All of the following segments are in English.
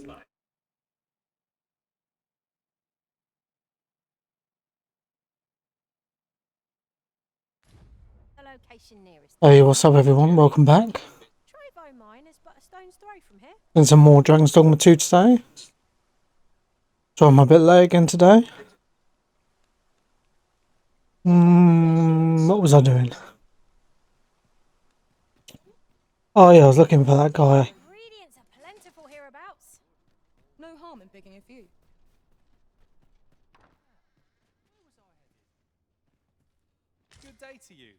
The location nearest. Hey, what's up everyone? Welcome back. Trevo Mine is but a stone's throw from here. And some more Dragon's Dogma 2 today. So I'm a bit late again today. What was I doing? Oh yeah, I was looking for that guy. Ingredients are plentiful hereabouts. No harm in picking a few. Good day to you.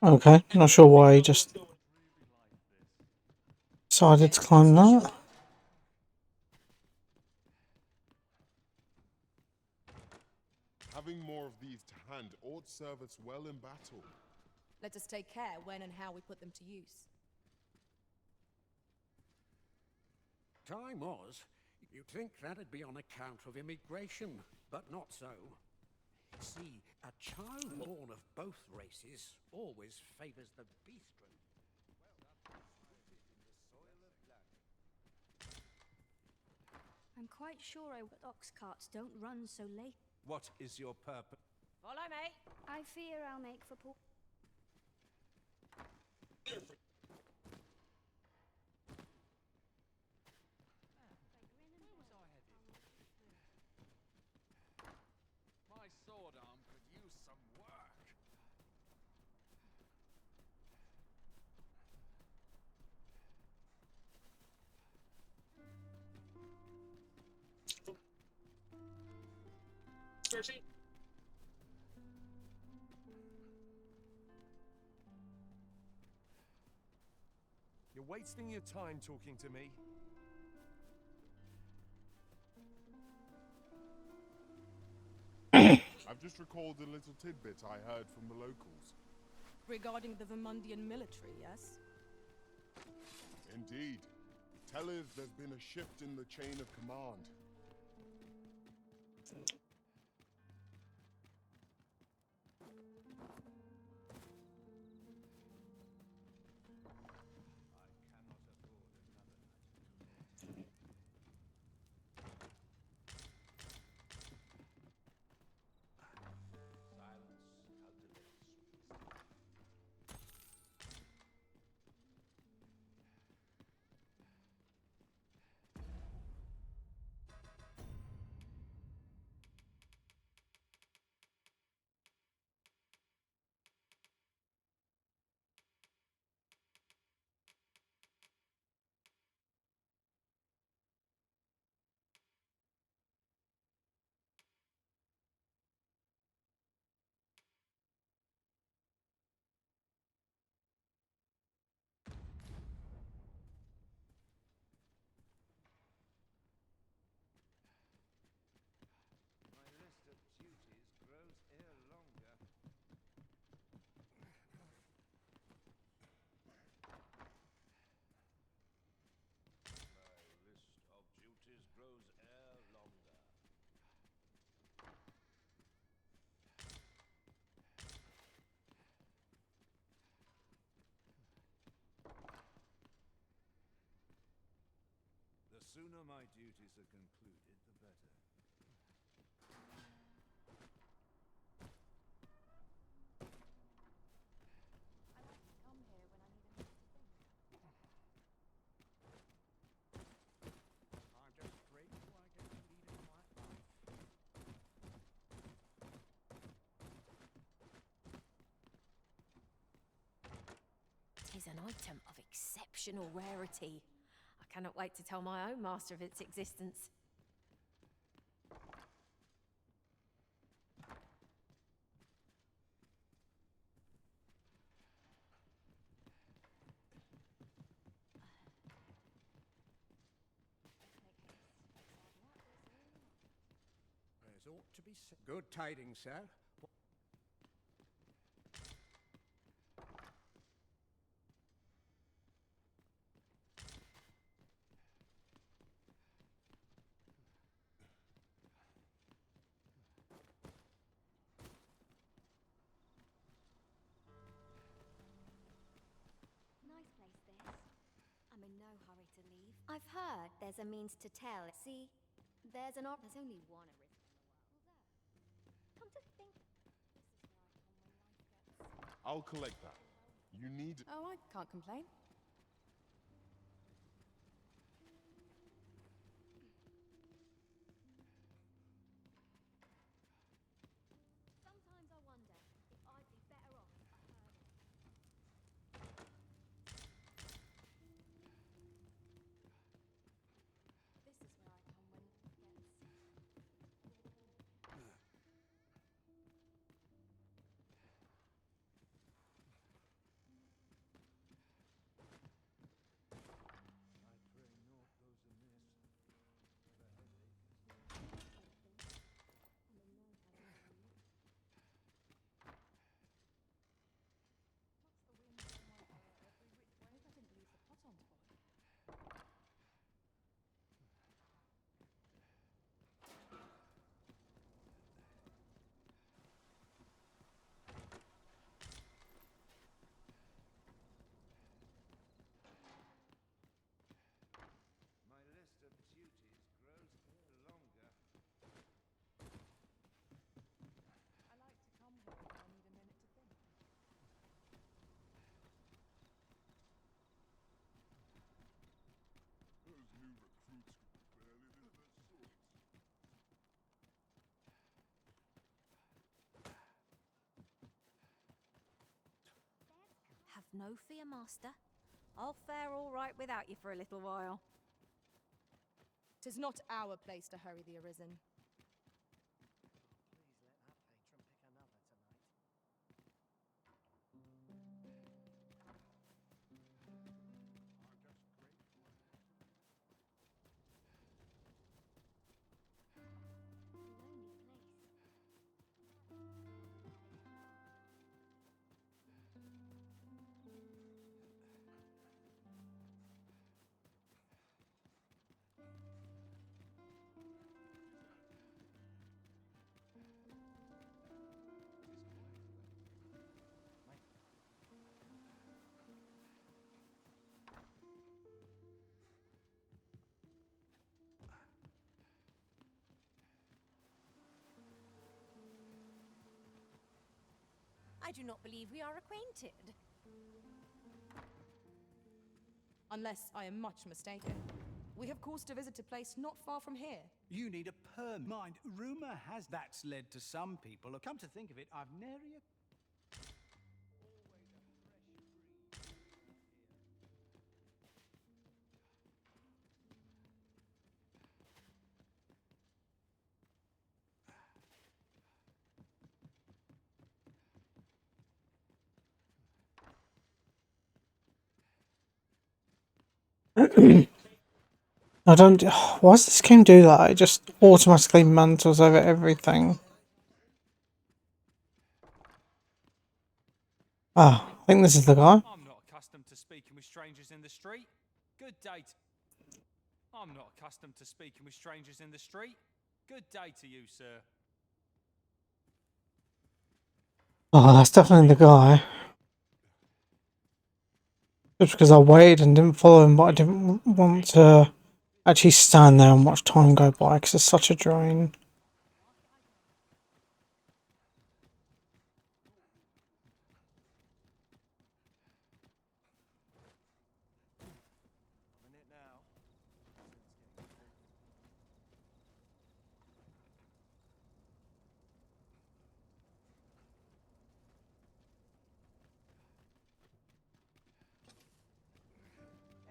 Okay, not sure why he just decided to climb that. Having more of these to hand ought serve us well in battle. Let us take care when and how we put them to use. Time was, you'd think that'd be on account of immigration, but not so. See, a child born of both races always favors the beastren. I'm quite sure ox carts don't run so late. What is your purpose? Follow me. I fear I'll make for poor. My sword arm could use some work. You're wasting your time talking to me. I've just recalled a little tidbit I heard from the locals. Regarding the Vermundian military, yes? Indeed. Tell us there's been a shift in the chain of command. The sooner my duties are concluded, the better. I like to come here when I need a minute to think. I'm just grateful I get to lead a quiet life. 'Tis an item of exceptional rarity. I cannot wait to tell my own master of its existence. There's ought to be good tidings, sir. hurry to leave. I've heard there's a means to tell. See, there's there's only one arisen in the world. Come to think, I'll collect that. You need. Oh, I can't complain. sometimes I wonder if I'd be better off if I heard. This is where I come when it gets. My list of duties grows longer. I like to come here when I need a minute to think. Those new recruits could barely lift their swords. Have no fear, Master. I'll fare all right without you for a little while. 'Tis not our place to hurry the Arisen. Please let our patron pick another tonight. Lonely place. I do not believe we are acquainted. Unless I am much mistaken. We have cause to visit a place not far from here. You need a perm. Mind, rumour has that's led to some people. Come to think of it, I've nary a... I don't. Why does this game do that? It just automatically mantles over everything. Ah, I think this is the guy. I'm not accustomed to speaking with strangers in the street. Good day. I'm not accustomed to speaking with strangers in the street. Good day to you, sir. Oh, that's definitely the guy. Just because I waited and didn't follow him, but I didn't want to actually stand there and watch time go by because it's such a drain. I'm in it now.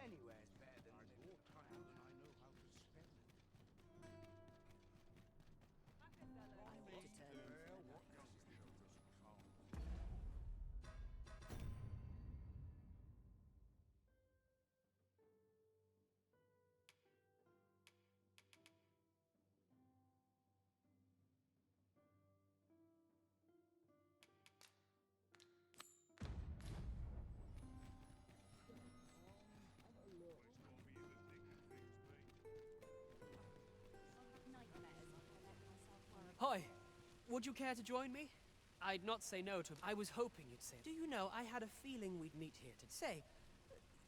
Anywhere's better than more time than I know how to spend. Hi, would you care to join me? I'd not say no to. I was hoping you'd say. Do you know, I had a feeling we'd meet here to say,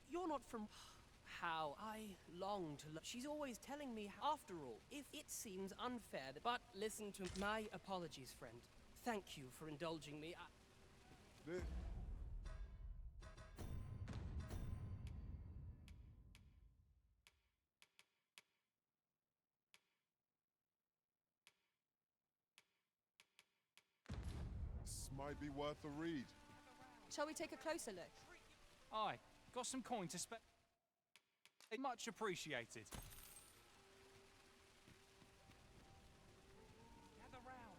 you're not from. how I long to love. She's always telling me, after all, if it seems unfair, but listen to my apologies, friend. Thank you for indulging me. The- This might be worth a read. Shall we take a closer look? Aye, got some coin to spare. Much appreciated. Gather round.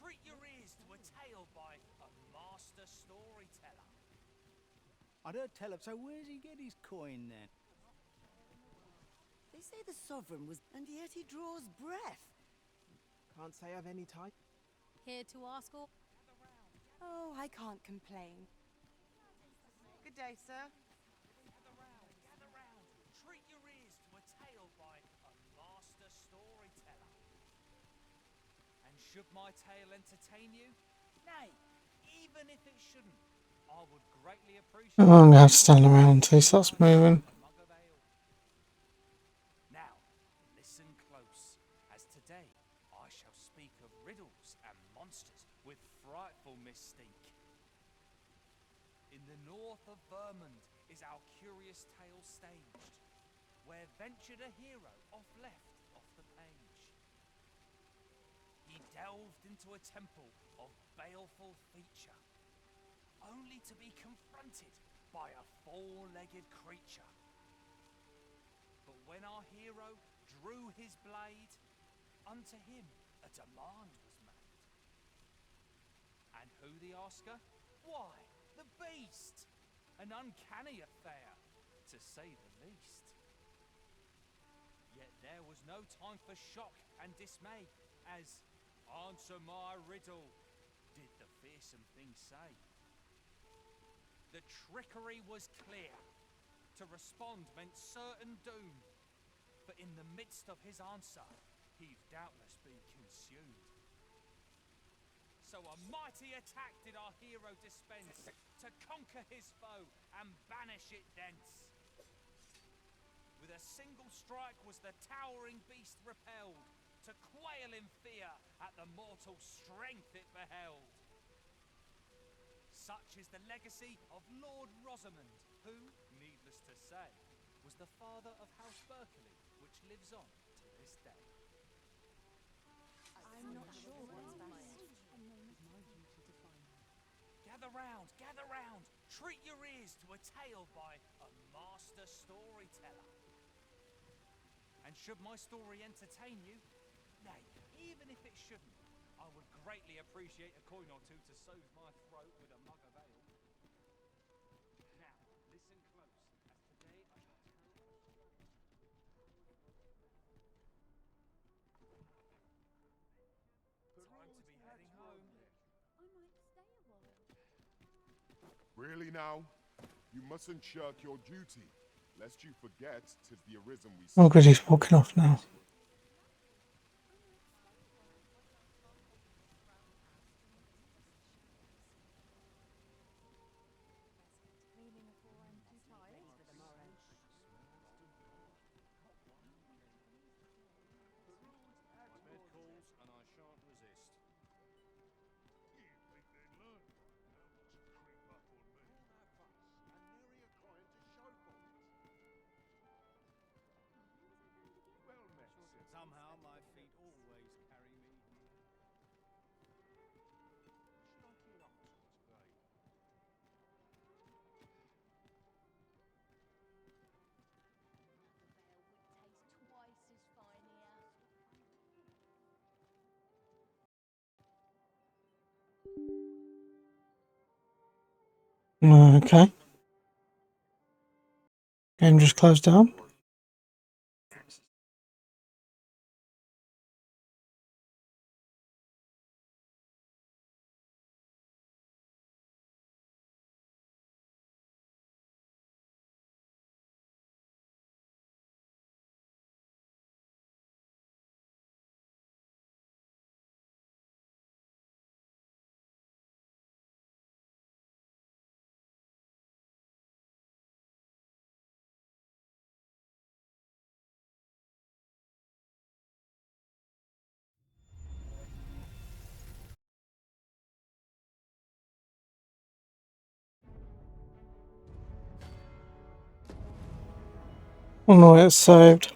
Treat your ears to a tale by a master storyteller. I'd heard tell of. So where's he get his coin then? They say the sovereign was, and yet he draws breath. Can't say I've any time. Here to ask all. Oh, I can't complain. Good day, sir. Gather round. Treat your ears to a tale by a master storyteller. And should my tale entertain you? Nay, even if it shouldn't, I would greatly appreciate. I'm gonna have to stand around until he starts moving. Now, listen close, as today I shall speak of riddles and monsters with frightful mystique. In the north of Vermund is our curious tale staged, where ventured a hero off the page. He delved into a temple of baleful feature, only to be confronted by a four-legged creature. But when our hero drew his blade, unto him a demand was made. And who the asker? Why, the beast! An uncanny affair, to say the least. Yet there was no time for shock and dismay, as "Answer my riddle," did the fearsome thing say. The trickery was clear. To respond meant certain doom, for in the midst of his answer, he'd doubtless be consumed. So a mighty attack did our hero dispense, to conquer his foe and banish it thence. With a single strike was the towering beast repelled, to quail in fear at the mortal strength it beheld. Such is the legacy of Lord Rosamond, who, needless to say, was the father of House Berkeley, which lives on to this day. I'm not sure what is best. Gather round, treat your ears to a tale by a master storyteller. And should my story entertain you, nay, even if it shouldn't, I would greatly appreciate a coin or two to soothe my throat with a mug of ale. Now, listen close, as today I shall tell. Time to be heading home. I might stay a while. Really now? You mustn't shirk your duty, lest you forget 'tis the arisen we Oh, good, he's walking off now. My bed calls, and I shan't resist. You think they'd learn how not to creep up on me? Have fuss, and nary a coin to show for it. Well met, sir. Somehow my feet always carry me here. What should I get up to today? Taste twice as fine here. Okay. Game just closed down. Oh no, it's saved.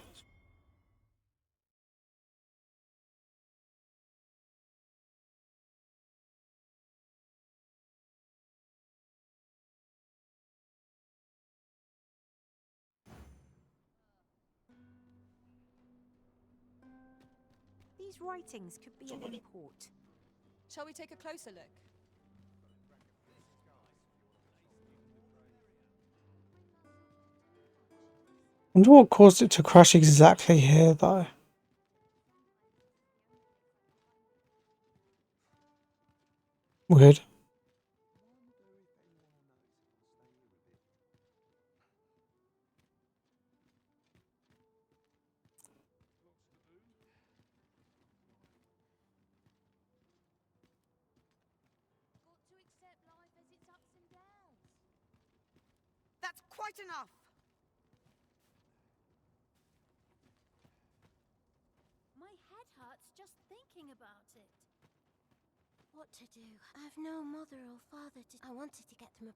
These writings could be an import. Shall we take a closer look? Wonder what caused it to crash exactly here, though. Weird. That's quite enough! My head hurts just thinking about it. What to do? I've no mother or father to... I wanted to get them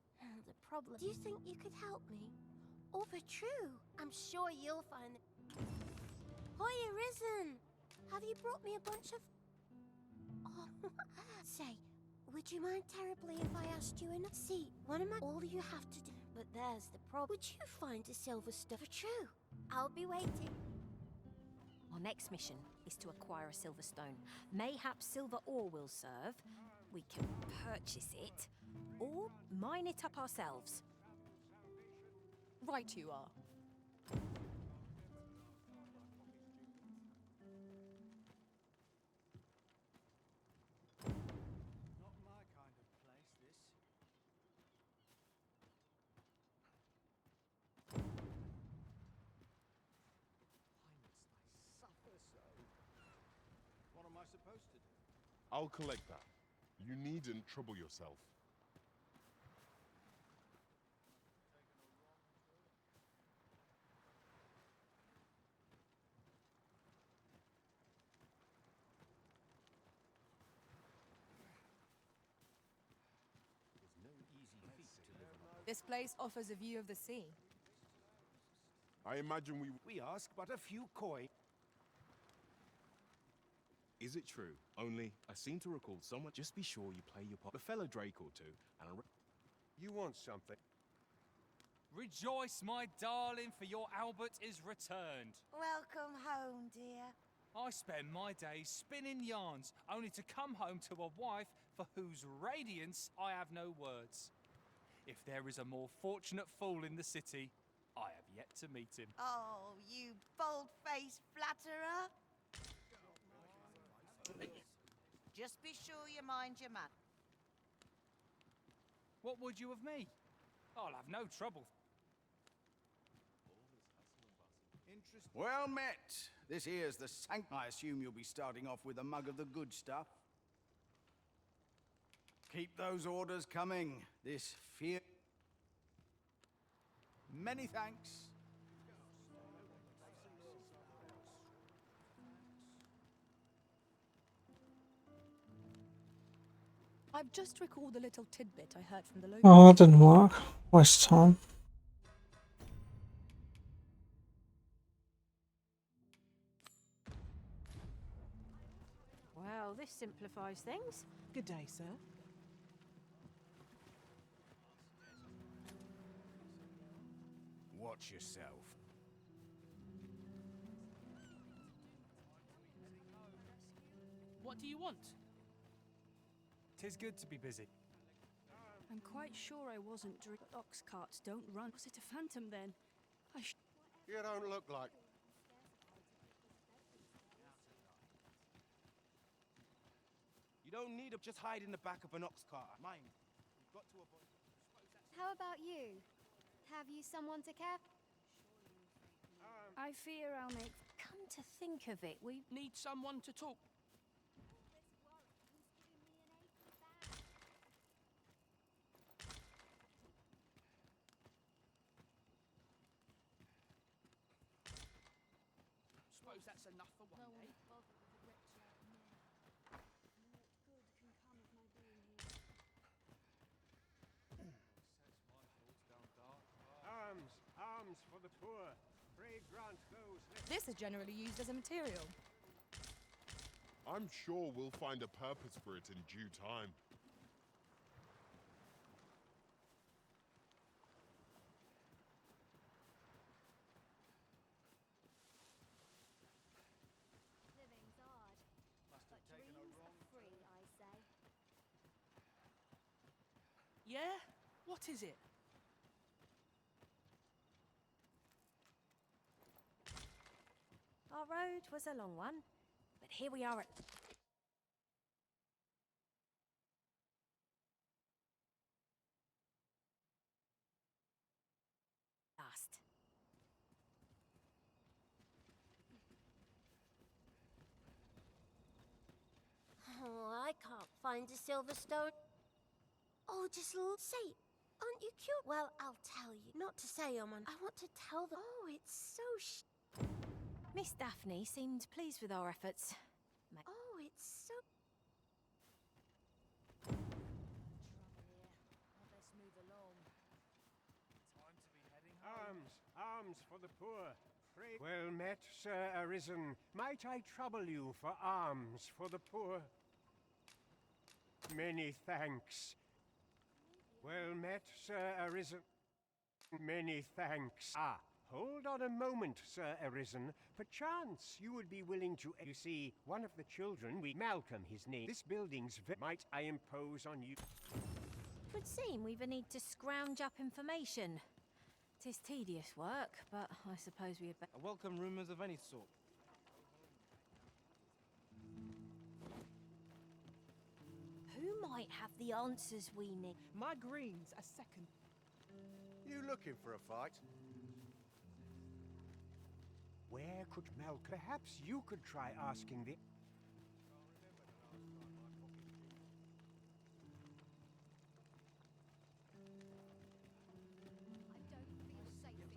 the problem. Do you think you could help me? Or for true? I'm sure you'll find it. Hoya Risen! Have you brought me a bunch of... Oh, say, would you mind terribly if I asked you enough? See, one of my... All you have to do... But there's the problem. Would you find a silver stuff for true? I'll be waiting. Our next mission is to acquire a silver stone. Mayhap silver ore will serve. We can purchase it, or mine it up ourselves. Right you are. Not my kind of place, this. What am I supposed to do? I'll collect that. You needn't trouble yourself. This place offers a view of the sea. I imagine We ask but a few coin. Is it true? Only, I seem to recall someone. Just be sure you play your part. A fellow Drake or two, and You want something? Rejoice, my darling, for your Albert is returned. Welcome home, dear. I spend my days spinning yarns, only to come home to a wife for whose radiance I have no words. If there is a more fortunate fool in the city, I have yet to meet him. Oh, you bold-faced flatterer. Just be sure you mind your man. What would you of me? I'll have no trouble. Well met. This here's the I assume you'll be starting off with a mug of the good stuff. Keep those orders coming. This fear... Many thanks. I've just recalled a little tidbit I heard from the local... Oh, that didn't work. Waste of time. Well, this simplifies things. Good day, sir. Watch yourself. What do you want? 'Tis good to be busy. I'm quite sure I wasn't ox carts don't run. Was it a phantom then? You don't look like... You don't need to just hide in the back of an ox cart. Mine. We've got to avoid... How about you? Have you someone to care? I fear I'll make... Come to think of it, we... Need someone to talk. Suppose that's enough for one day. Arms! Arms for the poor! Pray grant those. This is generally used as a material. I'm sure we'll find a purpose for it in due time. Living's hard, but dreams are free, I say. Yeah? What is it? Our road was a long one, but here we are at last. Oh, I can't find a silver stone. Oh, just say, aren't you cute? Well, I'll tell you. Not to say I'm on. I want to tell them. Oh, it's so Miss Daphne seemed pleased with our efforts. Oh, it's so... Let's move along. Time to be heading home. Arms for the poor. Pray. Well met, Sir Arisen. Might I trouble you for alms for the poor? Many thanks. Well met, Sir Arisen. Many thanks. Ah, hold on a moment, Sir Arisen. Perchance you would be willing to... You see, one of the children, Malcolm, his name. This building's... Might I impose on you? Would seem we've a need to scrounge up information. 'Tis tedious work, but I suppose we had better... I welcome rumors of any sort. Who might have the answers we need? My green's a second. You looking for a fight? Where could Malcolm... Perhaps you could try asking the...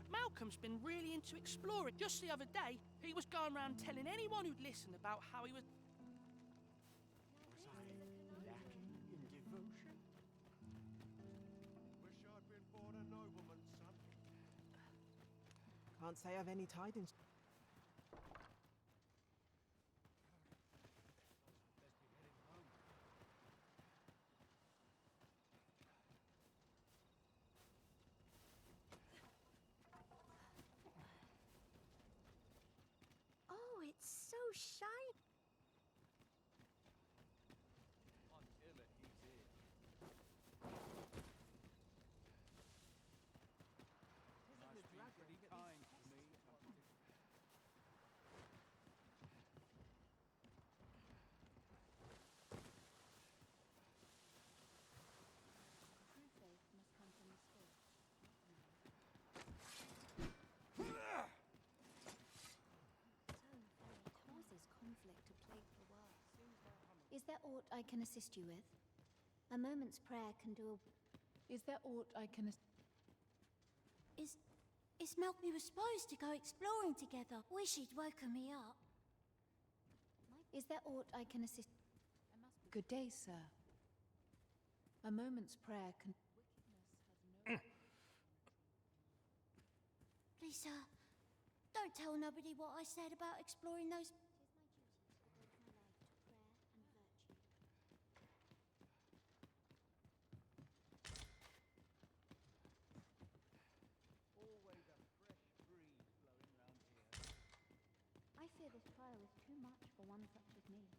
Malcolm's been really into exploring. Just the other day, he was going around telling anyone who'd listen about how he was... Was I lacking in devotion? Wish I'd been born a nobleman's son. Can't say I've any tidings. Oh, it's so shiny. Causes conflict to plague the world. Is there aught I can assist you with? A moment's prayer can do a... Is there aught I can... Is Malcolm... We were supposed to go exploring together. Wish he'd woken me up. Is there aught I can assist... Good day, sir. A moment's prayer can... Please, sir, don't tell nobody what I said about exploring those... Always a fresh breeze blowing round here. I fear this trial is too much for one such as me.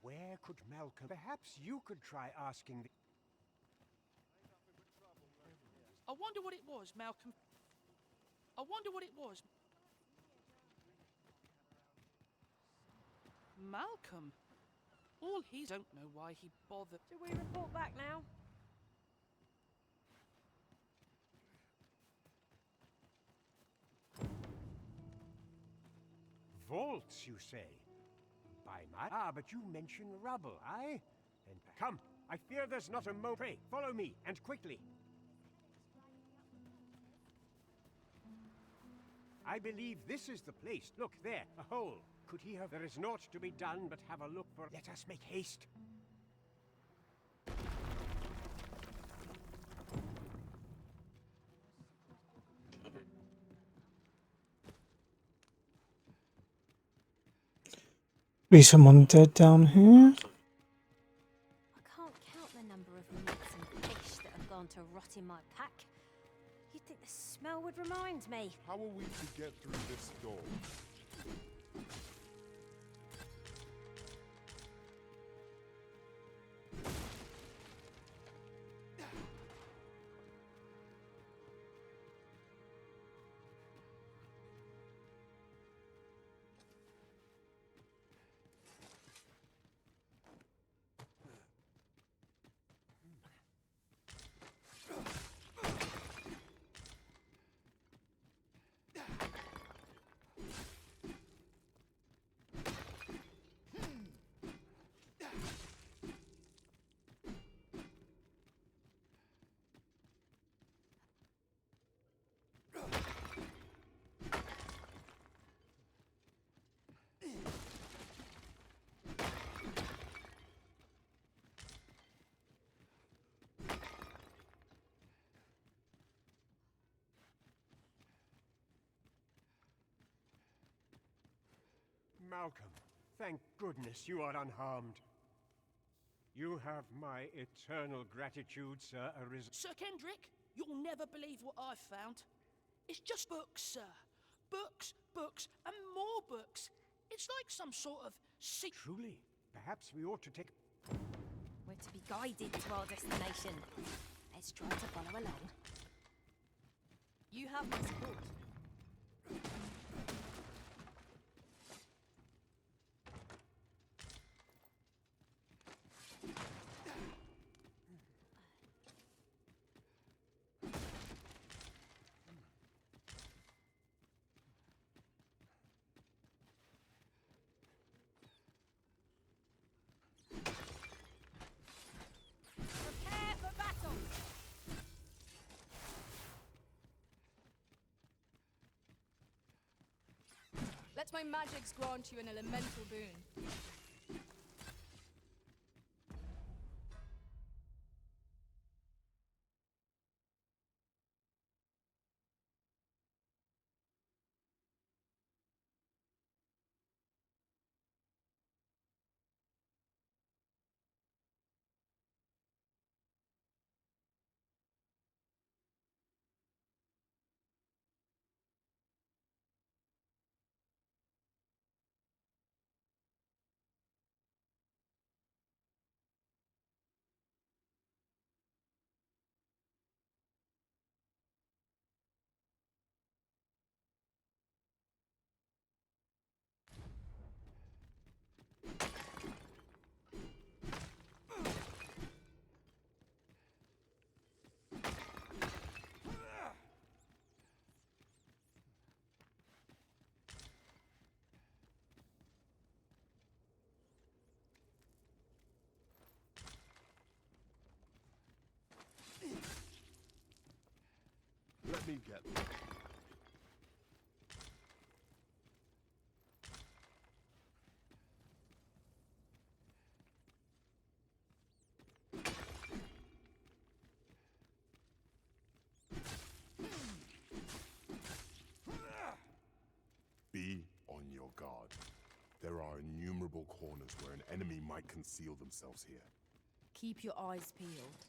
Where could Malcolm... Perhaps you could try asking the... I wonder what it was, Malcolm. I wonder what it was. Malcolm? All he don't know why he bothered. Should we report back now? Bolts, you say? By my... Ah, but you mention rubble, aye? And come, I fear there's not a mo... Pray, follow me, and quickly. I believe this is the place. Look there, a hole. Could he have... There is naught to be done but have a look for... Let us make haste. Be someone dead down here. I can't count the number of meats and fish that have gone to rot in my pack. You'd think the smell would remind me. How are we to get through this door? Malcolm, thank goodness you are unharmed. You have my eternal gratitude, Sir Arisen. Sir Kendrick, you'll never believe what I've found. It's just books, sir. Books, books, and more books. It's like some sort of secret. Truly, perhaps we ought to take... We're to be guided to our destination. Let's try to follow along. You have my support. Prepare for battle! Let my magics grant you an elemental boon. Let me get them. Be on your guard. There are innumerable corners where an enemy might conceal themselves here. Keep your eyes peeled.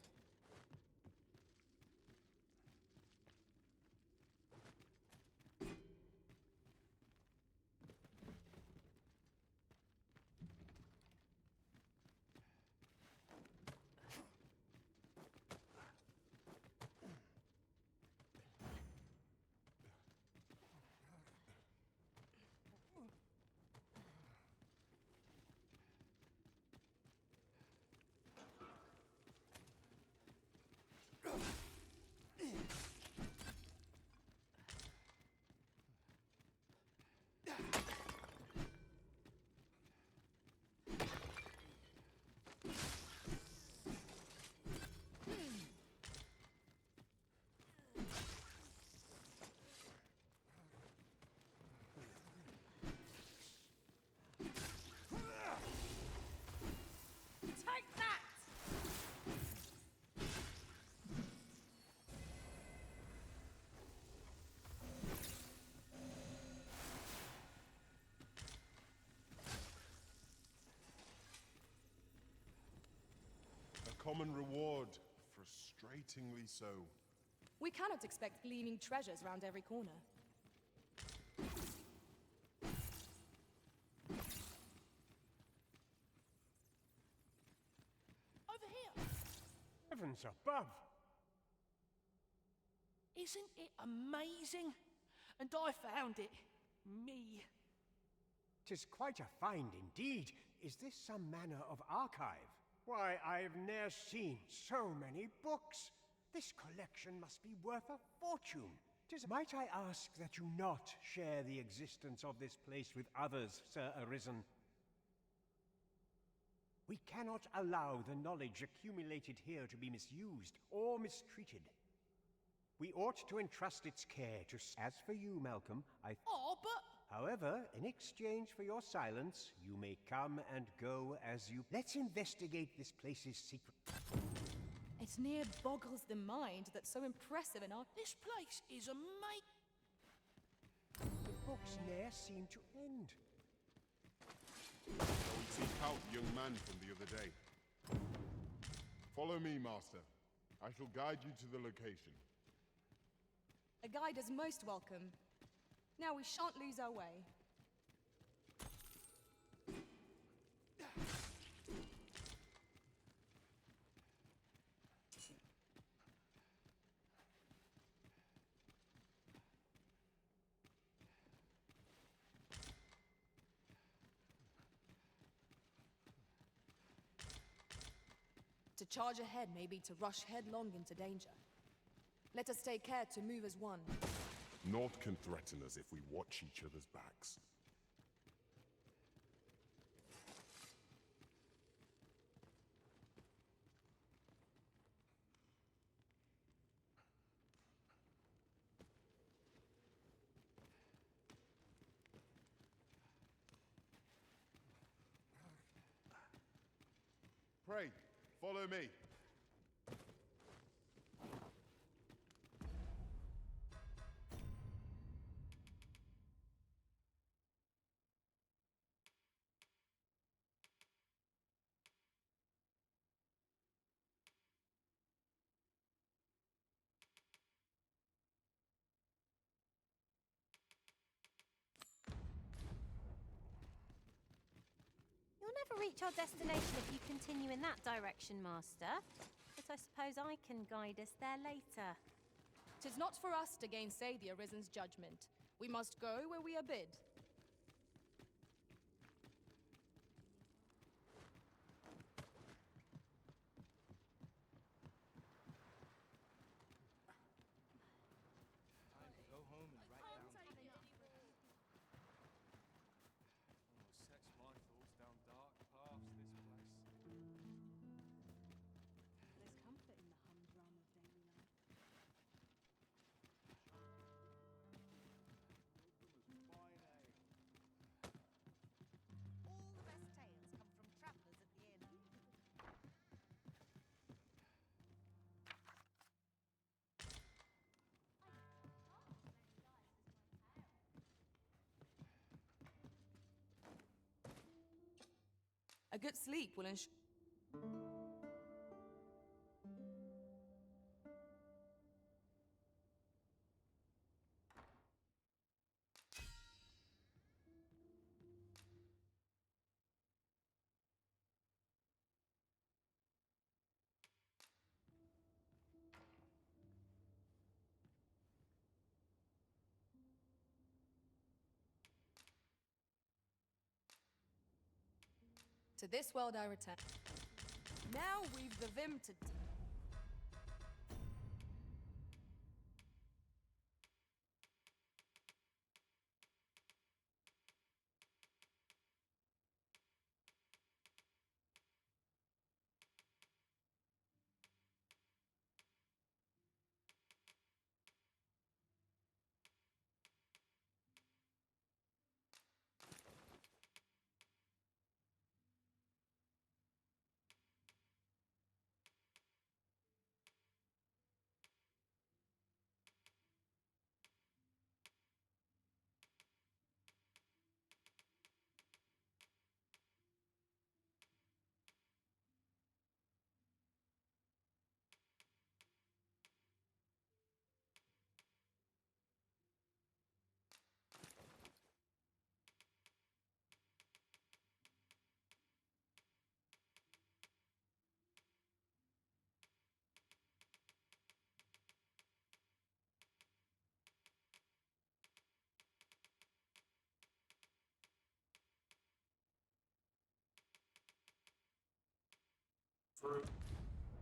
common reward, frustratingly so. We cannot expect gleaming treasures round every corner. Over here! Heavens above! Isn't it amazing? And I found it. Me. 'Tis quite a find indeed. Is this some manner of archive? Why, I've ne'er seen so many books. This collection must be worth a fortune. Might I ask that you not share the existence of this place with others, Sir Arisen? We cannot allow the knowledge accumulated here to be misused or mistreated. We ought to entrust its care to... As for you, Malcolm, Oh, but... However, in exchange for your silence, you may come and go as you... Let's investigate this place's secret. It near boggles the mind that's so impressive in our... This place is amazing. The books ne'er seem to end. Shall we seek out the young man from the other day? Follow me, Master. I shall guide you to the location. A guide is most welcome. Now we shan't lose our way. To charge ahead may be to rush headlong into danger. Let us take care to move as one. Naught can threaten us if we watch each other's backs. Pray, follow me. You'll never reach our destination if you continue in that direction, Master. But I suppose I can guide us there later. 'Tis not for us to gainsay the Arisen's judgment. We must go where we are bid. Time to go home and write down. Sets my thoughts down dark paths, this place. There's comfort in the humdrum of daily life. All the best tales come from travelers at the inn. A good sleep will ensure... To this world I return. Now we've the vim to...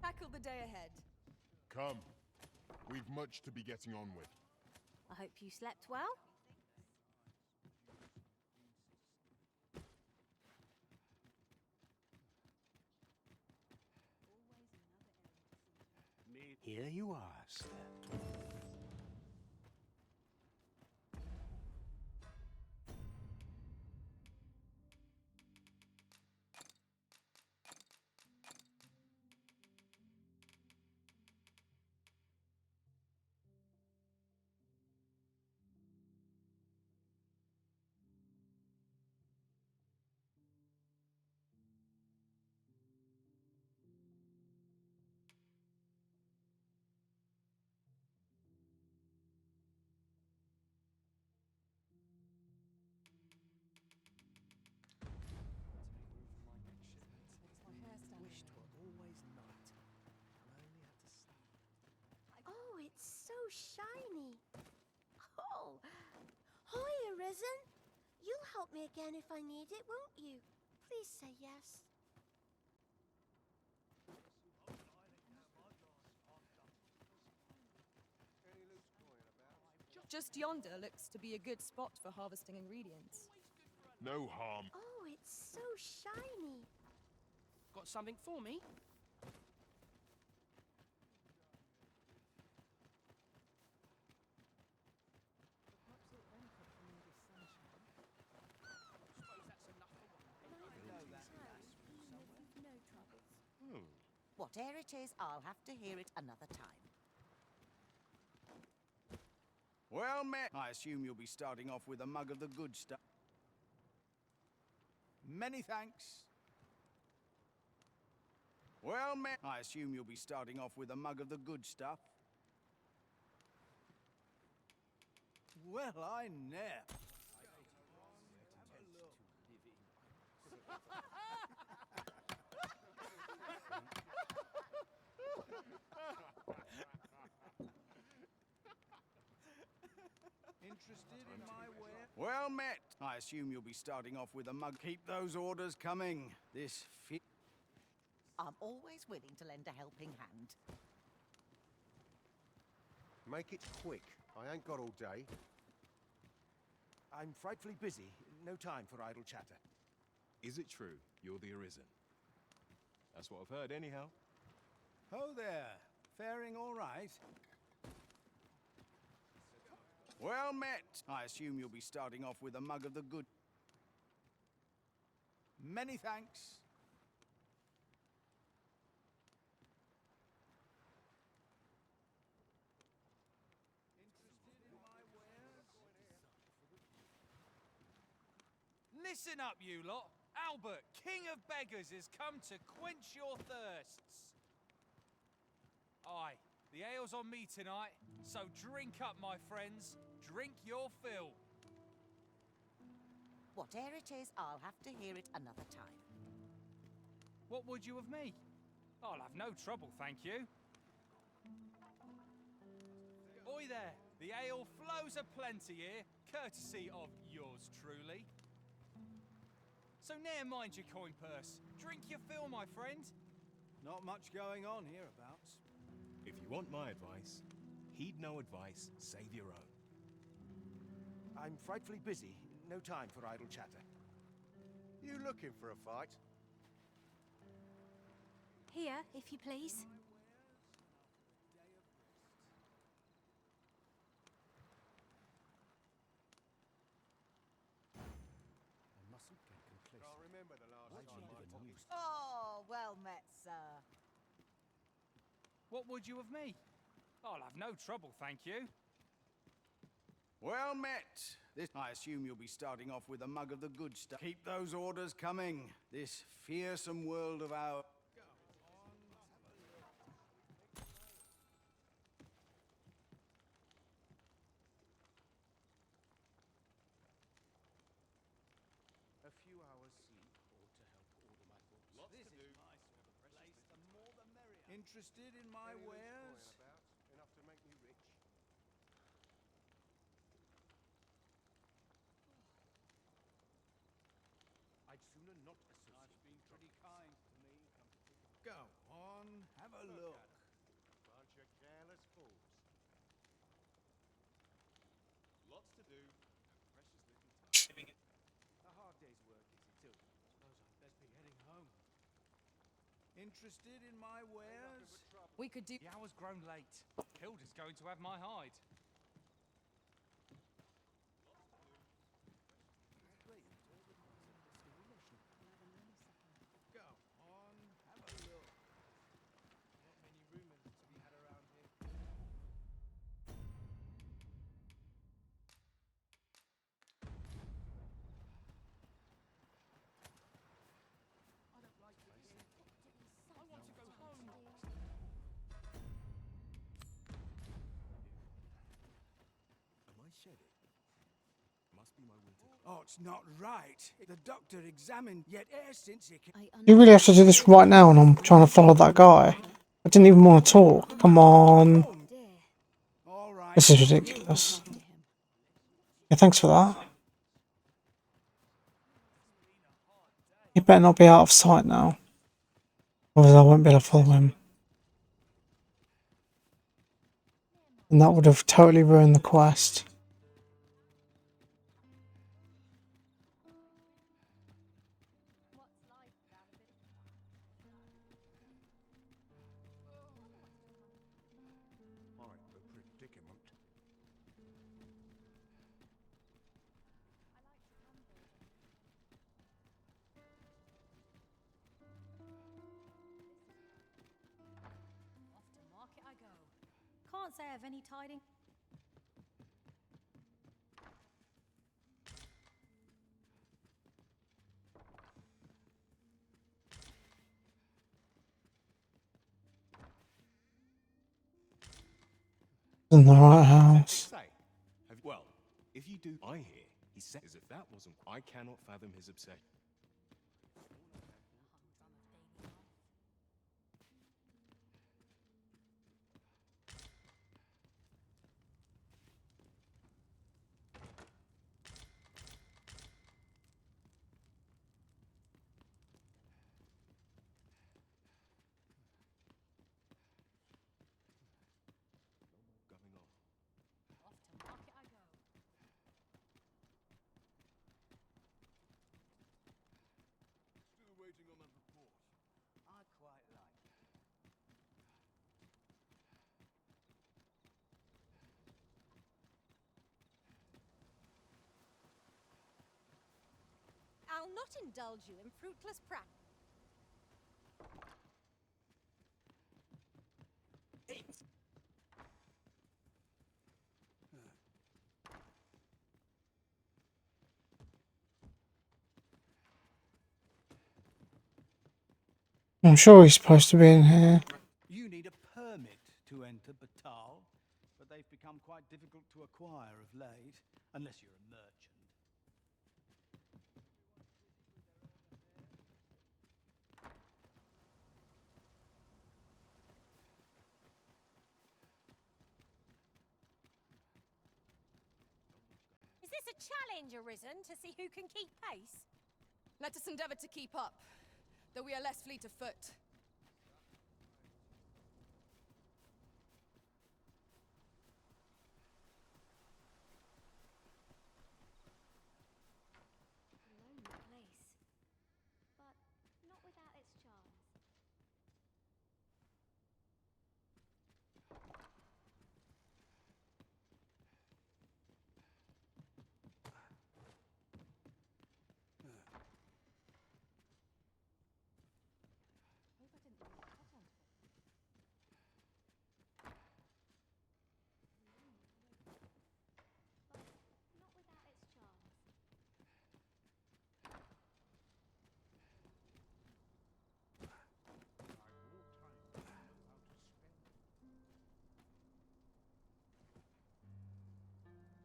Tackle the day ahead. Come. We've much to be getting on with. I hope you slept well. Here you are, sir. Wish 'twere always night. I only had to stop. Oh, it's so shiny. Oh, hiya, Risen. You'll help me again if I need it, won't you? Please say yes. Just yonder looks to be a good spot for harvesting ingredients. No harm. Oh, it's so shiny. Got something for me? Whatever it is, I'll have to hear it another time. Well met. I assume you'll be starting off with a mug of the good stuff. Many thanks. Well met. I assume you'll be starting off with a mug of the good stuff. Well, I never. Interested in my ware? Well met. I assume you'll be starting off with a mug. Keep those orders coming. This fit. I'm always willing to lend a helping hand. Make it quick. I ain't got all day. I'm frightfully busy. No time for idle chatter. Is it true you're the Arisen? That's what I've heard anyhow. Ho there. Faring all right? Well met. I assume you'll be starting off with a mug of the good. Many thanks. Listen up, you lot. Albert, King of Beggars, has come to quench your thirsts. Aye, the ale's on me tonight, so drink up, my friends. Drink your fill. Whatever it is, I'll have to hear it another time. What would you of me? I'll have no trouble, thank you. Oi there, the ale flows aplenty here, courtesy of yours truly. So ne'er mind your coin purse. Drink your fill, my friend. Not much going on hereabouts. If you want my advice, heed no advice, save your own. I'm frightfully busy. No time for idle chatter. You looking for a fight? Here, if you please. I mustn't get complacent. Can't remember the last time I talked. Oh, well met, sir. What would you of me? I'll have no trouble, thank you. Well met. I assume you'll be starting off with a mug of the good stuff. Keep those orders coming. This fearsome world of ours. A few hours sleep ought to help order my thoughts. Lots to do. The more the merrier. Interested in my Any loose wares? coin about, enough to make me rich. I'd sooner not associate. Life's been pretty kind to me. Go Lots to do. Precious little time. A hard day's work, is it too? Suppose I'd best be heading home. Interested in my wares? We could do. The hour's grown late. Hilda's going to have my hide. Go on, have a look. Not many rumors to be had around here. I don't like it here. I want to go home. Am I shedding? Must be my winter. Oh, it's not right. The doctor examined, yet e'er since he can... You really have to do this right now, and I'm trying to follow that guy. I didn't even want to talk. Come on. All right. This is ridiculous. Yeah, thanks for that. You better not be out of sight now. Otherwise I won't be able to follow him. And that would have totally ruined the quest. Quite the predicament. Off to market I go. Can't say I have any tiding. In the right house. Say, well, if you do, I hear he said as if that wasn't. I cannot fathom his obsession. Going on. Off to market I go. Still waiting on that report. I quite like it. I'll not indulge you in fruitless practice. I'm sure he's supposed to be in here. You need a permit to enter Batal, but they've become quite difficult to acquire of late, unless you're a merchant. Is this a challenge arisen to see who can keep pace? Let us endeavor to keep up, though we are less fleet of foot. A lonely place, but not without its charms. Hope I didn't leave the pot on top. But not without its charms.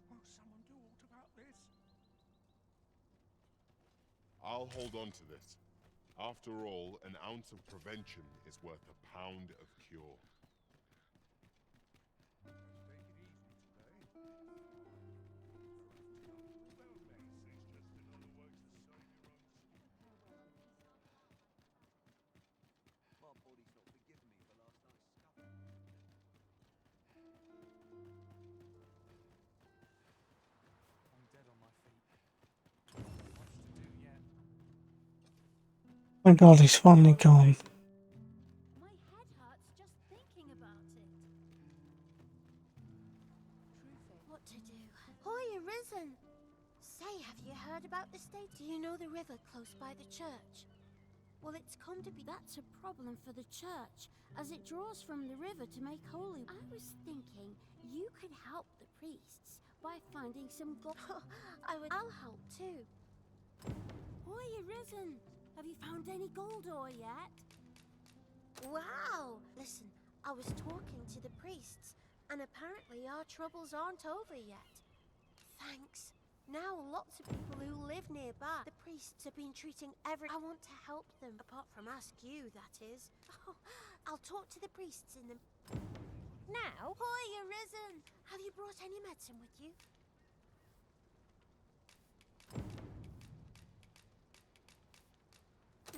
Won't someone do aught about this? I'll hold on to this. After all, an ounce of prevention is worth a pound of cure. My body's not forgiven me for last night's scuffle. My God, he's finally gone. My head hurts just thinking about it. What to do? Hoy, Arisen! Say, have you heard about the state? Do you know the river close by the church? Well, it's come to be that's a problem for the church, as it draws from the river to make holy. I was thinking you could help the priests by finding some gold. I'll help too. Hoy, Arisen! Have you found any gold ore yet? Wow! Listen, I was talking to the priests, and apparently our troubles aren't over yet. Thanks. Now lots of people who live nearby, the priests have been treating I want to help them, apart from ask you, that is. Oh, I'll talk to the priests in the... Now? Hoy, Arisen! Have you brought any medicine with you?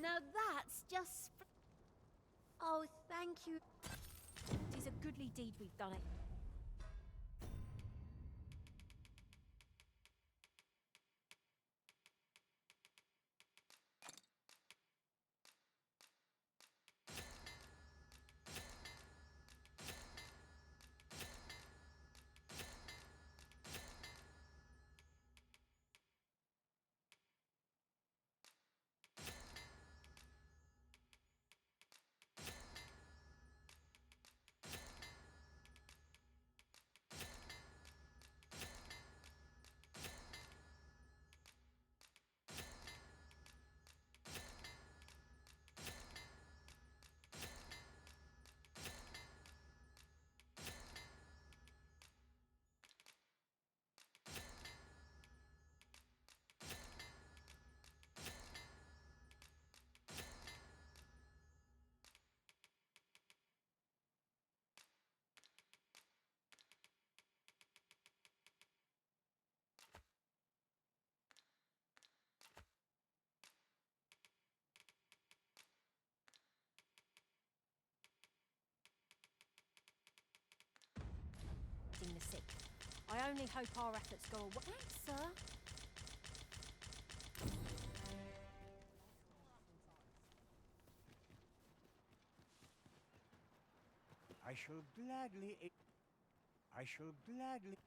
Now that's just... Oh, thank you. It is a goodly deed we've done it. The sick. I only hope our efforts go away. Thanks, sir. I shall gladly... I shall gladly...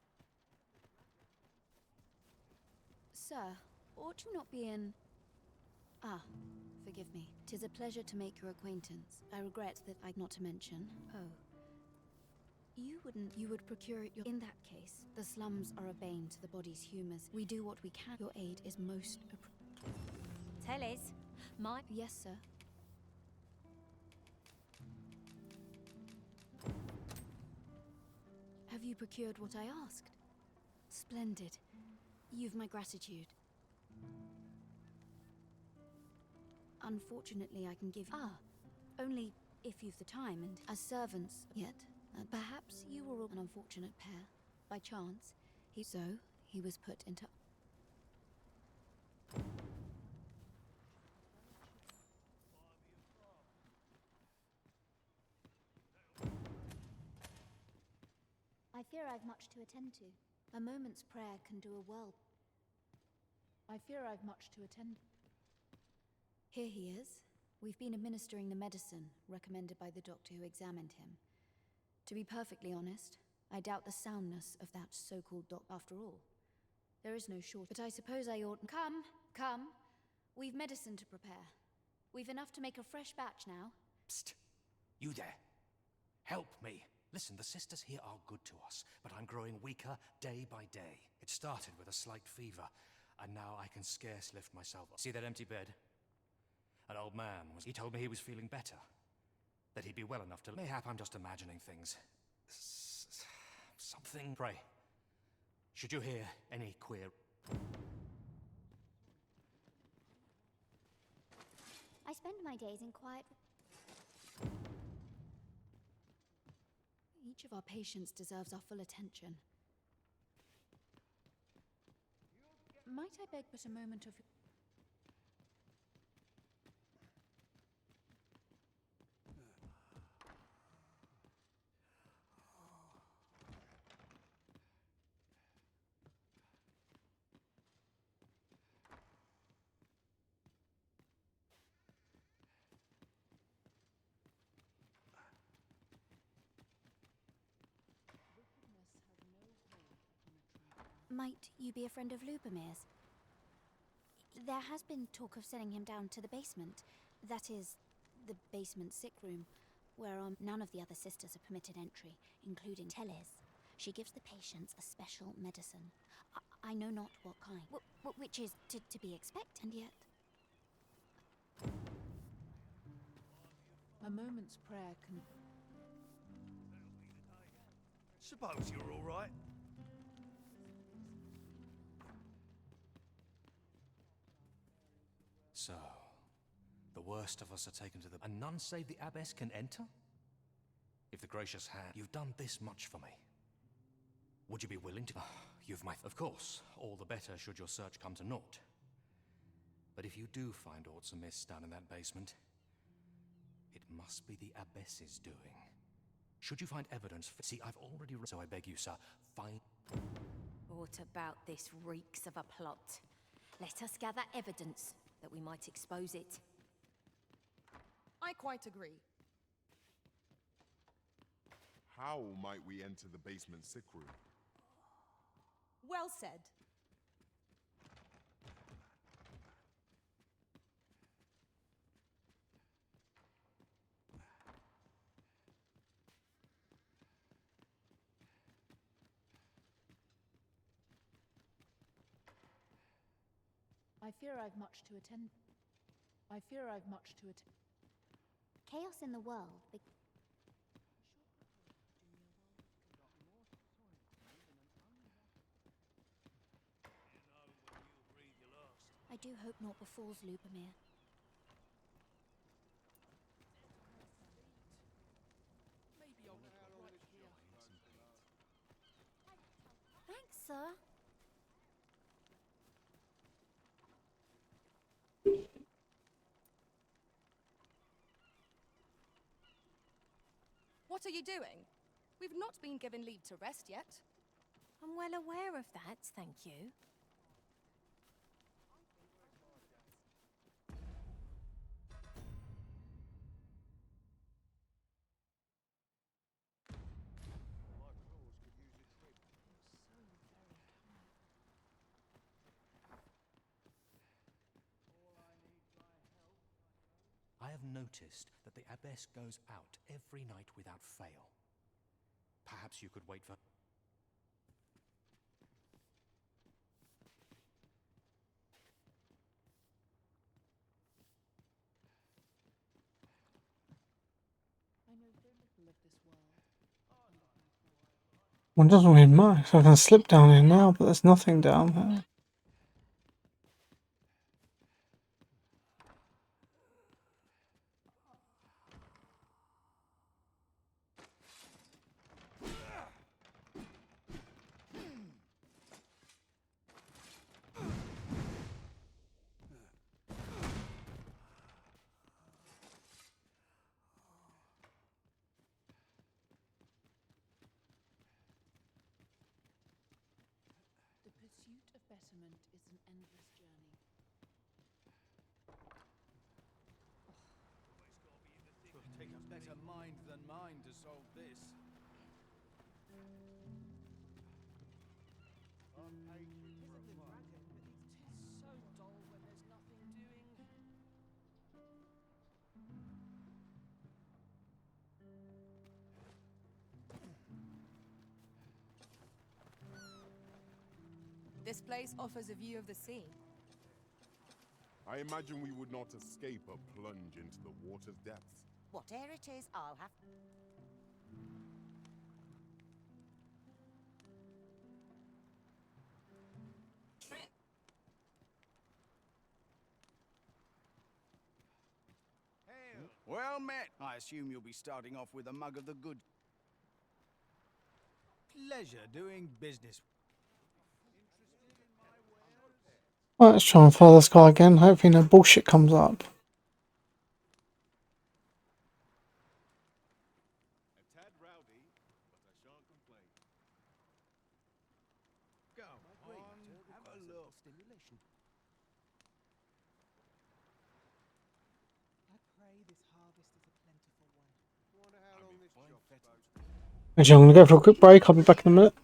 Sir, ought you not be in... Ah, forgive me. 'Tis a pleasure to make your acquaintance. I regret that I not to mention. Oh. You would procure it your... In that case, the slums are a bane to the body's humours. We do what we can. Your aid is most... Tell Liz, my... Yes, sir. Have you procured what I asked? Splendid. You've my gratitude. Unfortunately, I can give you... only if you've the time and... As servants, yet. Perhaps you were an unfortunate pair. By chance, he was put into... I fear I've much to attend to. A moment's prayer can do a world. I fear I've much to attend. Here he is. We've been administering the medicine recommended by the doctor who examined him. To be perfectly honest, I doubt the soundness of that so-called after all. There is no short... But I suppose I ought... Come. We've medicine to prepare. We've enough to make a fresh batch now. Psst. You there. Help me. Listen, the sisters here are good to us, but I'm growing weaker day by day. It started with a slight fever, and now I can scarce lift myself up. See that empty bed? An old man was... He told me he was feeling better. That he'd be well enough to... Mayhap I'm just imagining things. Something... Pray. Should you hear any queer... I spend my days in quiet... Each of our patients deserves our full attention. Might I beg but a moment of... Might you be a friend of Lubomir's? There has been talk of sending him down to the basement. That is, the basement sick room, where none of the other sisters are permitted entry, including Teles. She gives the patients a special medicine. I know not what kind, which is to be expected, and yet... A moment's prayer can... Suppose you're all right. So, the worst of us are taken to the... And none save the abbess can enter? If the gracious hand... You've done this much for me. Would you be willing to... You've my... Of course, all the better should your search come to naught. But if you do find aught amiss down in that basement, it must be the abbess's doing. Should you find evidence for... See, I've already... So I beg you, sir, find... What about this reeks of a plot? Let us gather evidence that we might expose it. I quite agree. How might we enter the basement sick room? Well said. I fear I've much to attend. Chaos in the world. I do hope naught befalls Lubomir. Thanks, sir. What are you doing? We've not been given leave to rest yet. I'm well aware of that, thank you. I have noticed that the abbess goes out every night without fail. Perhaps you could wait for... I know so little of this world. Well, it doesn't really matter, so I can slip down here now, but there's nothing down there. The pursuit of betterment is an endless journey. It'll take a better mind than mine to solve this. So dull when there's nothing doing. This place offers a view of the sea. I imagine we would not escape a plunge into the water's depths. Whatever it is, I'll have... Well met. I assume you'll be starting off with a mug of the good... Pleasure doing business. Right, let's try and follow this guy again. Hopefully no bullshit comes up. A tad rowdy, but I shan't complain. Go on, have a look. Stimulation. I pray this harvest is a plentiful one. Wonder how long this job's supposed to Actually, I'm going to go for a quick break. I'll be back in a minute.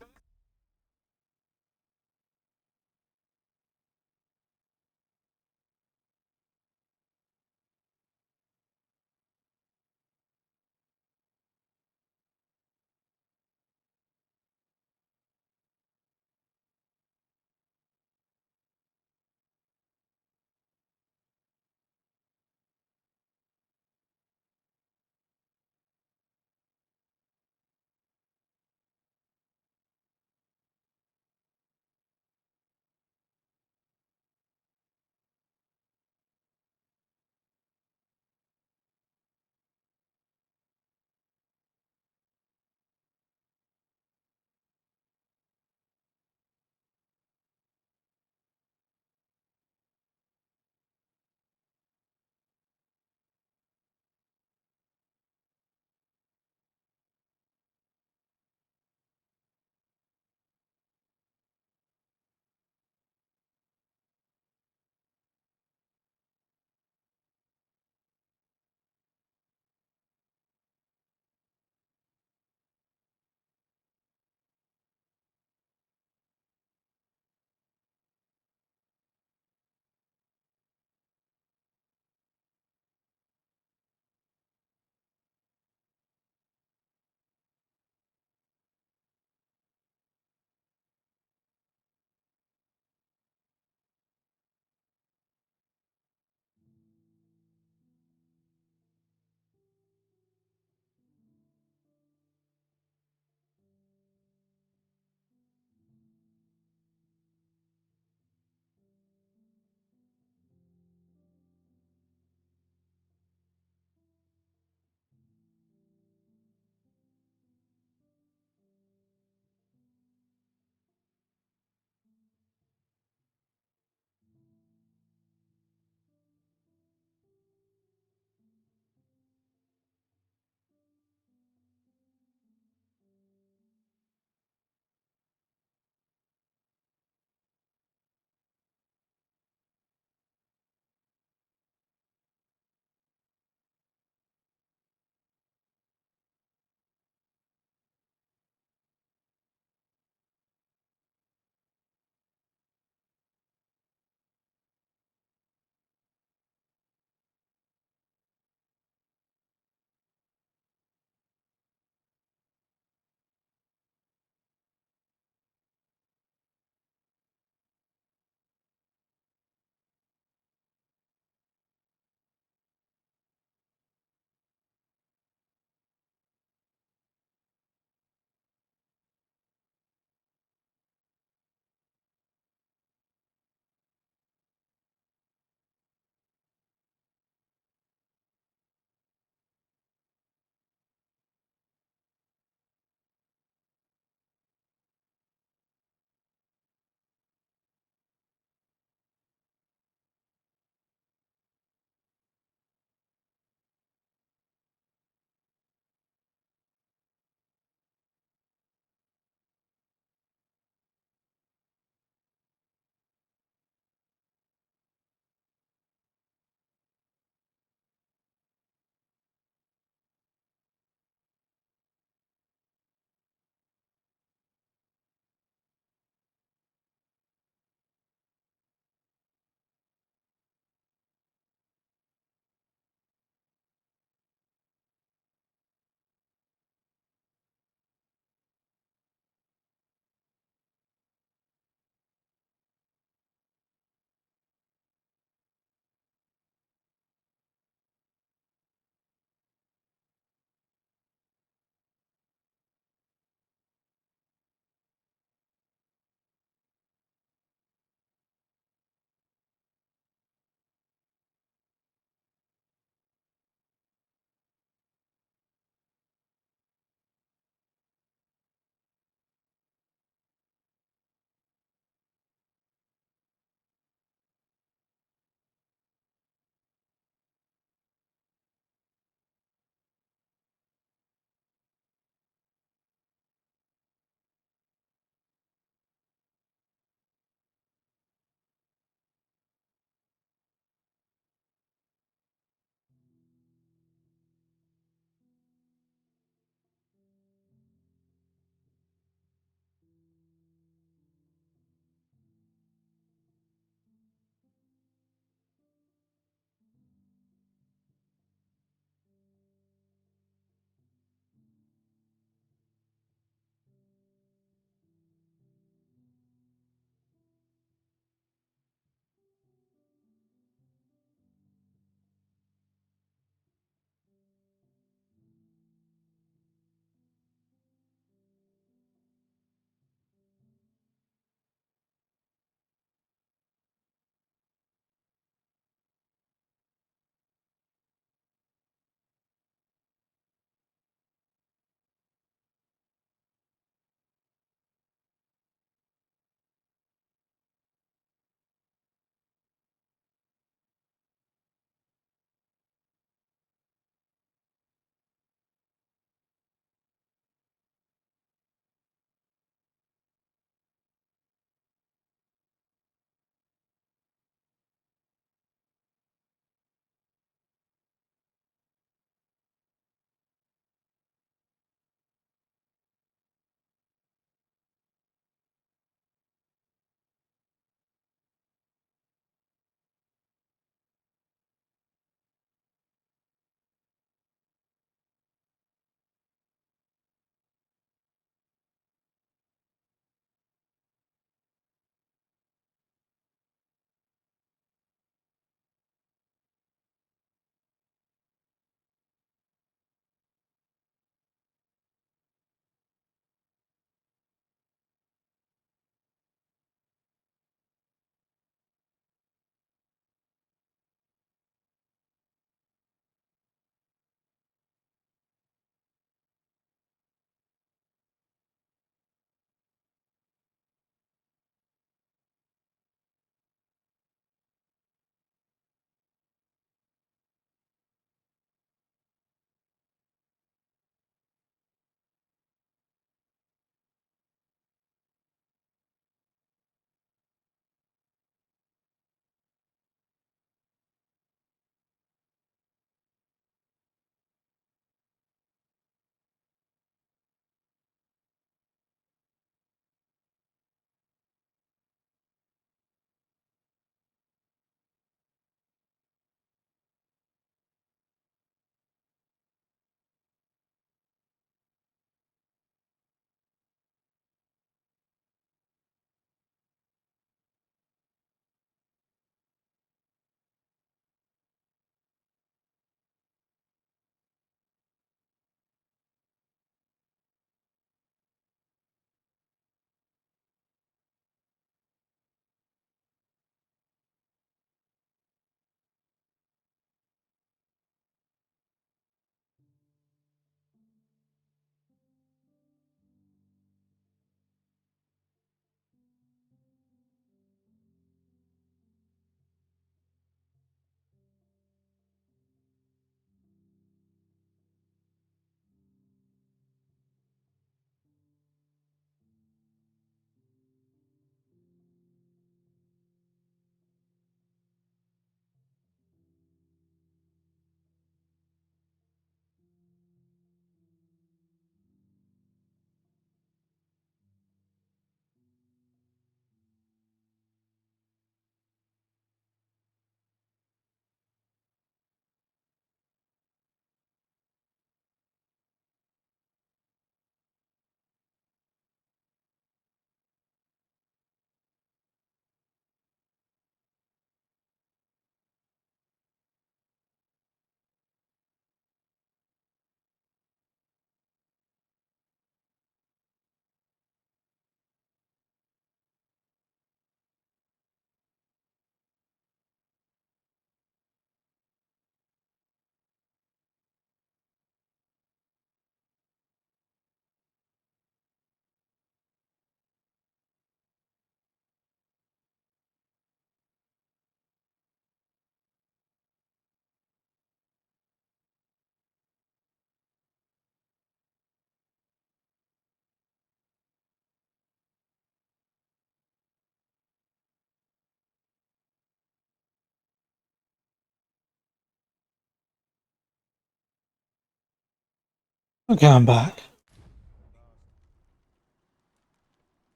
Okay, I'm back.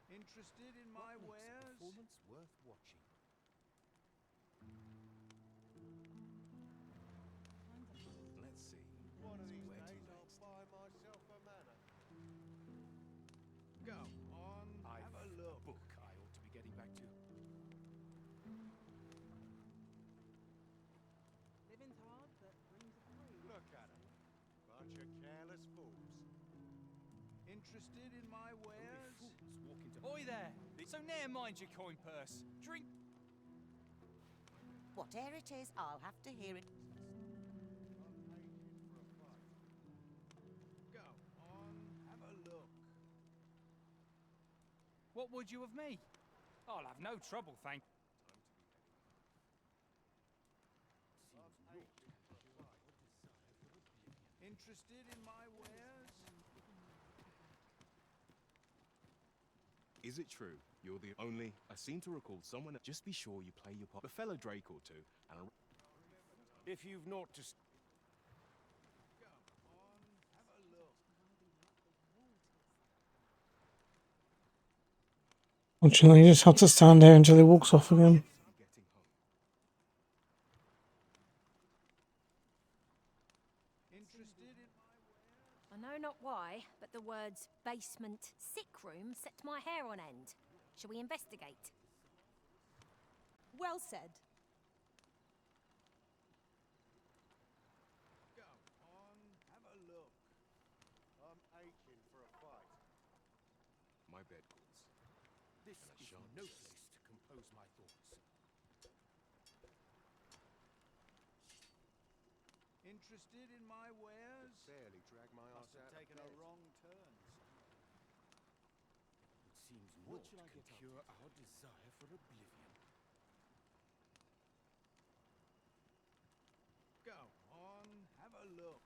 Interested in my wares? Performance worth watching. Let's see. One of these Where to days I'll next? buy myself a manor. Go on, have a look. Book I ought to be getting back to. Living's hard, but dreams are free. Look at 'em. Bunch of careless fools. Interested in my wares? Fools walk into. Oi there! So ne'er mind your coin purse. Drink. Whatever it is, I'll have to hear it. Go on, have a look. What would you of me? I'll have no trouble, thank. Interested in my wares? Is it true? You're the only. I seem to recall someone. Just be sure you play your part. A fellow Drake or two, and If you've naught to. Go on, have a look. Unfortunately, you just have to stand there until he walks off again. Interested in my wares? I know not why, but the words basement, sick room set my hair on end. Shall we investigate? Well said. Go on, have a look. I'm aching for a fight. my bed calls. This And I is shan't no just- place to compose my thoughts. Interested in my wares? Barely drag my Must ass have out taken of a bed. wrong turn. It seems What naught shall I can get up cure our desire for oblivion. Go on, have a look.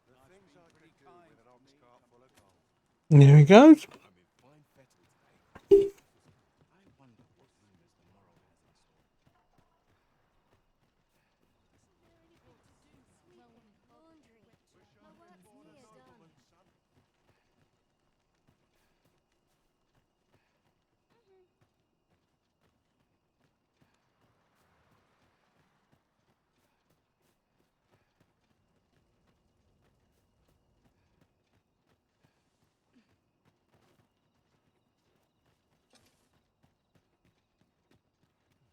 The Life's things been I pretty could do kind with an to ox me. cart full of gold. There he goes. I'm in fine fettle today. I wonder what rumors the morrow has in store. Laundry. My work's near done.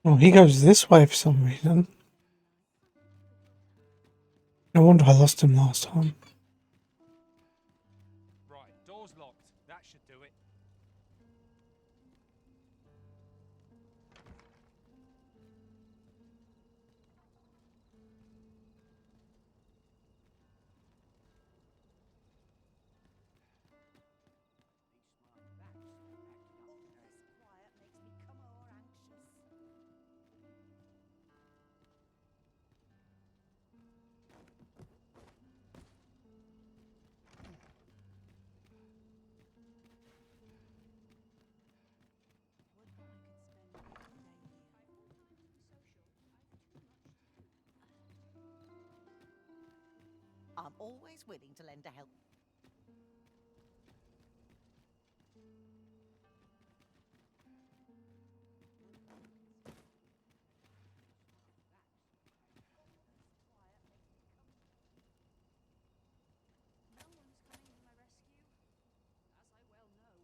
Oh, he goes this way for some reason. No wonder I lost him last time. Right, door's locked. That should do it. All this quiet makes me come o'er anxious. Would that I could spend one day here. I'm always willing to lend a help. No one's coming to my rescue, as I well know.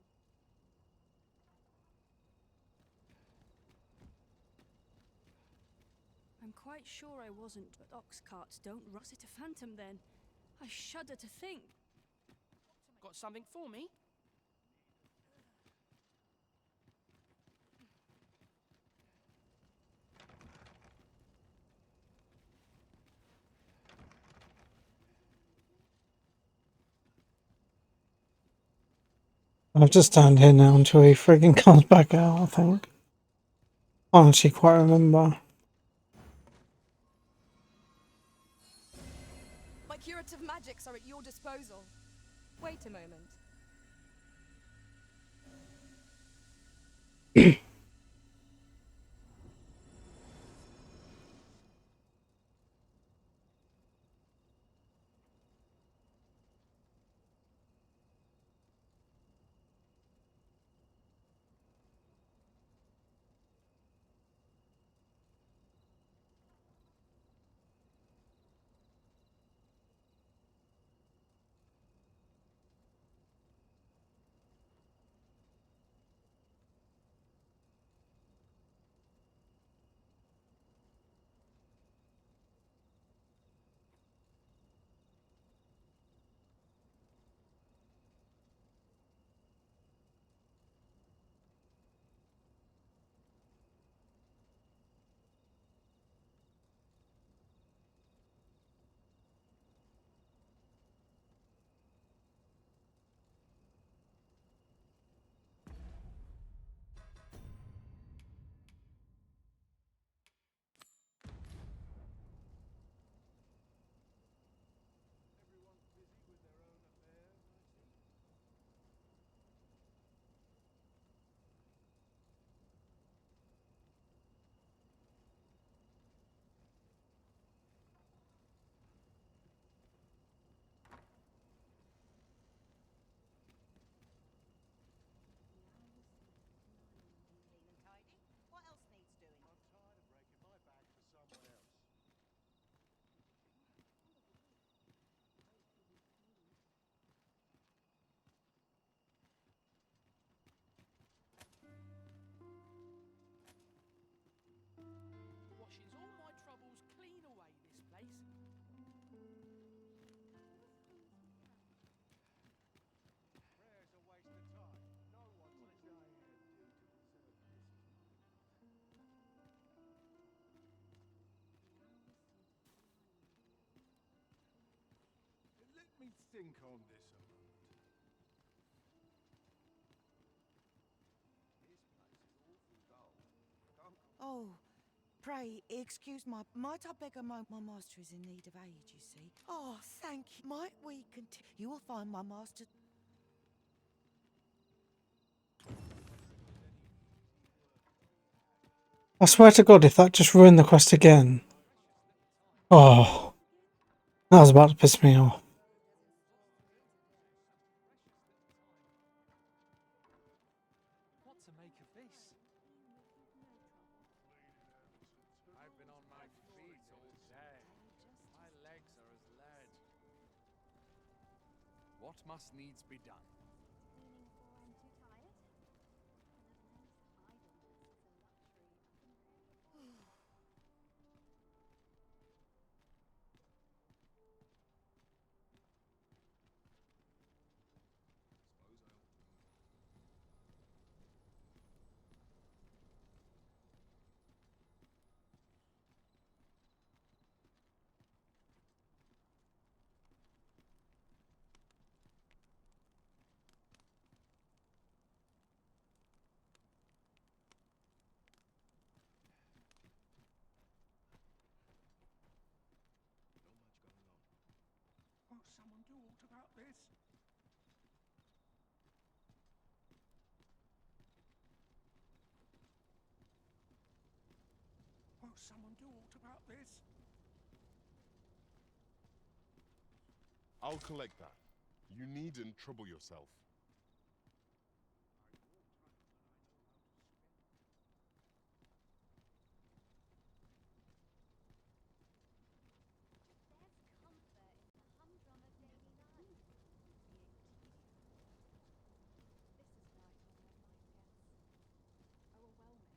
I'm quite sure I wasn't, but ox carts don't was it a phantom then? I shudder to think. Got something for me? I'll just stand here now until he frigging comes back out, I think. I don't actually quite remember. My curative magics are at your disposal. Wait a moment. think on this a moment. This place is awful dull. Can't... Oh, pray, excuse might I beg my master is in need of aid, you see. Oh, thank you. Might we continue? You will find my master... I swear to God, if that just ruined the quest again. Oh, that was about to piss me off. What to make of this? I've been on my feet all day. My legs are as lead. What must needs be done? Meaning for I'm too tired? Never knows. Idleness is a luxury. Won't someone do aught about this? Won't someone do aught about this? I'll collect that. You needn't trouble yourself. There's comfort in the humdrum of daily life. This is where I thought I might guess. Overwhelming.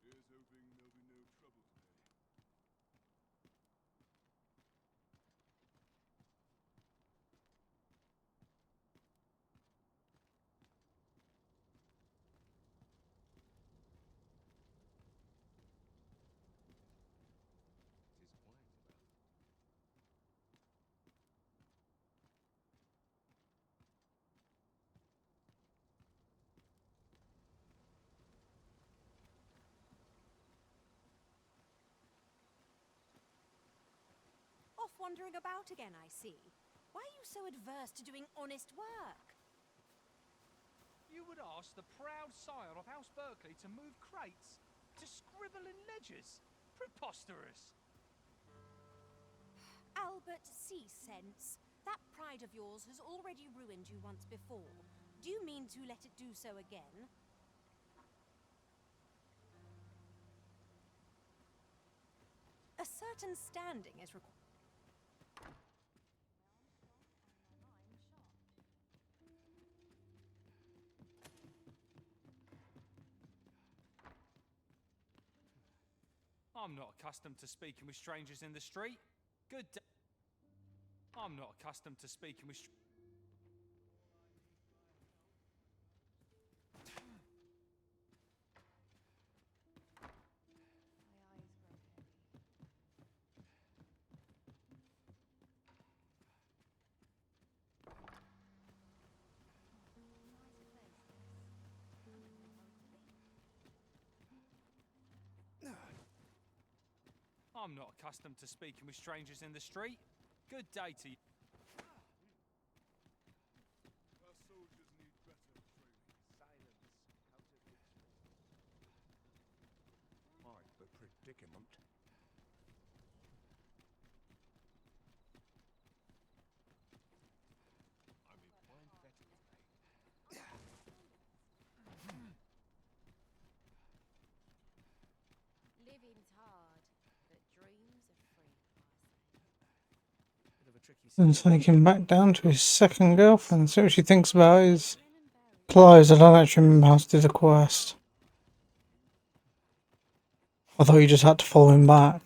Here's hoping there'll be no trouble today. Tis quiet about. Off wandering about again, I see. Why are you so adverse to doing honest work? You would ask the proud sire of House Berkeley to move crates? To scribble in ledgers? Preposterous! Albert, cease sense. That pride of yours has already ruined you once before. Do you mean to let it do so again? A certain standing is required. I'm not accustomed to speaking with strangers in the street. Good day. I'm not accustomed to speaking with I'm not accustomed to speaking with strangers in the street. Good day to you. Our soldiers need better training. Silence. Contradiction. Quite the predicament. I'm in fine fettle today. Living's hard, but dreams are free, Bit of a tricky And take him back down to his second girlfriend. See what she thinks about his clothes. I don't actually remember how to do the quest. I thought you just had to follow him back.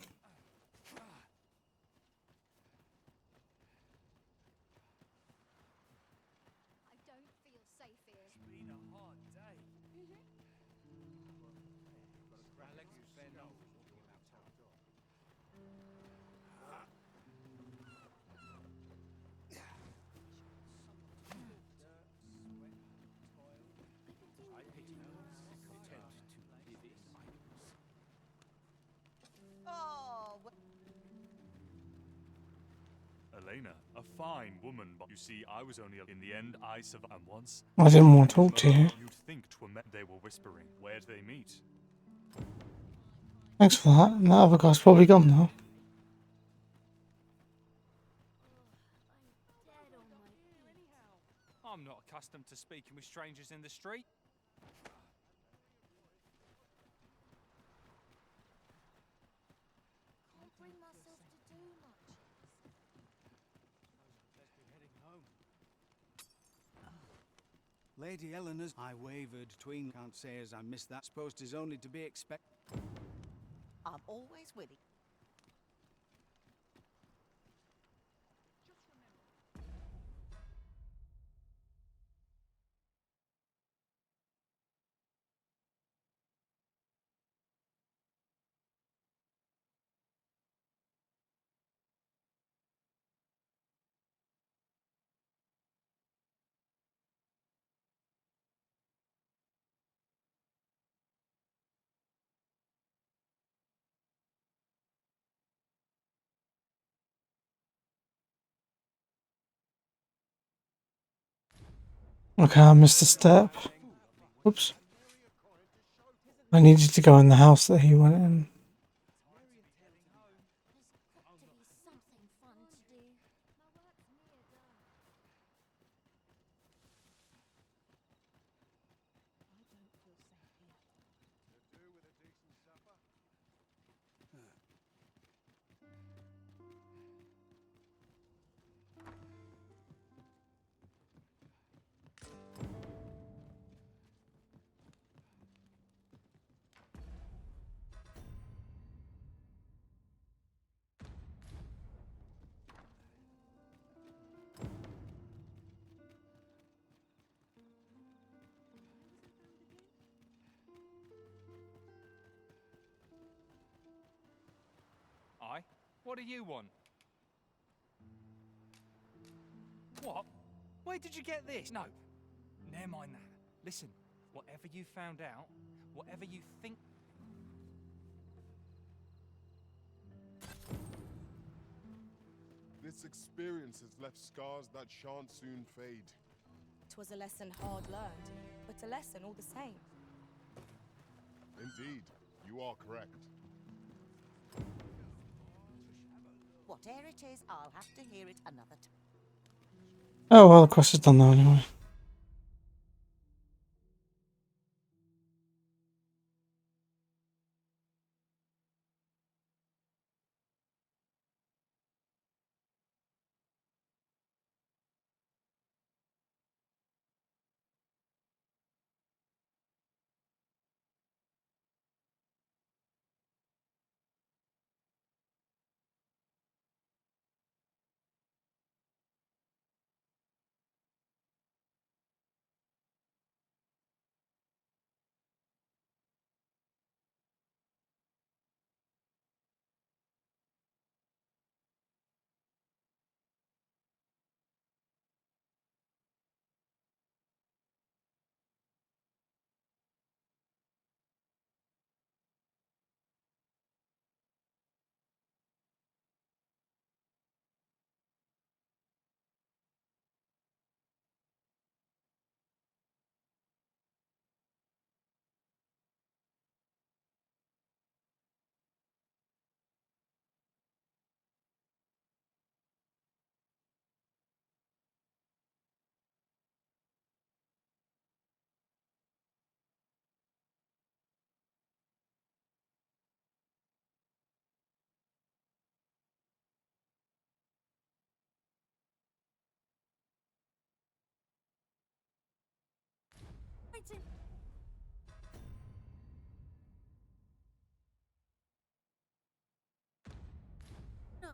Oh, Elena, a fine woman, but you see, I was only in the end. I survived, and once I didn't want to talk to you. you'd think they were whispering. Where'd they meet? Thanks for that. And that other guy's probably gone now. I'm not accustomed to speaking with strangers in the street. Can't bring myself to do much. Lady Eleanor's. I wavered between. Can't say as I missed that. Supposed is only to be expected. I'm always willing. Okay, I missed a step. Oops. I needed to go in the house that he went in. To be something fun to do. My work's near done. I don't feel safe here. I? What do you want? What? Where did you get this? No. Never mind that. Listen, whatever you found out, whatever you think... This experience has left scars that shan't soon fade. 'Twas a lesson hard learned, but a lesson all the same. Indeed, you are correct. Whatever it is, I'll have to hear it another time. Oh well, the quest is done now anyway. No.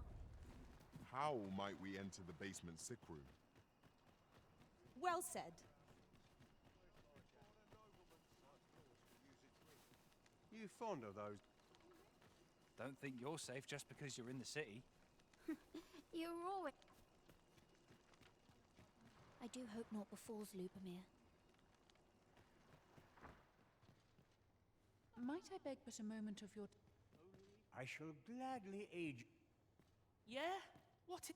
How might we enter the basement sick room? Well said. you fond of those? Don't think you're safe just because you're in the city. You're always... I do hope naught befalls Lubomir. Might I beg but a moment of your... I shall gladly aid you. Yeah? What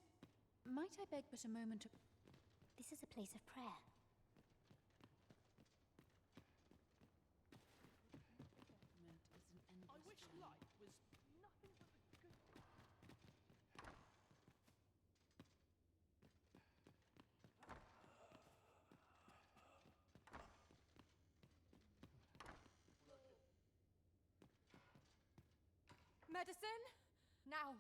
Might I beg but a moment of... This is a place of prayer. I wish life was nothing but the good... Medicine? Now!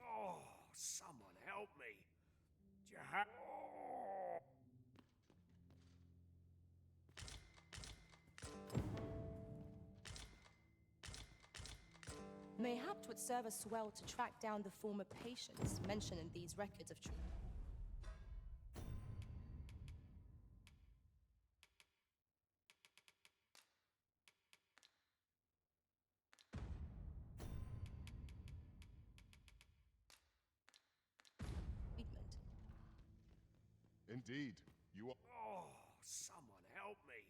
Oh, someone help me. Do you have... Mayhap 'twould serve us well to track down the former patients mentioned in these records of treatment. Indeed, you are. Oh, someone help me.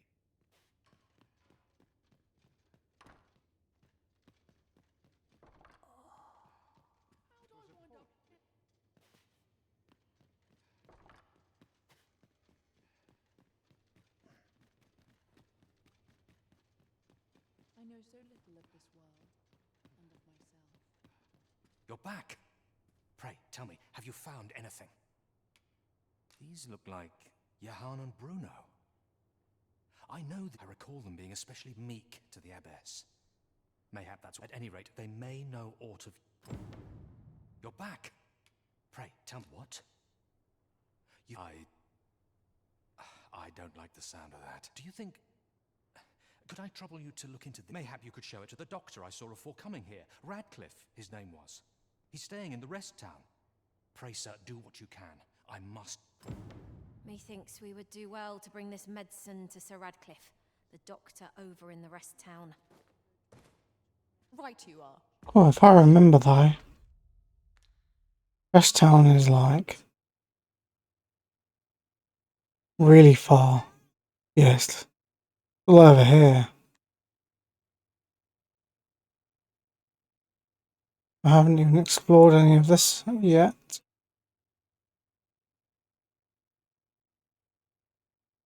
I know so little of this world, and of myself. You're back. Pray, tell me, have you found anything? These look like Johann and Bruno. I know that I recall them being especially meek to the abbess. Mayhap that's... At any rate, they may know aught of... You're back. Pray, tell me what? I don't like the sound of that. Do you think... Could I trouble you to look into this? Mayhap you could show it to the doctor I saw afore coming here. Radcliffe, his name was. He's staying in the rest town. Pray, sir, do what you can. I must... Methinks we would do well to bring this medicine to Sir Radcliffe, the doctor over in the rest town. Right you are. Oh, if I remember though, West Town is like really far. Yes, all over here. I haven't even explored any of this yet.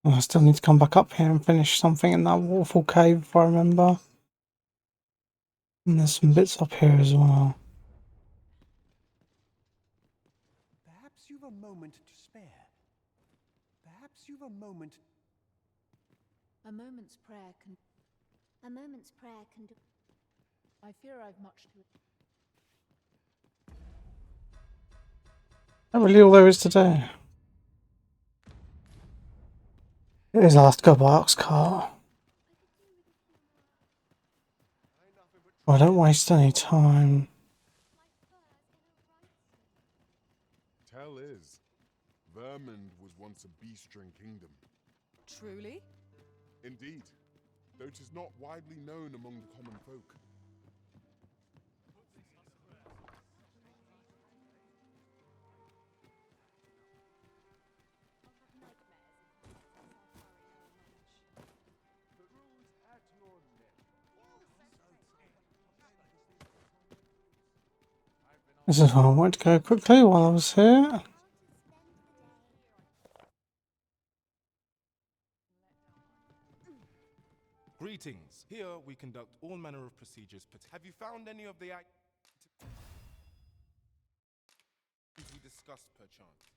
I still need to come back up here and finish something in that waterfall cave if I remember. And there's some bits up here as well. Perhaps you've a moment to spare. Perhaps you've a moment... A moment's prayer can... A moment's prayer can do... I fear I've much to... That really all there is to do. It is I'll have to go by ox cart. I don't waste any time. Tell is, Vermund was once a beast-ring kingdom. Truly? Indeed, though 'tis not widely known among the common folk. This is why I wanted to go quickly while I was here. Greetings. Here we conduct all manner of procedures. Have you found any of the we discussed, perchance?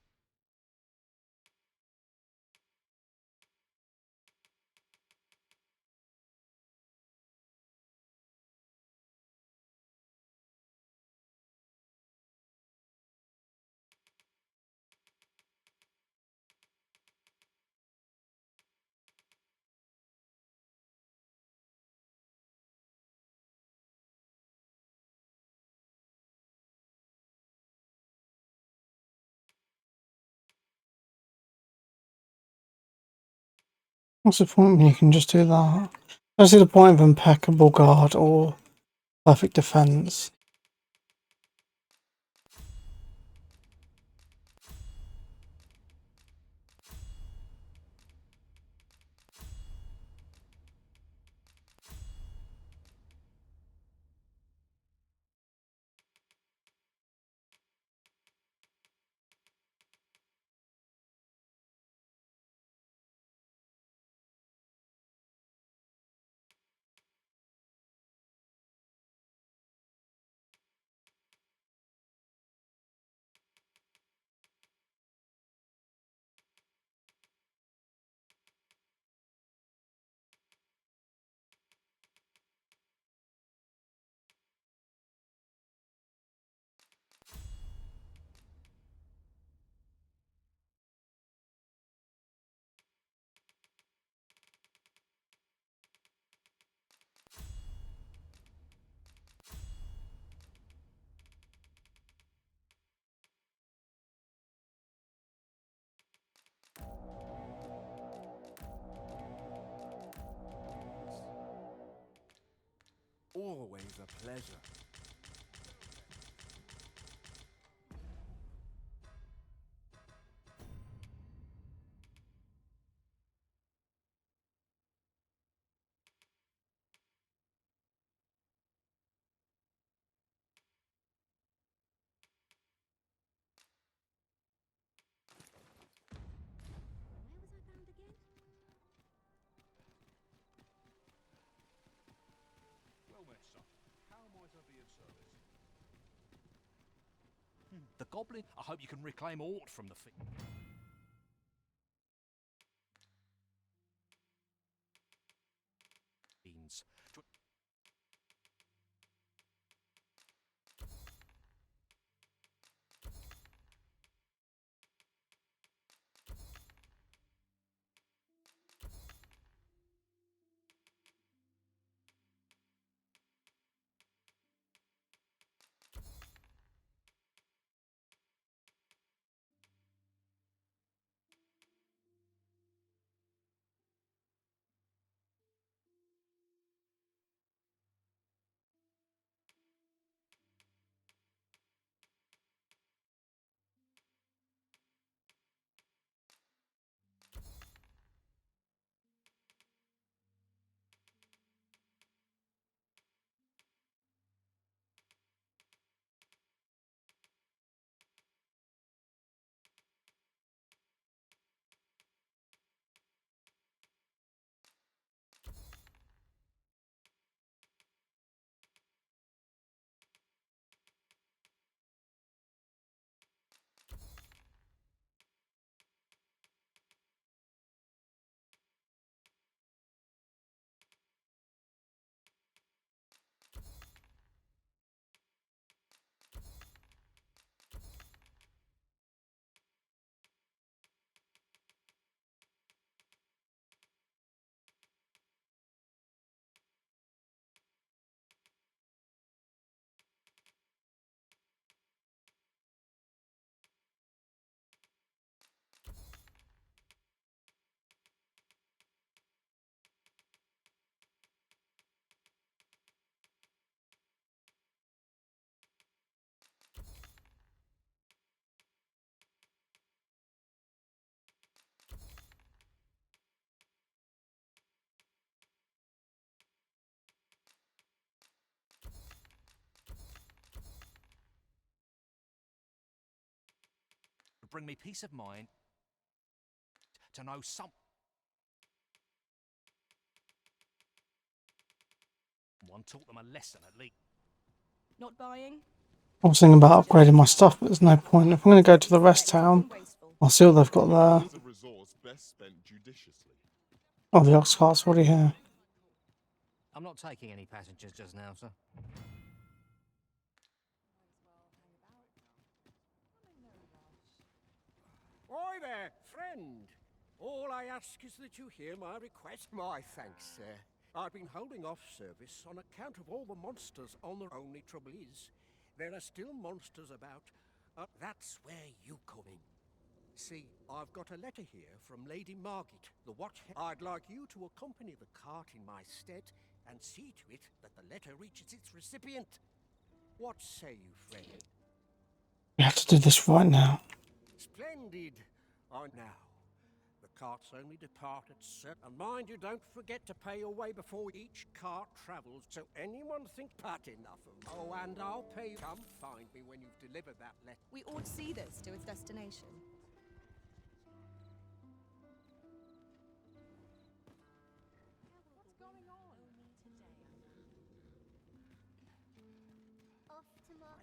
What's the point when you can just do that? I don't see the point of impeccable guard or perfect defense. Always a pleasure. Well met, son. How might I be of service? The goblin. I hope you can reclaim aught from the fiends. Bring me peace of mind to know someone taught them a lesson at least. Not buying? I was thinking about upgrading my stuff, but there's no point. If I'm going to go to the rest town, I'll see what they've got there. A resource best spent judiciously. Oh, the ox cart's already here. I'm not taking any passengers just now, sir. Oi there, friend. All I ask is that you hear my request. My thanks, sir. I've been holding off service on account of all the monsters on the... Only trouble is, there are still monsters about. That's where you come in. See, I've got a letter here from Lady Margit, the watch. I'd like you to accompany the cart in my stead and see to it that the letter reaches its recipient. What say you, friend? We have to do this right now. Splendid. Now, the carts only depart at certain. And mind you, don't forget to pay your way before each cart travels, so anyone think pat enough of. Oh, and I'll pay you. Come find me when you've delivered that letter. We ought to see this to its destination. What's going on? Off to mark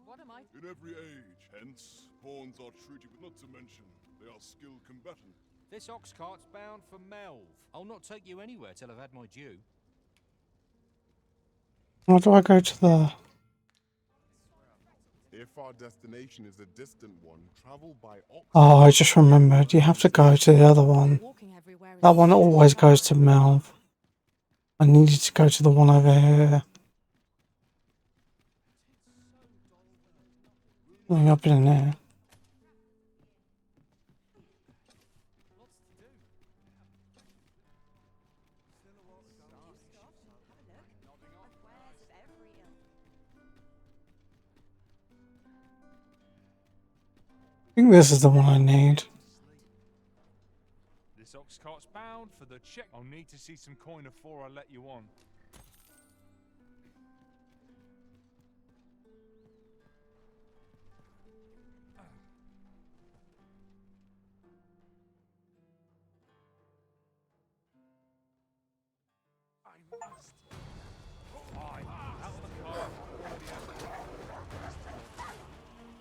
What am I? In every age, hence, pawns are treated with, not to mention, they are skilled combatants. This ox cart's bound for Melv. I'll not take you anywhere till I've had my due. How do I go to the... If our destination is a distant one, travel by ox. Oh, I just remembered. You have to go to the other one. That one always goes to Melv. I needed to go to the one over here. Something up in there. I think this is the one I need. This ox cart's bound for the check. I'll need to see some coin before I let you on.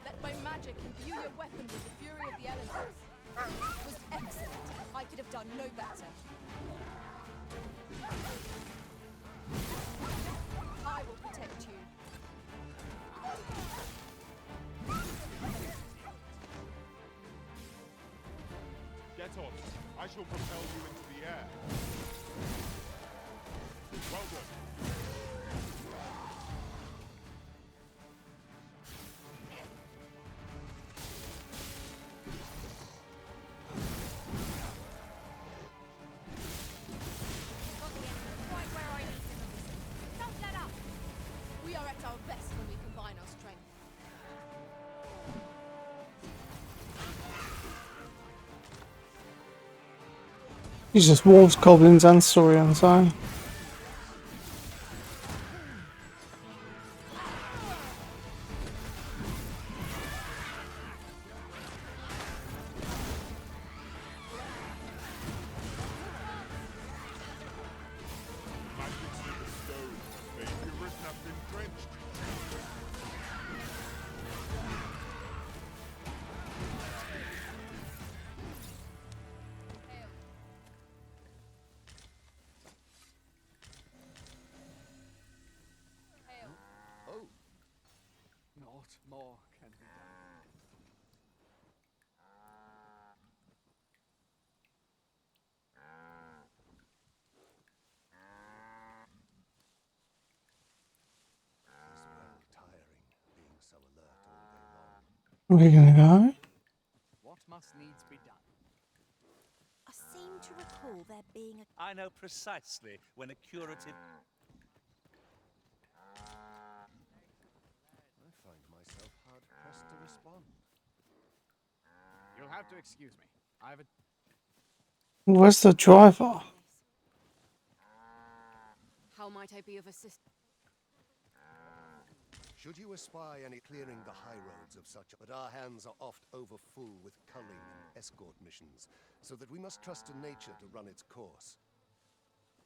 Let my magic imbue your weapon with the fury of the elements. It was excellent. I could have done no better. I will protect you. Get on. I shall propel you into the air. Well done. We are at our best when we combine our strength. Jesus, wolves, goblins, and saurians, eh? Magic's in the stone. May your wrist have been drenched. Oh. Not more can be done. Tiring, being so alert all day long. Where are you gonna go? What must needs be done? I seem to recall there being a... I know precisely when a curative... I find myself hard-pressed to respond. You'll have to excuse me. I have a... Where's the driver? How might I be of assistance? Should you espy any clearing the high roads of such, but our hands are oft overfull with culling and escort missions, so that we must trust to nature to run its course.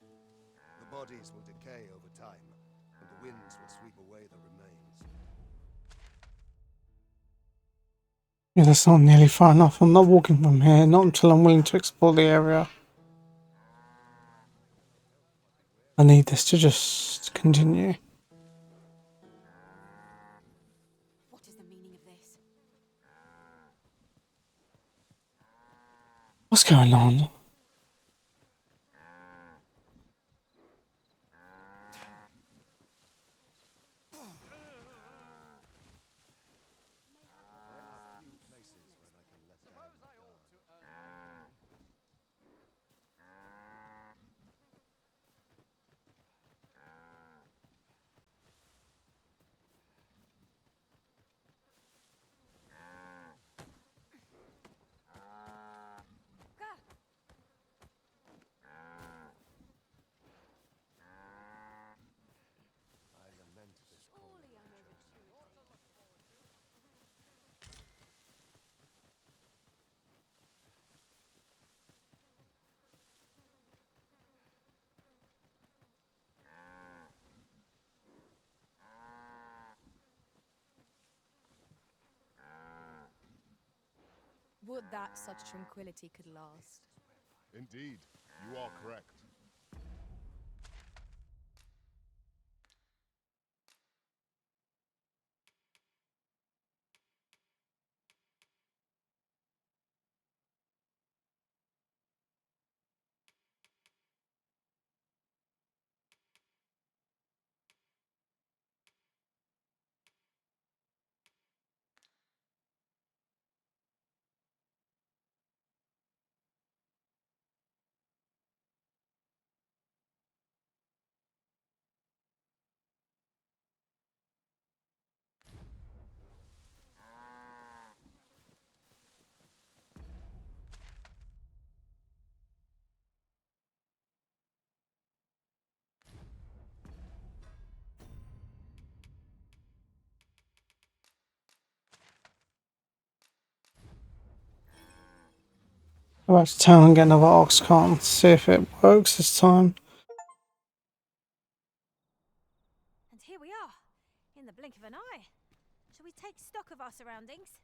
The bodies will decay over time, and the winds will sweep away the remains. Yeah, that's not nearly far enough. I'm not walking from here, not until I'm willing to explore the area. I need this to just continue. What is the meaning of this? What's going on? Would that such tranquility could last. Indeed, you are correct. Go back to town and get another ox cart and see if it works this time. And here we are, in the blink of an eye. Shall we take stock of our surroundings?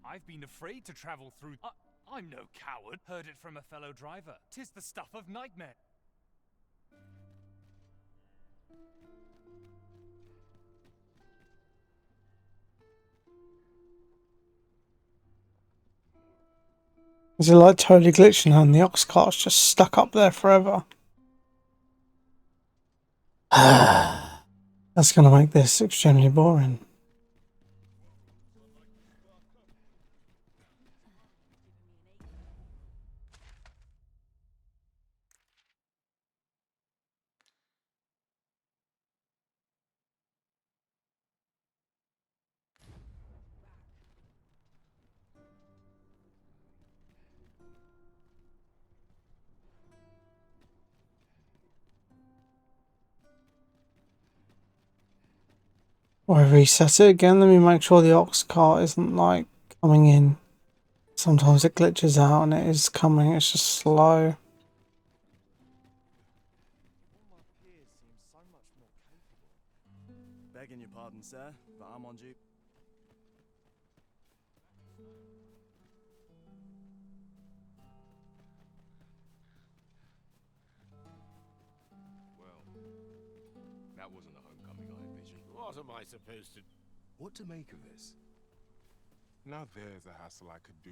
I've been afraid to travel through. I'm no coward. Heard it from a fellow driver. 'Tis the stuff of nightmare. Is it like totally glitching and the ox cart's just stuck up there forever? That's gonna make this extremely boring. Or I reset it again, let me make sure the ox cart isn't like coming in. Sometimes it glitches out and it is coming, it's just slow. Begging your pardon, sir, but I'm on duty. Well, that wasn't the homecoming I envisioned. What am I supposed to... What to make of this? Now there's a hassle I could do.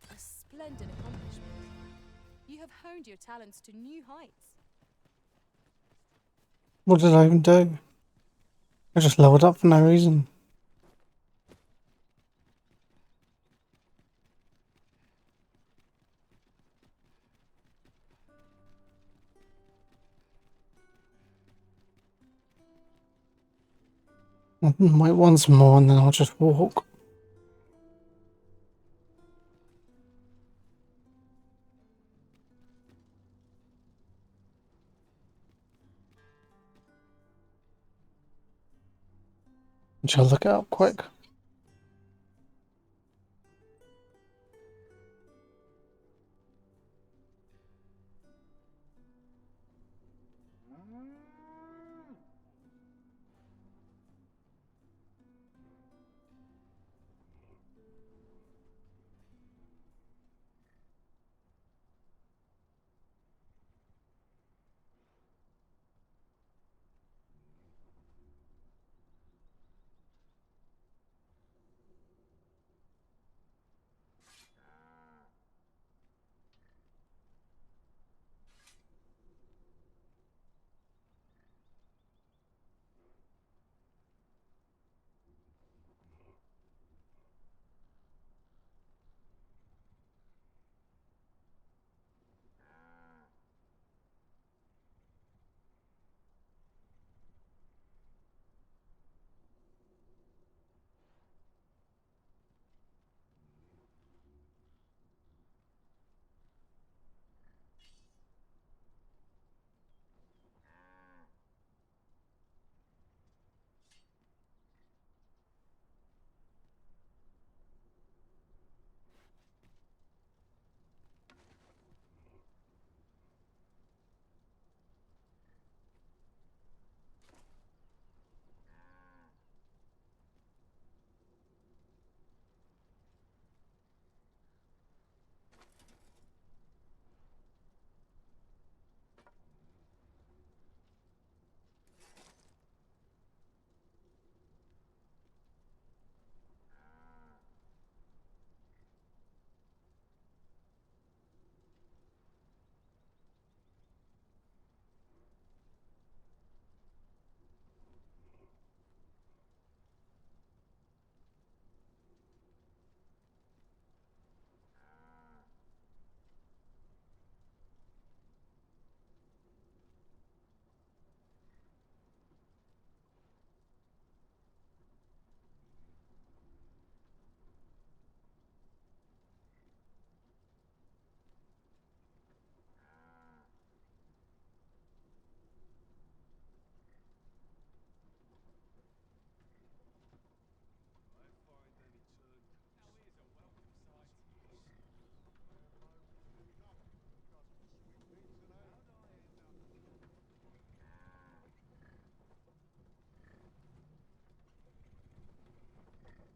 A splendid accomplishment. You have honed your talents to new heights. What did I even do? I just leveled up for no reason. I can wait once more and then I'll just walk. Shall I look it up quick?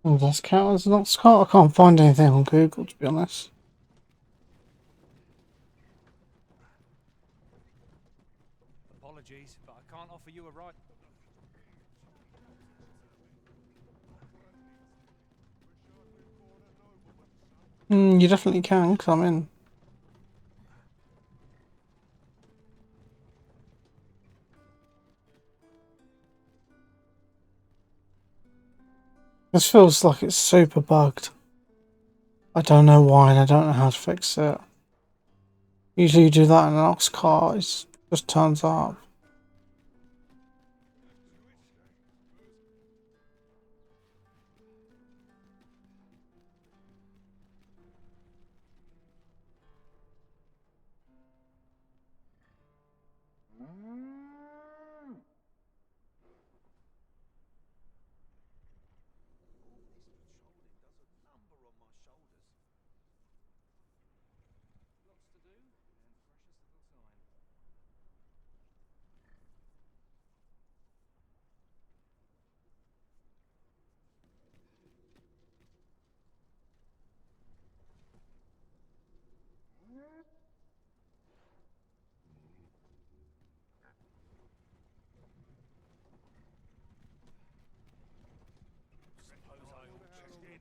Oh, does count as an ox cart? I can't find anything on Google, to be honest. Apologies, but I can't offer you a ride. You definitely can, 'cause I'm in. This feels like it's super bugged. I don't know why and I don't know how to fix it. Usually you do that in an ox cart, it just turns up.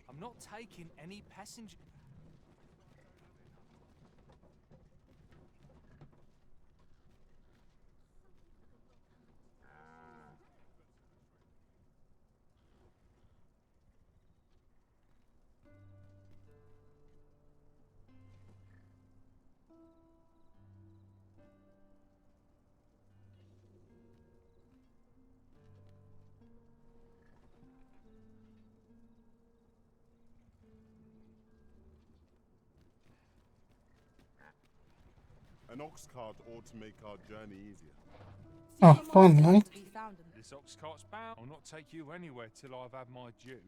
I'm not taking any passenger. An ox cart ought to make our journey easier. Oh, finally. This ox cart's bound. I'll not take you anywhere till I've had my due.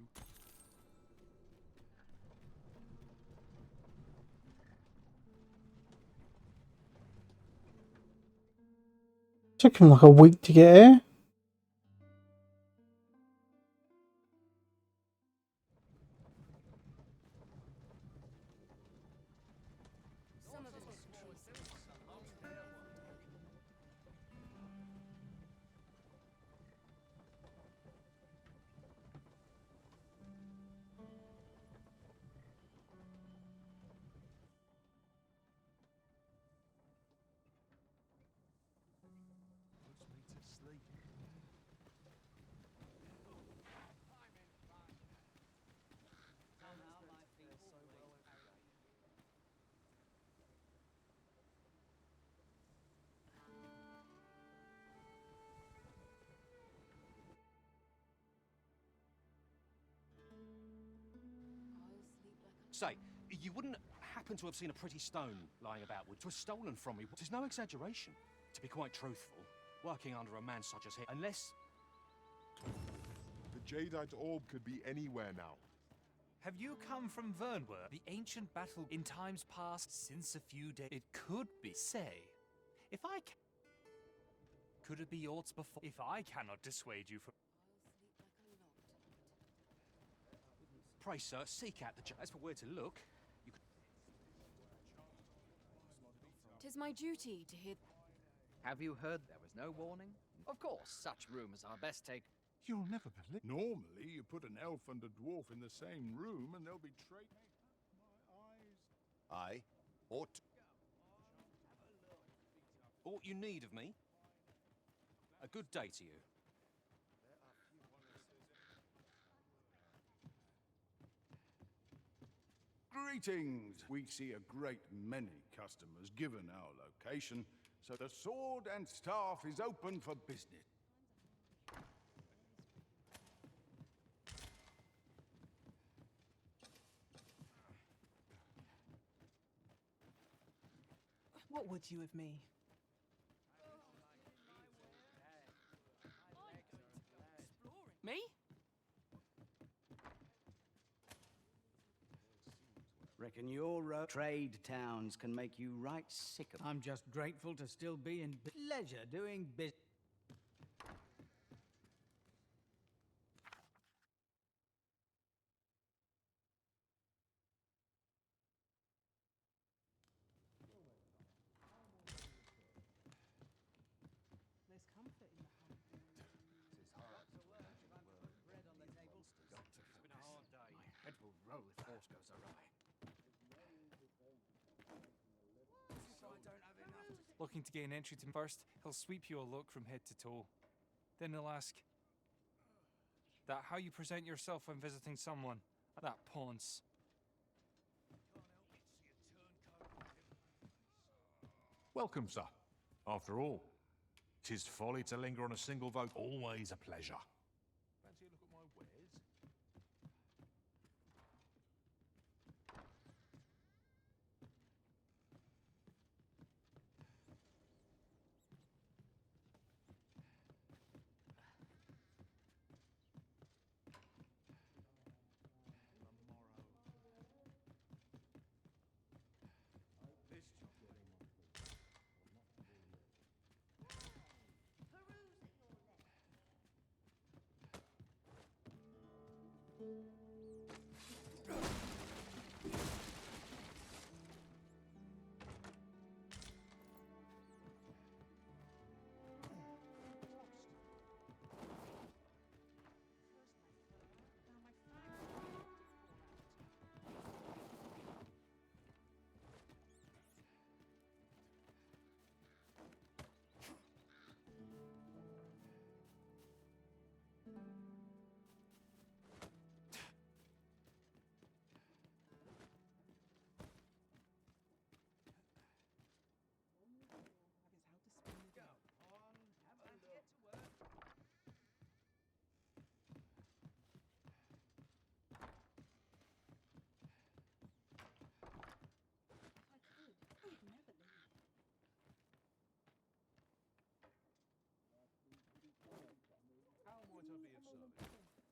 Took him like a week to get here. Say, you wouldn't happen to have seen a pretty stone lying about, which was stolen from me. It is no exaggeration. To be quite truthful, working under a man such as him, unless... The jadeite orb could be anywhere now. Have you come from Vernworth? The ancient battle in times past, since a few days. It could be. Say, if I can... Could it be yours before? If I cannot dissuade you from... Pray, sir, seek out the... As for where to look, you could... 'Tis my duty to hear... Have you heard there was no warning? Of course, such rumors are best taken. You'll never believe. Normally, you put an elf and a dwarf in the same room and they'll be I ought to... Aught you need of me? A good day to you. Greetings! We see a great many customers given our location, so the sword and staff is open for business. What would you of me? Me? Reckon your trade towns can make you right sick of... I'm just grateful to still be in pleasure doing business. horse goes awry. Looking to gain entry to first, he'll sweep you a look from head to toe. Then he'll ask that how you present yourself when visiting someone. That paunce. Welcome, sir. After all, 'tis folly to linger on a single vote. Always a pleasure. Fancy a look at my wares? How might I be of service?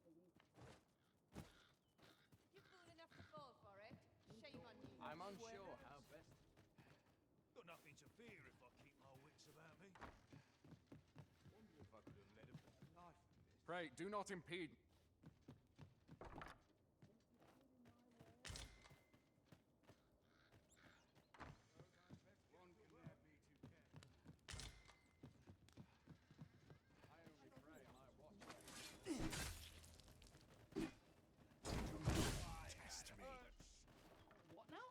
You're fool enough to fall for it. Shame on you. I'm unsure how best. Got nothing to fear if I keep my wits about me. Wonder if I could have led a better life than this. Pray, do not impede. One can never be too careful. I only pray my watch. Test me. What now?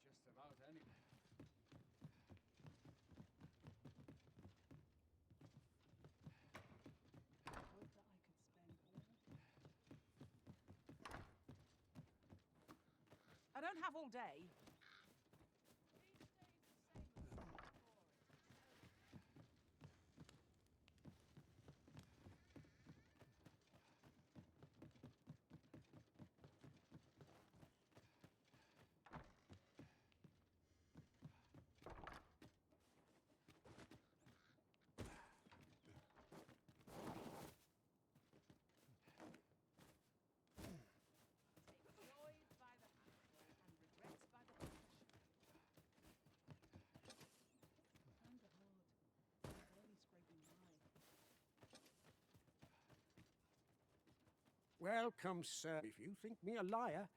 Just about any. Would that I could spend all. I don't have all day. Joys by the handful and regrets by the bunch. Found it hard. I'm barely scraping by. Welcome, sir. If you think me a liar,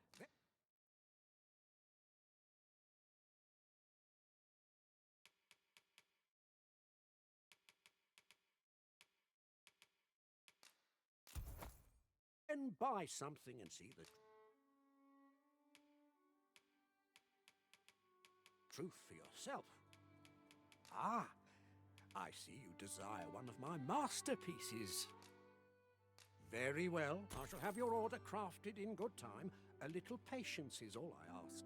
then buy something and see the truth for yourself. Ah, I see you desire one of my masterpieces. Very well, I shall have your order crafted in good time. A little patience is all I ask.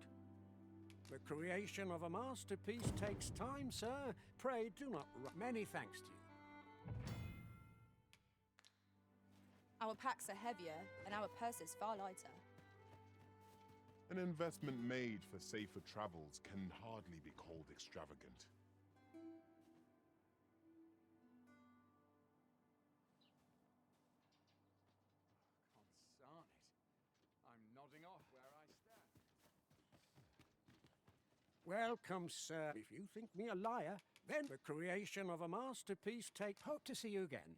The creation of a masterpiece takes time, sir. Pray do not many thanks to you. Our packs are heavier and our purses far lighter. An investment made for safer travels can hardly be called extravagant. Consarn it. I'm nodding off where I stand. Welcome, sir. If you think me a liar, Then the creation of a masterpiece take. Hope to see you again.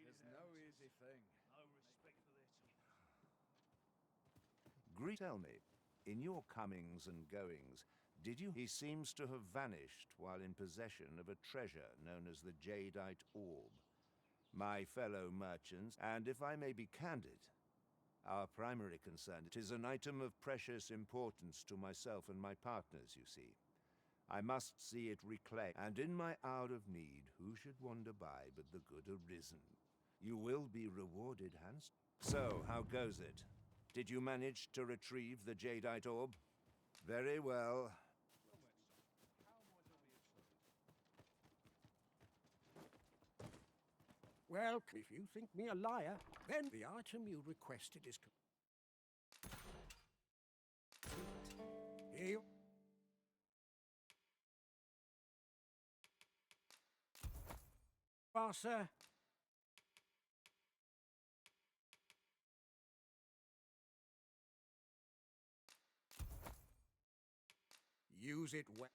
It's no easy thing. No respect for their Tell me, in your comings and goings, did you? He seems to have vanished while in possession of a treasure known as the Jadeite Orb. My fellow merchants, and if I may be candid, our primary concern, it is an item of precious importance to myself and my partners, you see. I must see it reclaimed, and in my hour of need, who should wander by but the good Arisen? You will be rewarded, Hans. So, how goes it? Did you manage to retrieve the Jadeite Orb? Very well. Well, if you think me a liar, then the item you requested is... Here you... are, sir. Use it well.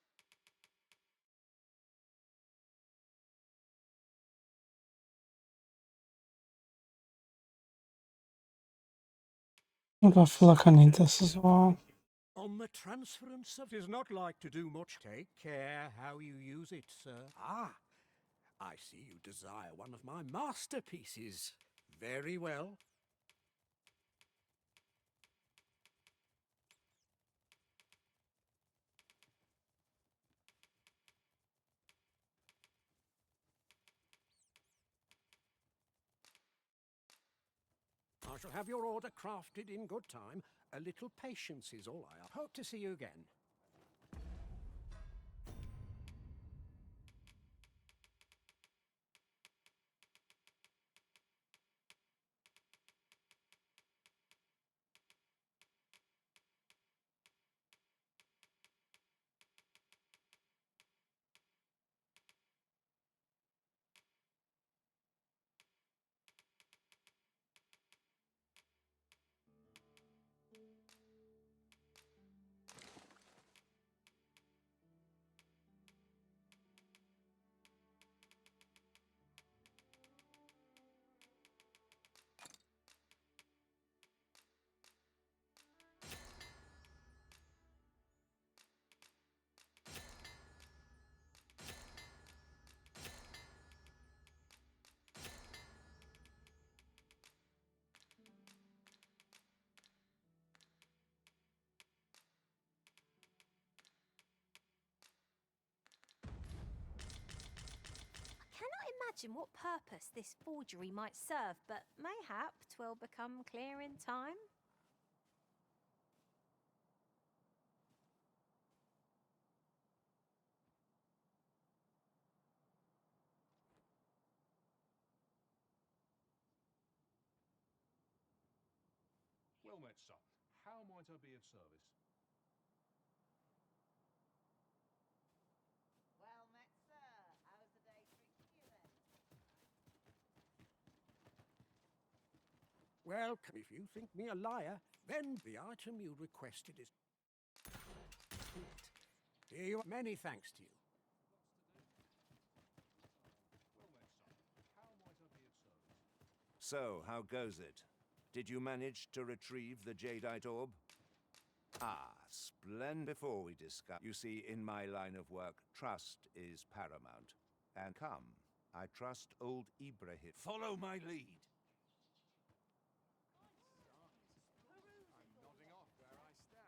I think I feel like I need this as well. On the transference of... is not like to do much. Take care how you use it, sir. Ah, I see you desire one of my masterpieces. Very well. I shall have your order crafted in good time. A little patience is all I ask. Hope to see you again. Imagine what purpose this forgery might serve, but mayhap 'twill become clear in time. Well met, sir. How might I be of service? Well met, sir. How's the day treating you then? Well, if you think me a liar, then the item you requested is... Here you are. Many thanks to you. So, how goes it? Did you manage to retrieve the Jadeite Orb? Ah, splendid. Before we discuss, you see, in my line of work, trust is paramount. And come, I trust old Ibrahim. Follow my lead. I'm nodding off where I stand.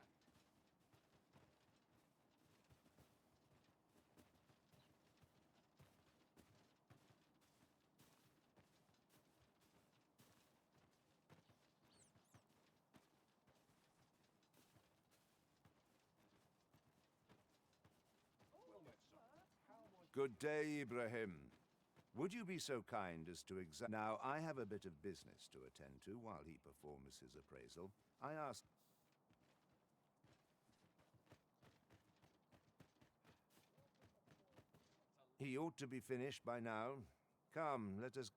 Good day, Ibrahim. Would you be so kind as to examine... Now, I have a bit of business to attend to while he performs his appraisal. I asked... He ought to be finished by now. Come, let us...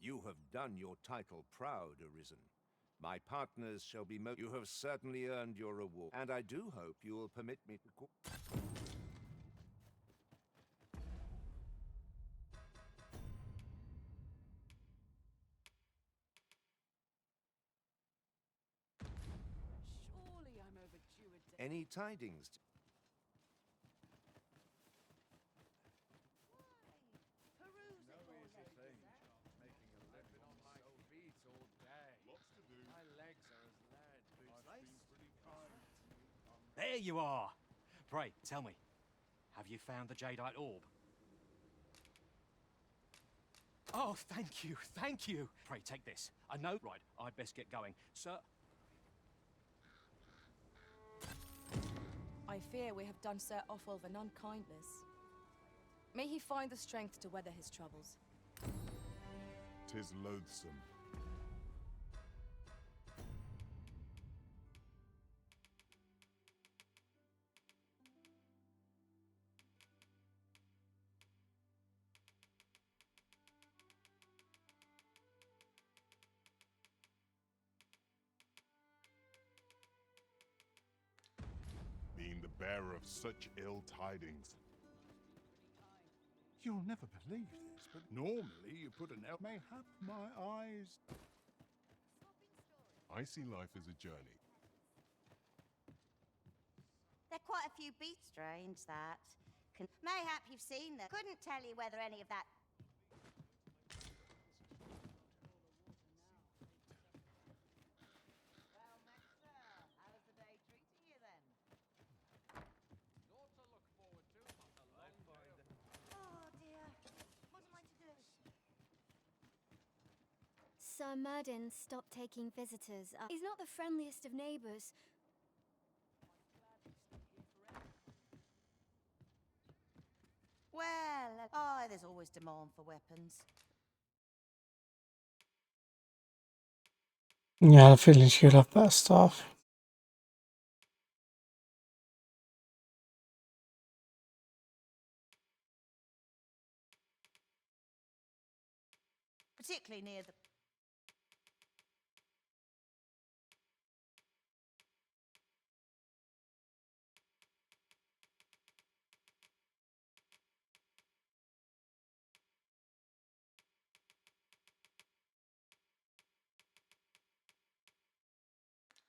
You have done your title proud, Arisen. My partners shall be You have certainly earned your reward, and I do hope you will permit me to... Surely I'm overdue a day. Any tidings? Making a living on my feet all day. Lots to do. My legs are as lead. I've been pretty kind to me. There you are! Pray, tell me, have you found the jadeite orb? Oh, thank you, thank you! Pray, take this. A note. Right, I'd best get going. Sir... I fear we have done Sir Offwolf an unkindness. May he find the strength to weather his troubles. 'Tis loathsome. Being the bearer of such ill tidings. You'll never believe this, but normally you put an L. Mayhap my eyes. I see life as a journey. There are quite a few beasts. Strange that. Mayhap you've seen them. Couldn't tell you whether any of that. Well met, sir. How's the day treating you then? Naught to look forward to after a long day of... Oh dear. What am I to do? Sir Murden stopped taking visitors. He's not the friendliest of neighbours. Well, oh, there's always demand for weapons. Yeah, I had a feeling she'd have better stuff. Particularly near the...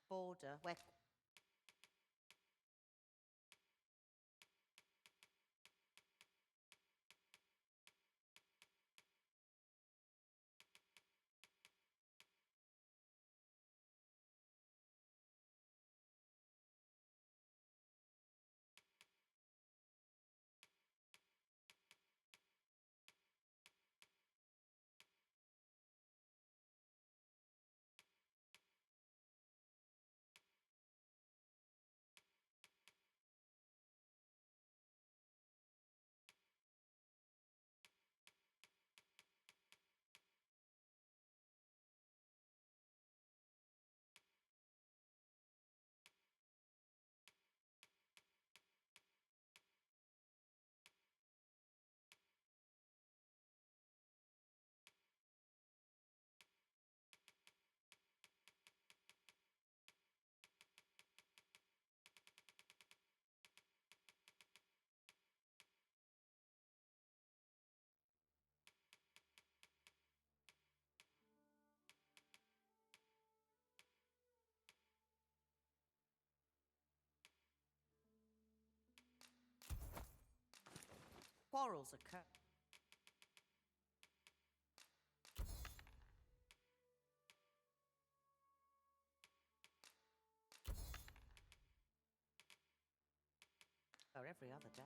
border, where... quarrels occur. Or every other day.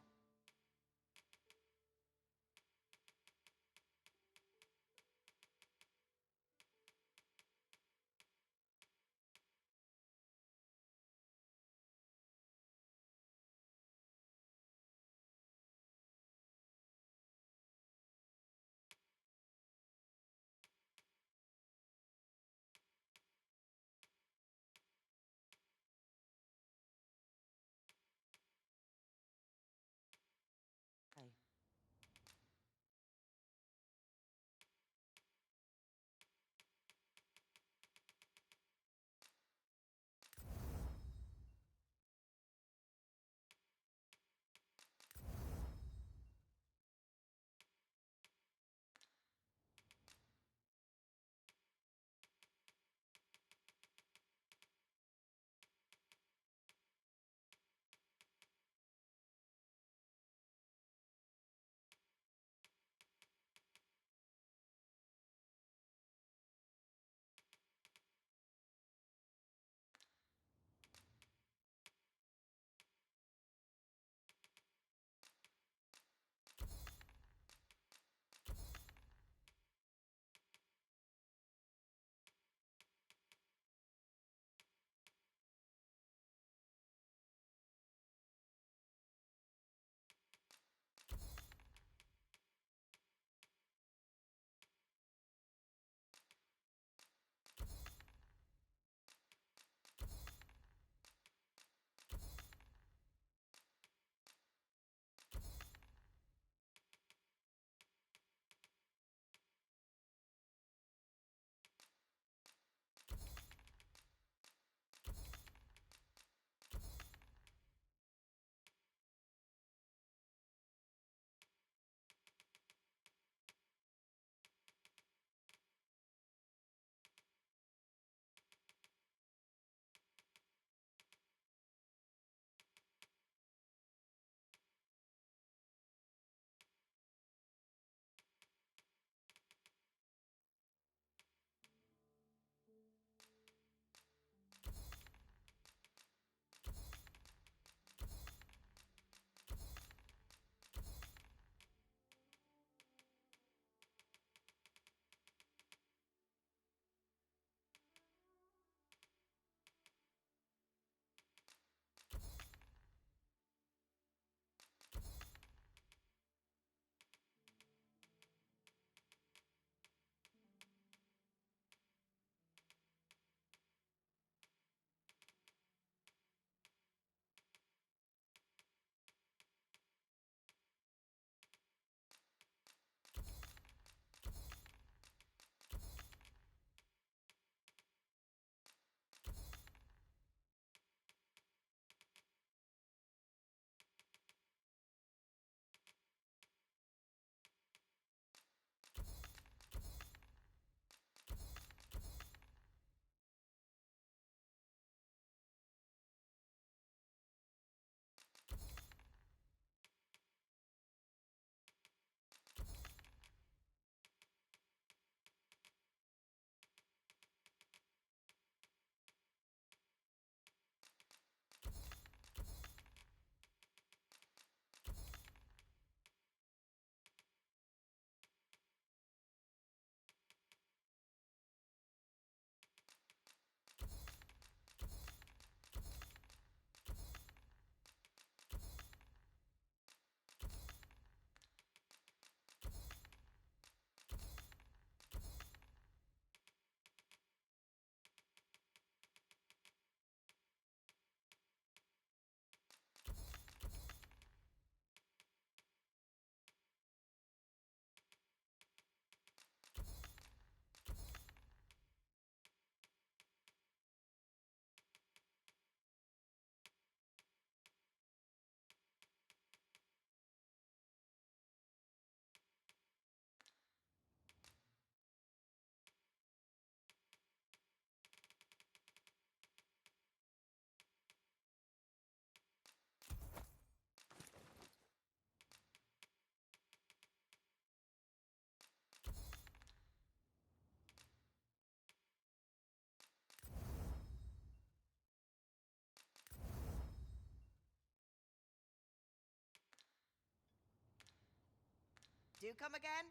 Do come again?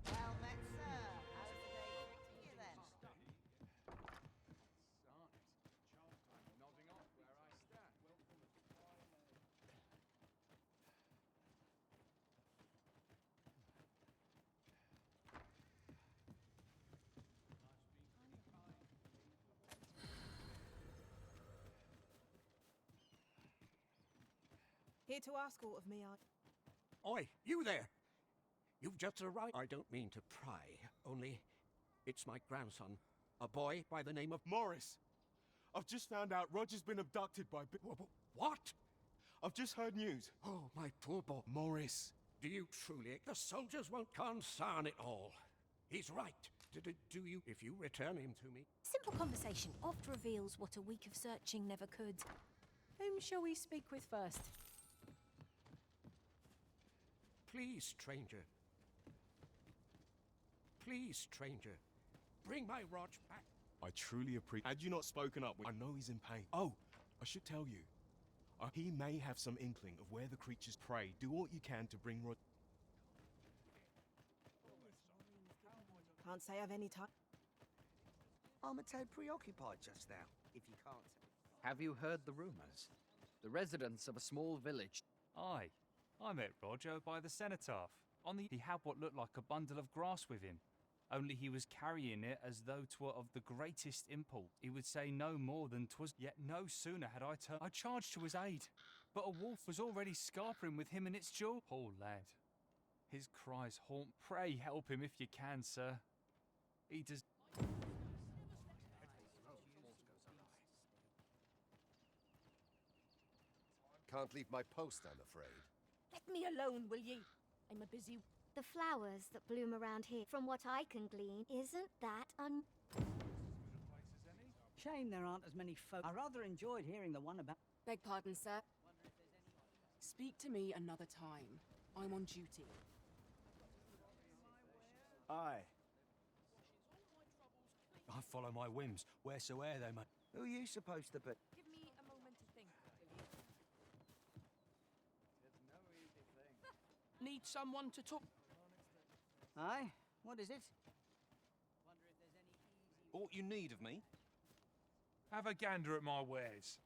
Well met, sir. How's the day treating you then? I'm nodding off where I stand. Here to ask aught of me, Oi, you there! You've just arrived. I don't mean to pry, only it's my grandson, a boy by the name of Morris! I've just found out Roger's been abducted by What? I've just heard news. Oh, my poor boy. Morris. Do you truly? The soldiers won't concern it all. He's right. Do you, if you return him to me? Simple conversation oft reveals what a week of searching never could. Whom shall we speak with first? Please, stranger. Please, stranger. Bring my Rog back. I truly appreciate. Had you not spoken up, I know he's in pain. Oh, I should tell you. He may have some inkling of where the creatures prey. Do what you can to bring Rod. can't say I've any time. I'm a tad preoccupied just now, if you can't. Have you heard the rumors? The residents of a small village. Aye, I met Roger by the cenotaph. He had what looked like a bundle of grass with him. Only he was carrying it as though 'twere of the greatest import. He would say no more than 'twas. Yet no sooner had I turned, I charged to his aid. But a wolf was already scarpering with him and its jaw. Poor lad. His cries haunt. Pray help him if you can, sir. He does. Can't leave my post, I'm afraid. Let me alone, will ye? I'm a busy... The flowers that bloom around here, from what I can glean, isn't that Shame there aren't as many folk. I rather enjoyed hearing the one about... Beg pardon, sir. Speak to me another time. I'm on duty. Aye. I follow my whims, wheresoe'er they may. Who are you supposed to be? Give me a moment to think, will you? Need someone to talk. Aye? What is it? Aught you need of me? Have a gander at my wares.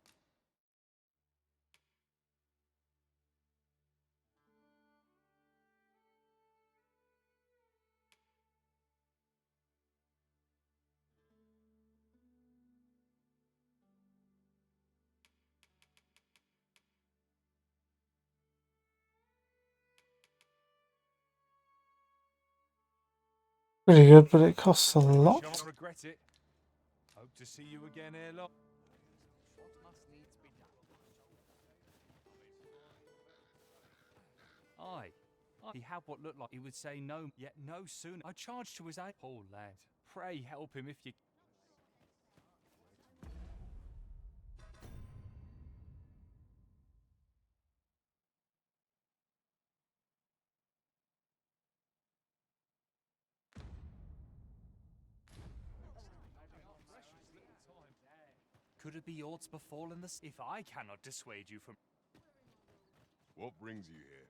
Pretty good, but it costs a lot. Shan't regret it. Hope to see you again ere long. Aye. He had what looked like he would say no, yet no sooner. I charged to his aid. Poor lad. Pray help him if you... Could it be aught befallen us? If I cannot dissuade you from... What brings you here?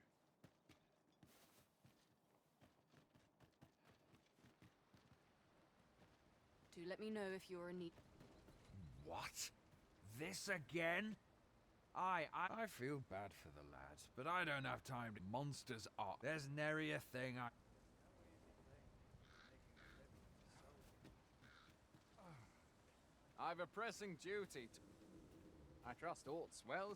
Do let me know if you're in need. What? This again? I feel bad for the lads, but I don't have time to... Monsters are... There's nary a thing I... I've a pressing duty to... I trust all's well.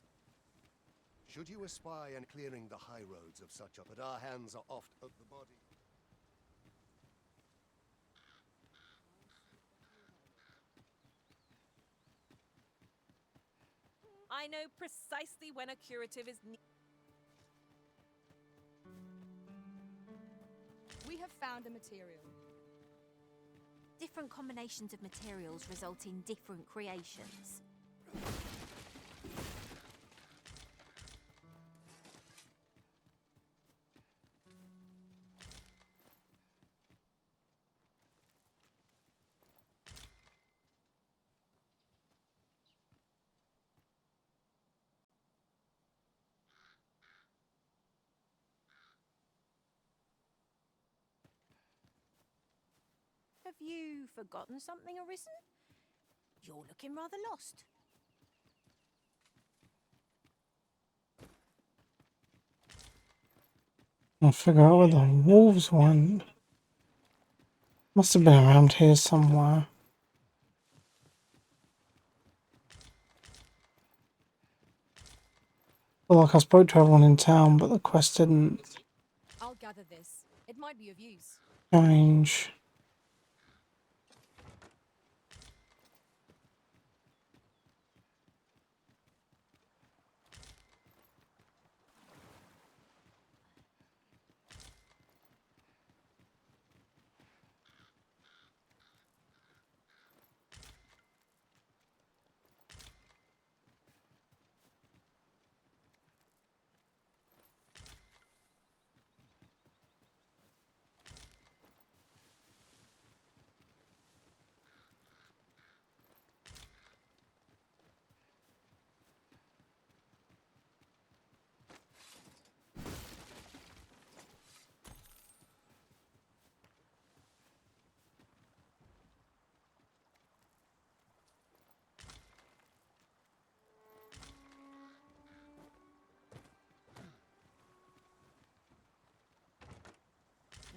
Should you espy and clearing the high roads of such a... But our hands are oft of the body. I know precisely when a curative is We have found a material. Different combinations of materials result in different creations. Have you forgotten something, Arisen? You're looking rather lost. I'll figure out where the wolves went. Must have been around here somewhere. Feel like I spoke to everyone in town, but the quest didn't I'll gather this. It might be of use. change.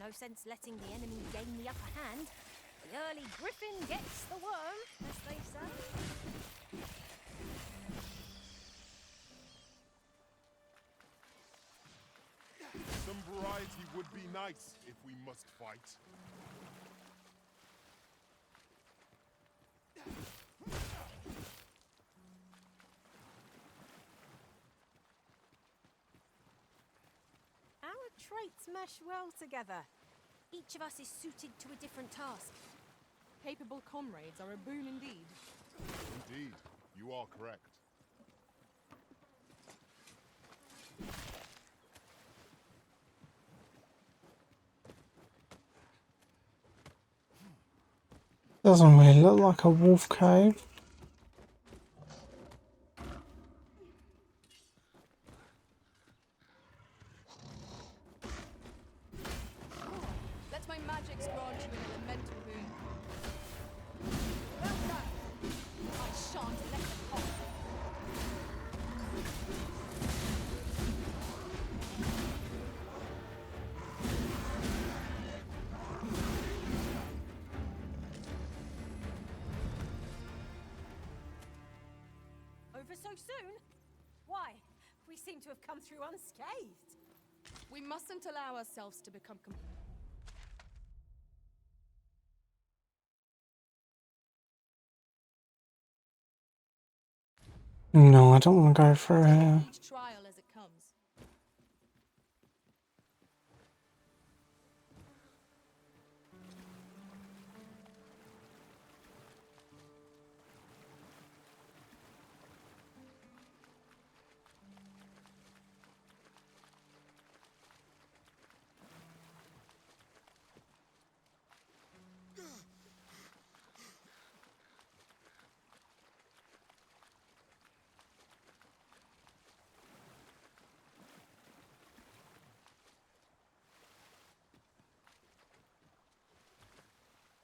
No sense letting the enemy gain the upper hand. The early griffin gets the worm, as they say. Some variety would be nice if we must fight. Our traits mesh well together. Each of us is suited to a different task. Capable comrades are a boon indeed. Indeed, you are correct. Doesn't really look like a wolf cave. Let my magics grant you an elemental boon. Well done. I shan't let them off. Over so soon? Why? We seem to have come through unscathed. We mustn't allow ourselves to become No, I don't want to go for here. each trial as it comes.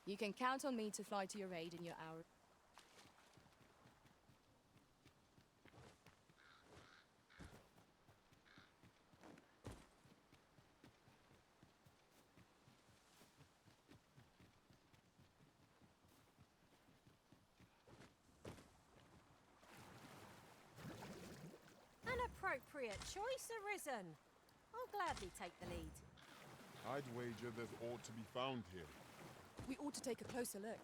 You can count on me to fly to your aid in your hour. appropriate choice, Arisen. I'll gladly take the lead. I'd wager there's ought to be found here. We ought to take a closer look.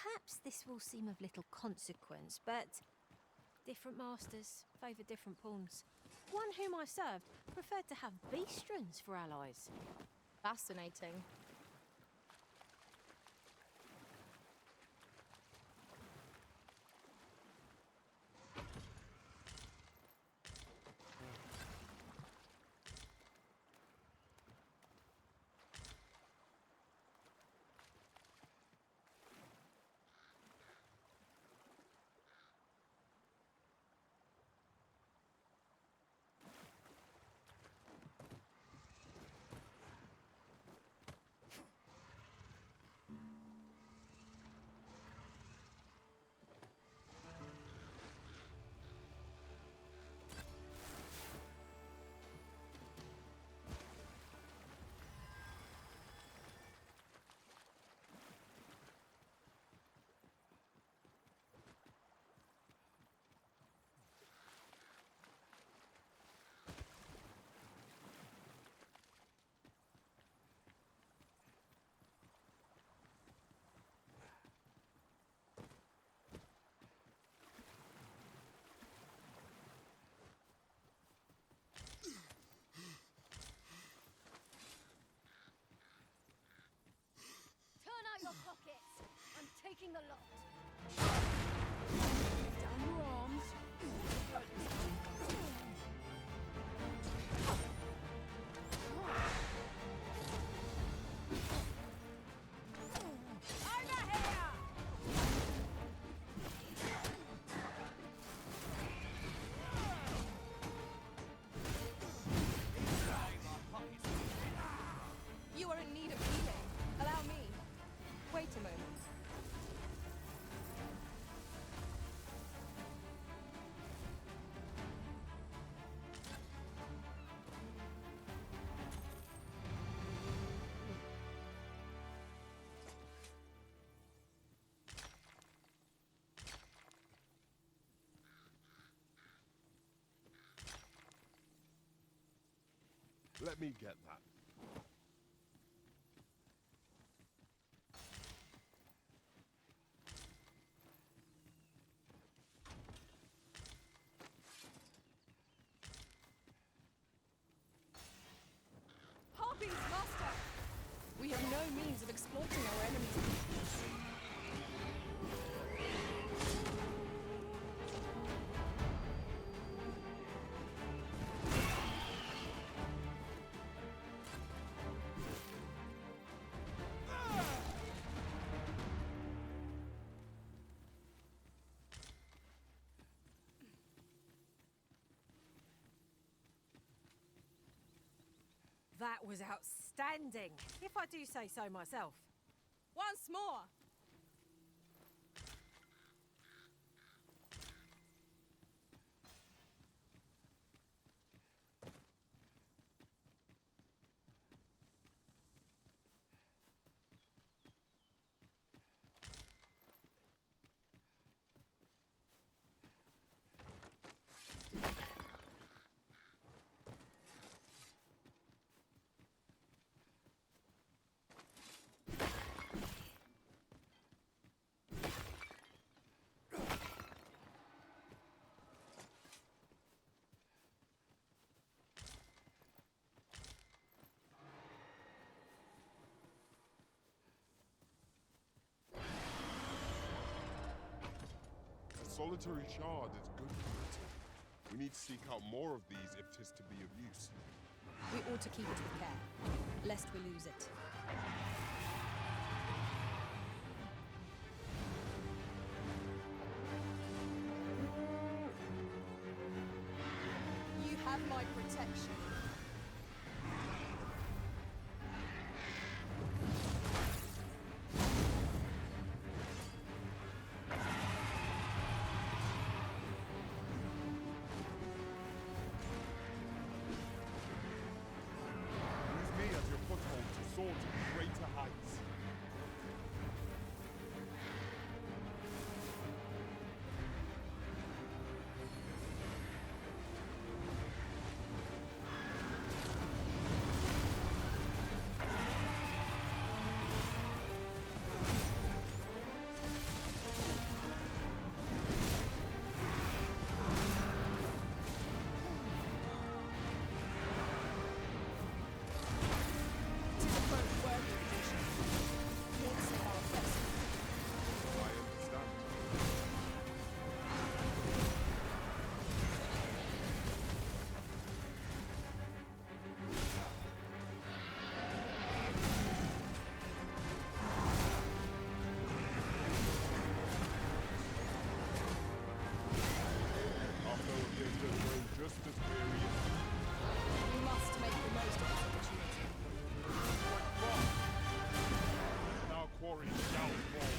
Perhaps this will seem of little consequence, but different masters favour different pawns. One whom I served preferred to have beastrons for allies. Fascinating. Turn out your pockets. I'm taking the lot. Down your arms. You are in need of healing. Allow me. Wait a moment. Let me get that. Harpies, master! We have no means of exploiting our enemy's weakness. That was outstanding, if I do say so myself. Once more! Solitary shard is good for little. We need to seek out more of these if 'tis to be of use. We ought to keep it with care, lest we lose it. my protection. Use me as your foothold to soar to greater heights. Just as weary as We must make the most of this opportunity. our quarry shall fall.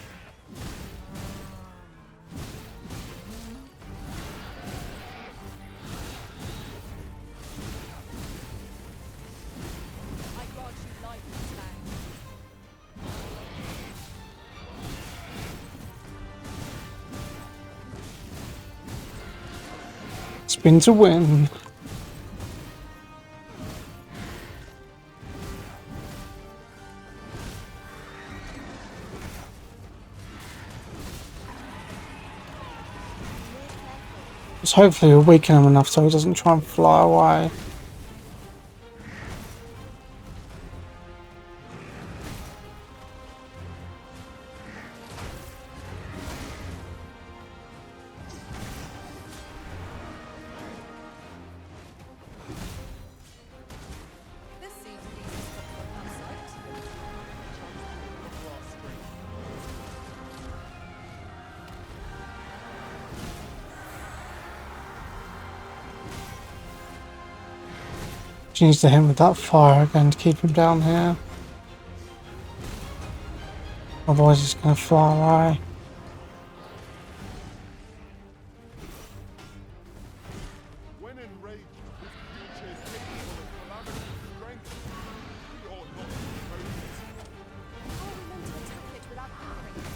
I grant you life in this land. Spin to win. Just hopefully we'll weaken him enough so he doesn't try and fly away. This seems an easy spot for a campsite. She needs to hit him with that fire again to keep him down here. Otherwise he's going to fly away. When enraged, this creature is capable of calamity and strength. We ought not to oppose it. How are we meant to attack it without hammering it?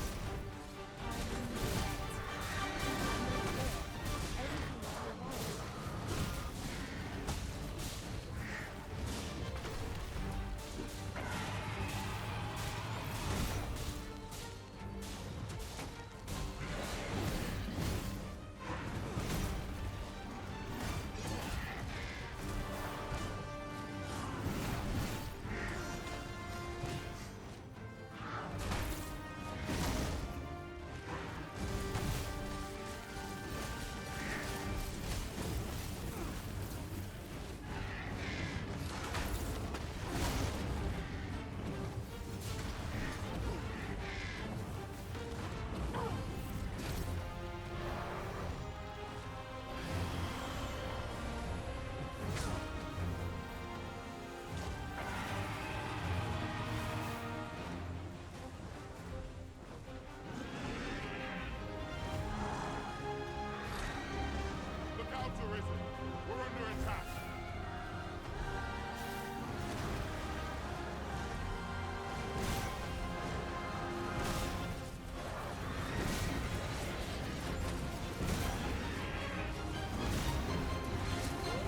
Look out, Arisen. We're under attack.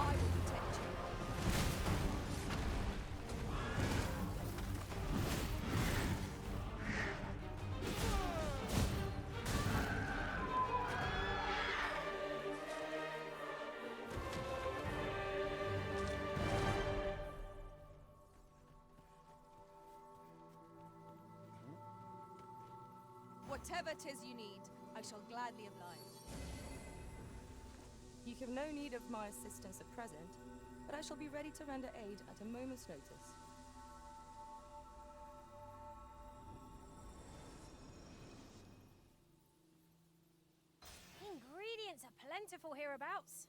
I will protect you. Whatever 'tis you need, I shall gladly oblige. You have no need of my assistance at present, but I shall be ready to render aid at a moment's notice. Ingredients are plentiful hereabouts.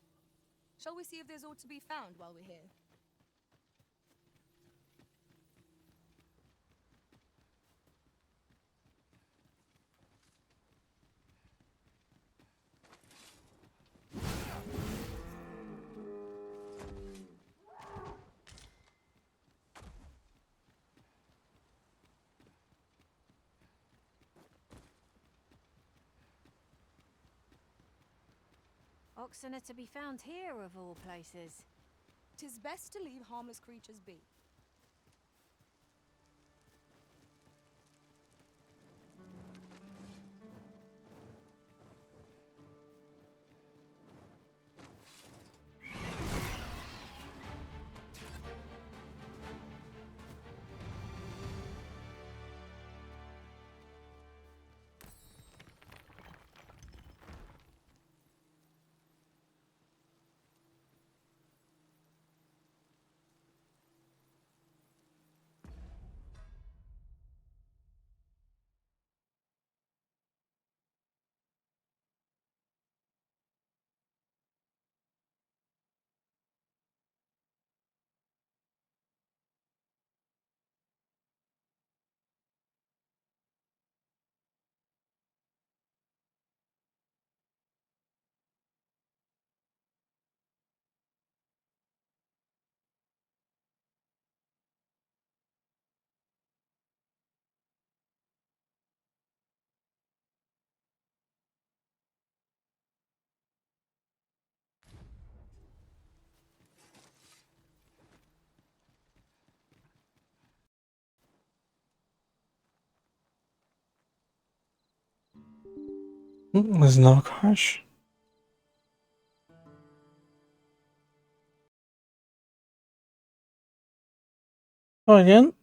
Shall we see if there's aught to be found while we're here? Oxen are to be found here, of all places. 'Tis best to leave harmless creatures be. There's no crash. Oh, again?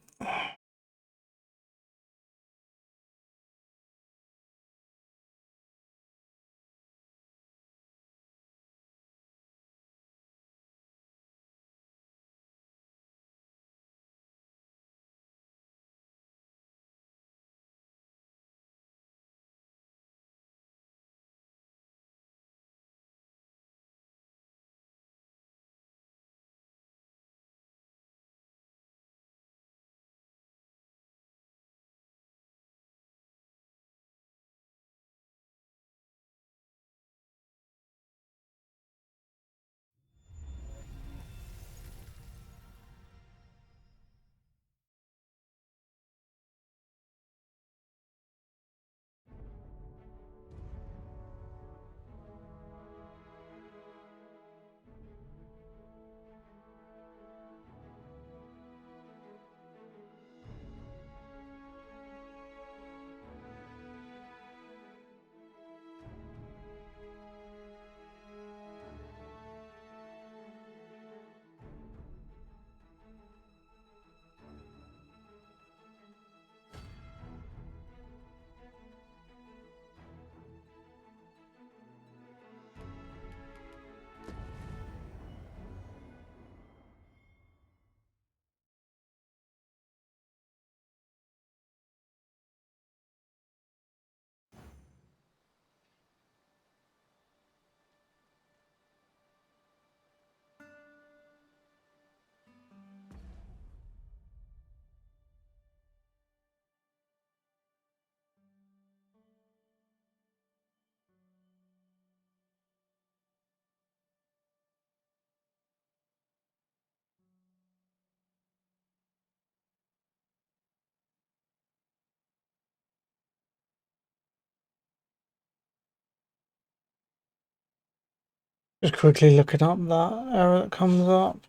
Just quickly looking up that error that comes up.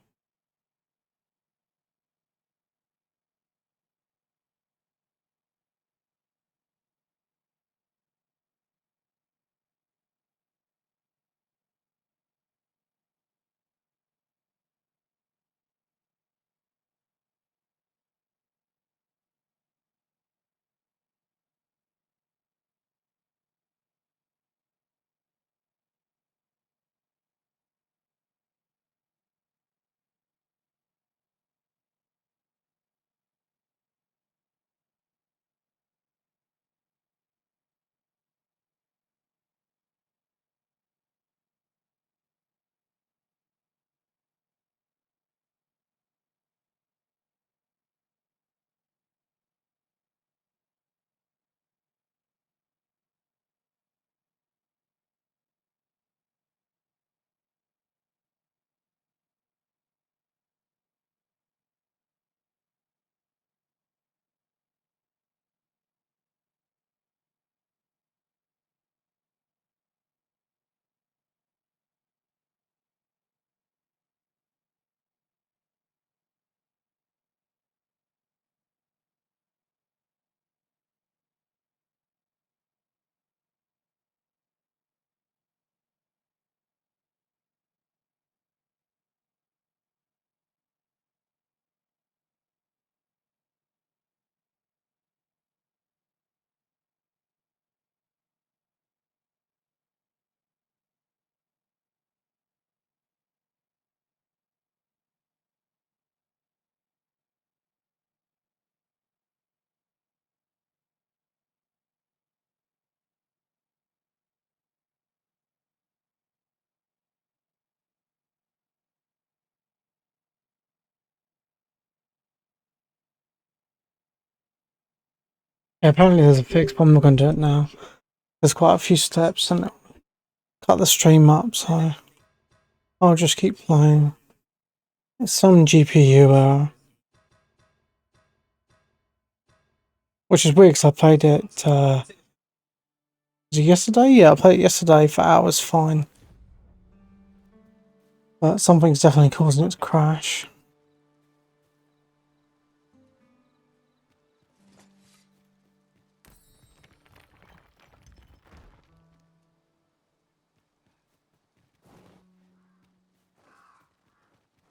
Yeah, apparently there's a fix, but I'm not going to do it now. There's quite a few steps and it'll cut the stream up, so I'll just keep playing. It's some GPU error. Which is weird because I played it, was it yesterday? Yeah, I played it yesterday for hours fine. But something's definitely causing it to crash.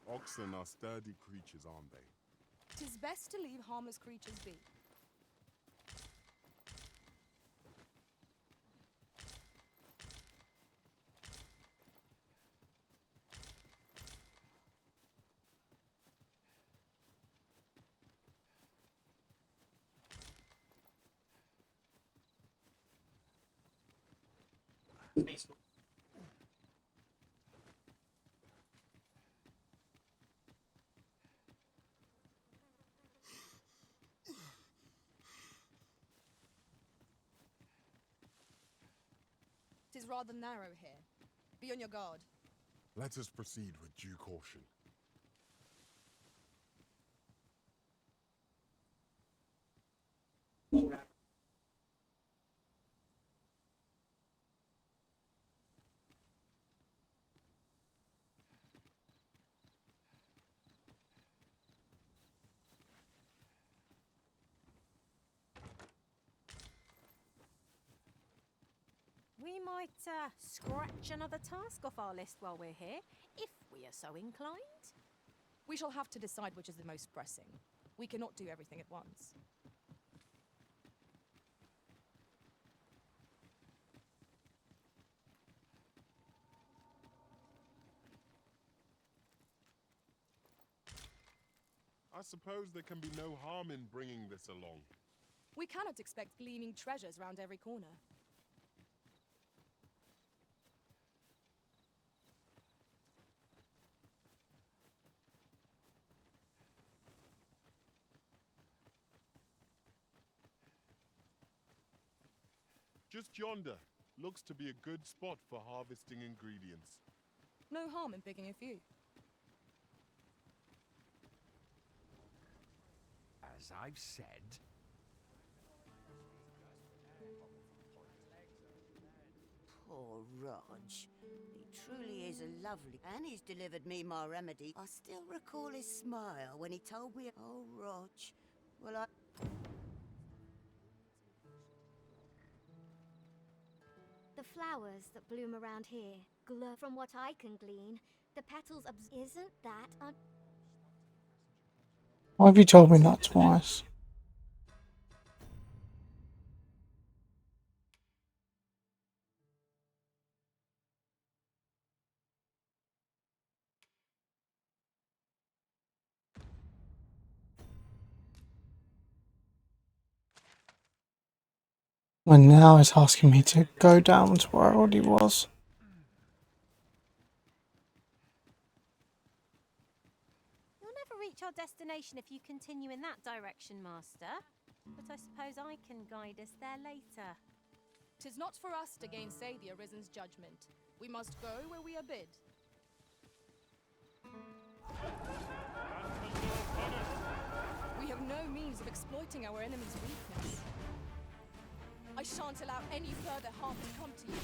Oxen are sturdy creatures, aren't they? 'Tis best to leave harmless creatures be. Tis rather narrow here. Be on your guard. Let us proceed with due caution. We might scratch another task off our list while we're here, if we are so inclined. We shall have to decide which is the most pressing. We cannot do everything at once. I suppose there can be no harm in bringing this along. We cannot expect gleaming treasures round every corner. Just yonder looks to be a good spot for harvesting ingredients. No harm in picking a few. As I've said, Poor Rog. He truly is a lovely... And he's delivered me my remedy. I still recall his smile when he told me... Oh, Rog. Well, I... The flowers that bloom around here glow. From what I can glean, the petals isn't that Why have you told me that twice? And now it's asking me to go down to where I already was. You'll never reach our destination if you continue in that direction, Master. But I suppose I can guide us there later. 'Tis not for us to gainsay the Arisen's judgment. We must go where we are bid. We have no means of exploiting our enemy's weakness. I shan't allow any further harm to come to you.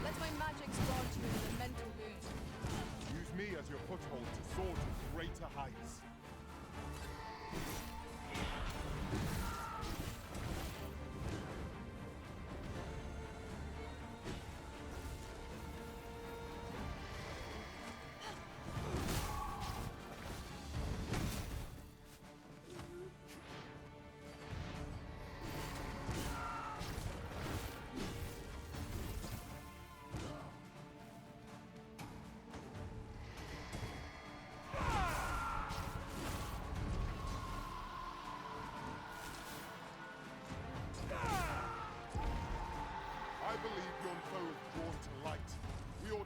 Let my magics grant you an elemental boon. Use me as your foothold to soar to greater heights.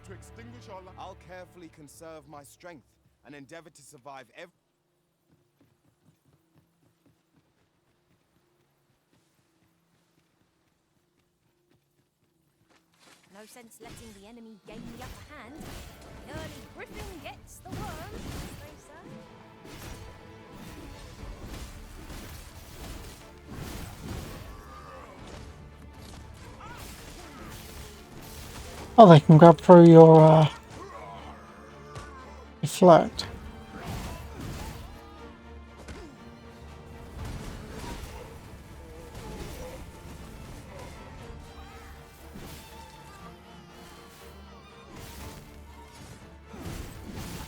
To extinguish our light. I'll carefully conserve my strength and endeavor to survive No sense letting the enemy gain the upper hand. The early griffin gets the worm, as they say. Oh, they can grab through your deflect.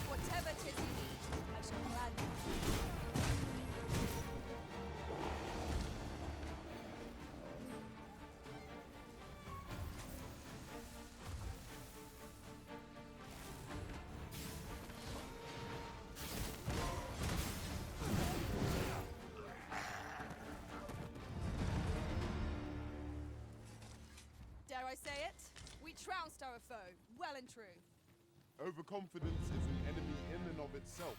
Whatever 'tis you need, I shall gladly. Dare I say it? We trounced our foe, well and true. Overconfidence is an enemy in and of itself.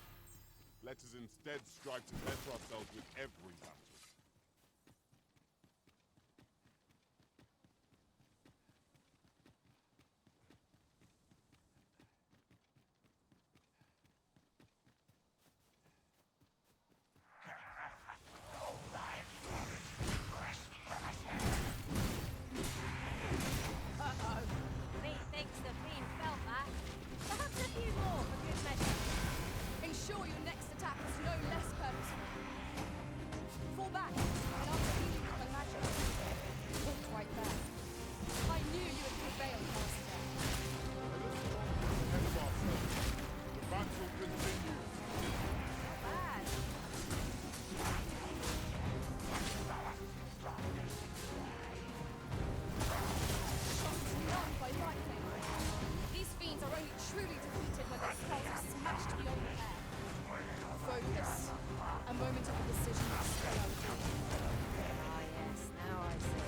Let us instead strive to better ourselves with every battle. Uh-oh. Methinks the fiend felt that. Perhaps a few more for good measure. Ensure your next attack is no less purposeful. Fall back, and after healing from a magic, walk right there. I knew you would prevail, Master. Ahead of ourselves. The battle continues. Bad. None by lightning. These fiends are only truly defeated when their skulls are smashed beyond repair. Focus. A moment of decision will spell our doom. Ah, yes, now I see.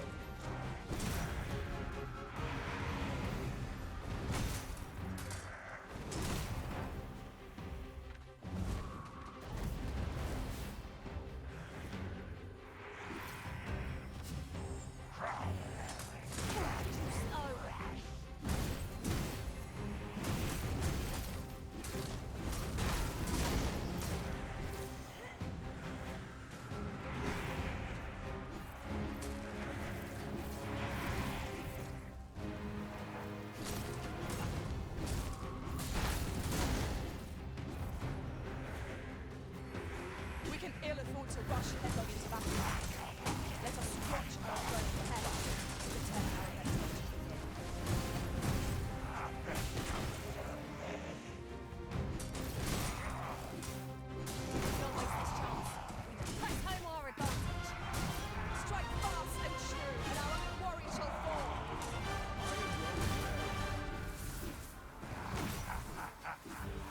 We can ill afford to rush headlong into battle. Let us watch our growth ahead to determine our advantage. Don't waste this chance. Press home our advantage. Strike fast and true, and our quarry shall fall. Too fast for you.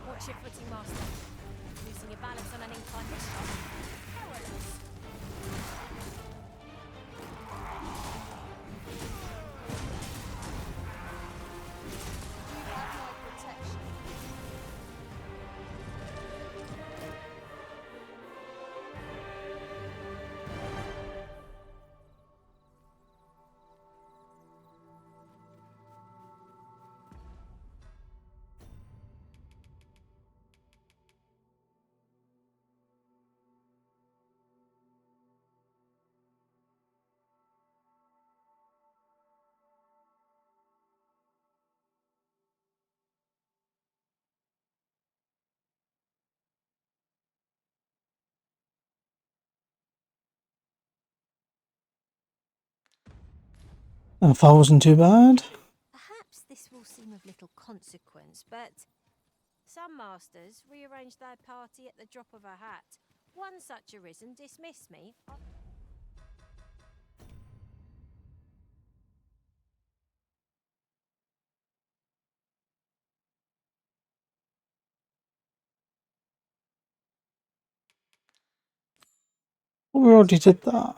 Watch your footing, Master. Losing your balance on an incline is powerless. You have my protection. That far wasn't too bad. Perhaps this will seem of little consequence, but some masters rearrange their party at the drop of a hat. One such arisen dismissed me. we already did that.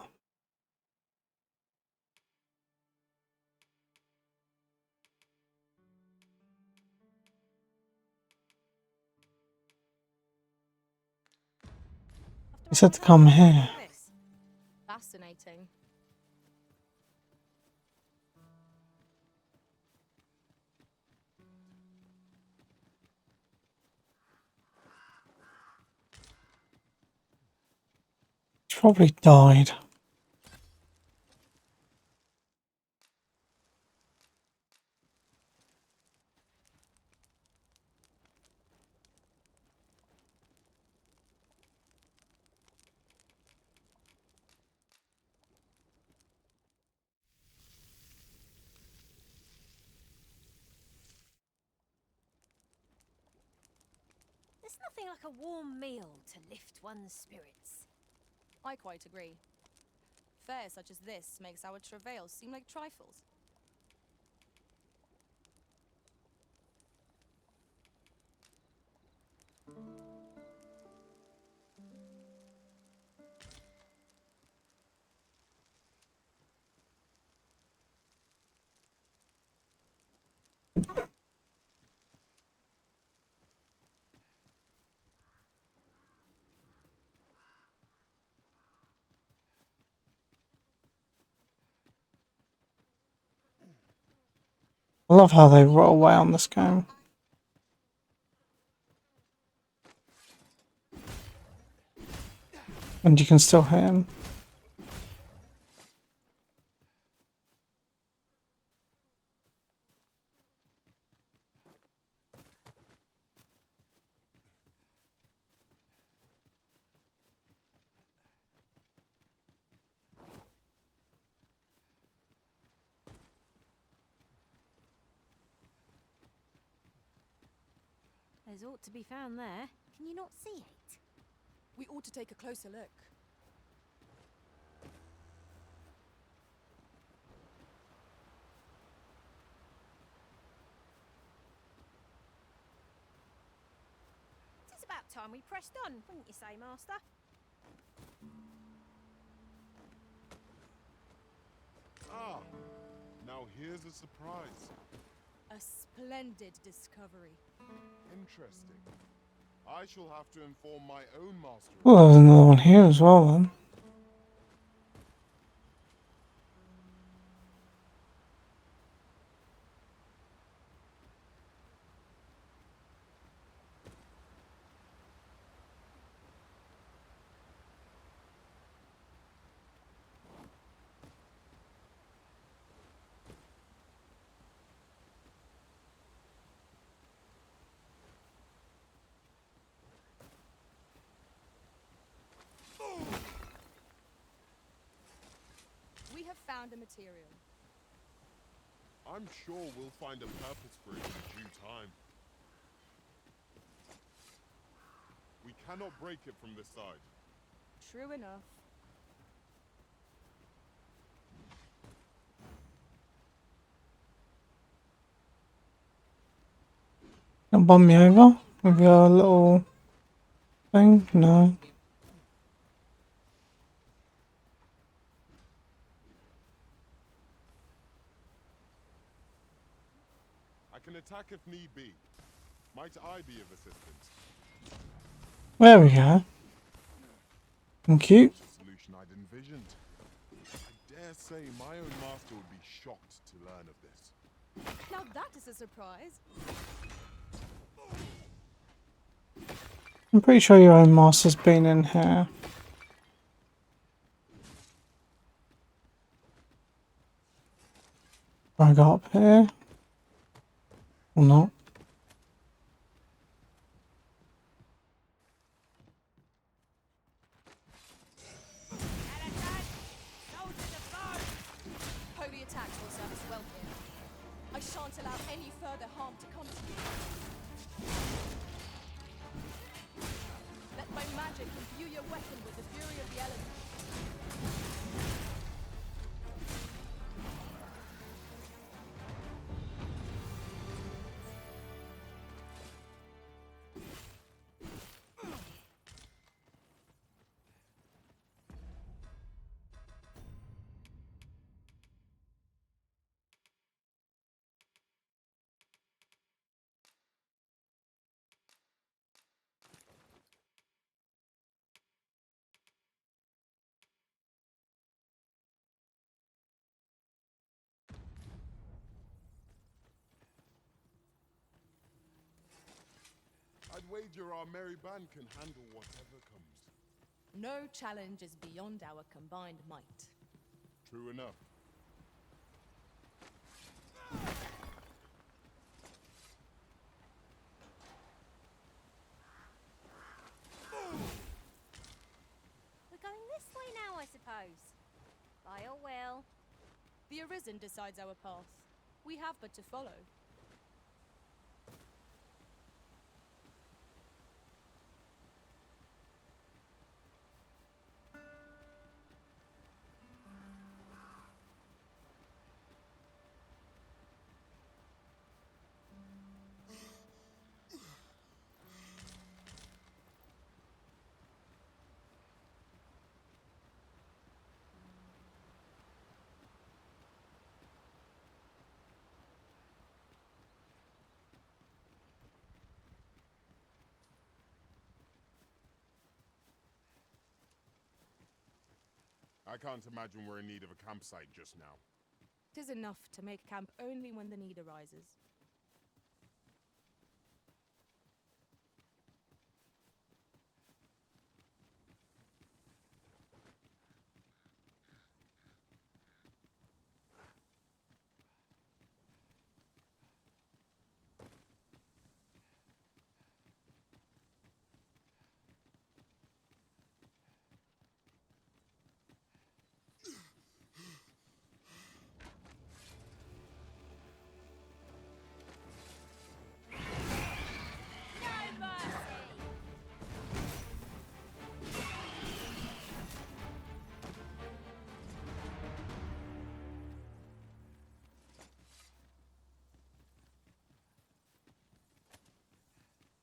He said to come here. Fascinating. He's probably died. There's nothing like a warm meal to lift one's spirits. I quite agree. Fare such as this makes our travails seem like trifles. I love how they roll away on this game. And you can still hit him. There's ought to be found there. Can you not see it? We ought to take a closer look. It's about time we pressed on, wouldn't you say, Master? Ah, now here's a surprise. A splendid discovery. Interesting. I shall have to inform my own master. Well, there's another one here as well then. We have found a material. I'm sure we'll find a purpose for it in due time. We cannot break it from this side. True enough. Don't bum me over with your little thing? No. I can attack if need be. Might I be of assistance? There we go. Thank you. The solution I'd envisioned. I dare say my own master would be shocked to learn of this. Now that is a surprise. I'm pretty sure your own master's been in here. I got up here. Or not. Holy attacks will serve us well here. I shan't allow any further harm to come to you. Let my magic imbue your weapon with the fury of the elements. wager our merry band can handle whatever comes. No challenge is beyond our combined might. True enough. We're going this way now, I suppose. By your will. The Arisen decides our path. We have but to follow. I can't imagine we're in need of a campsite just now. 'Tis enough to make camp only when the need arises.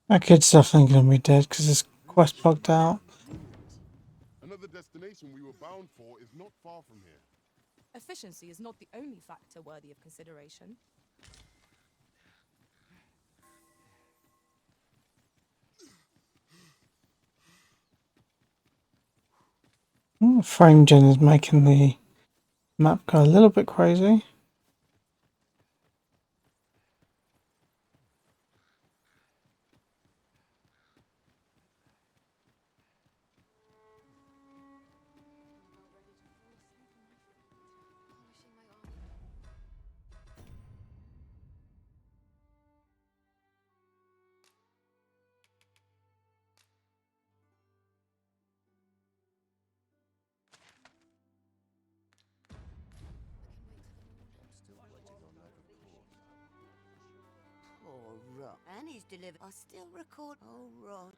That kid's definitely going to be dead because his quest bugged out. Another destination we were bound for is not far from here. Efficiency is not the only factor worthy of consideration. Frame gen is making the map go a little bit crazy. Poor Rog. And he's delivered. I still record. Oh, Rog.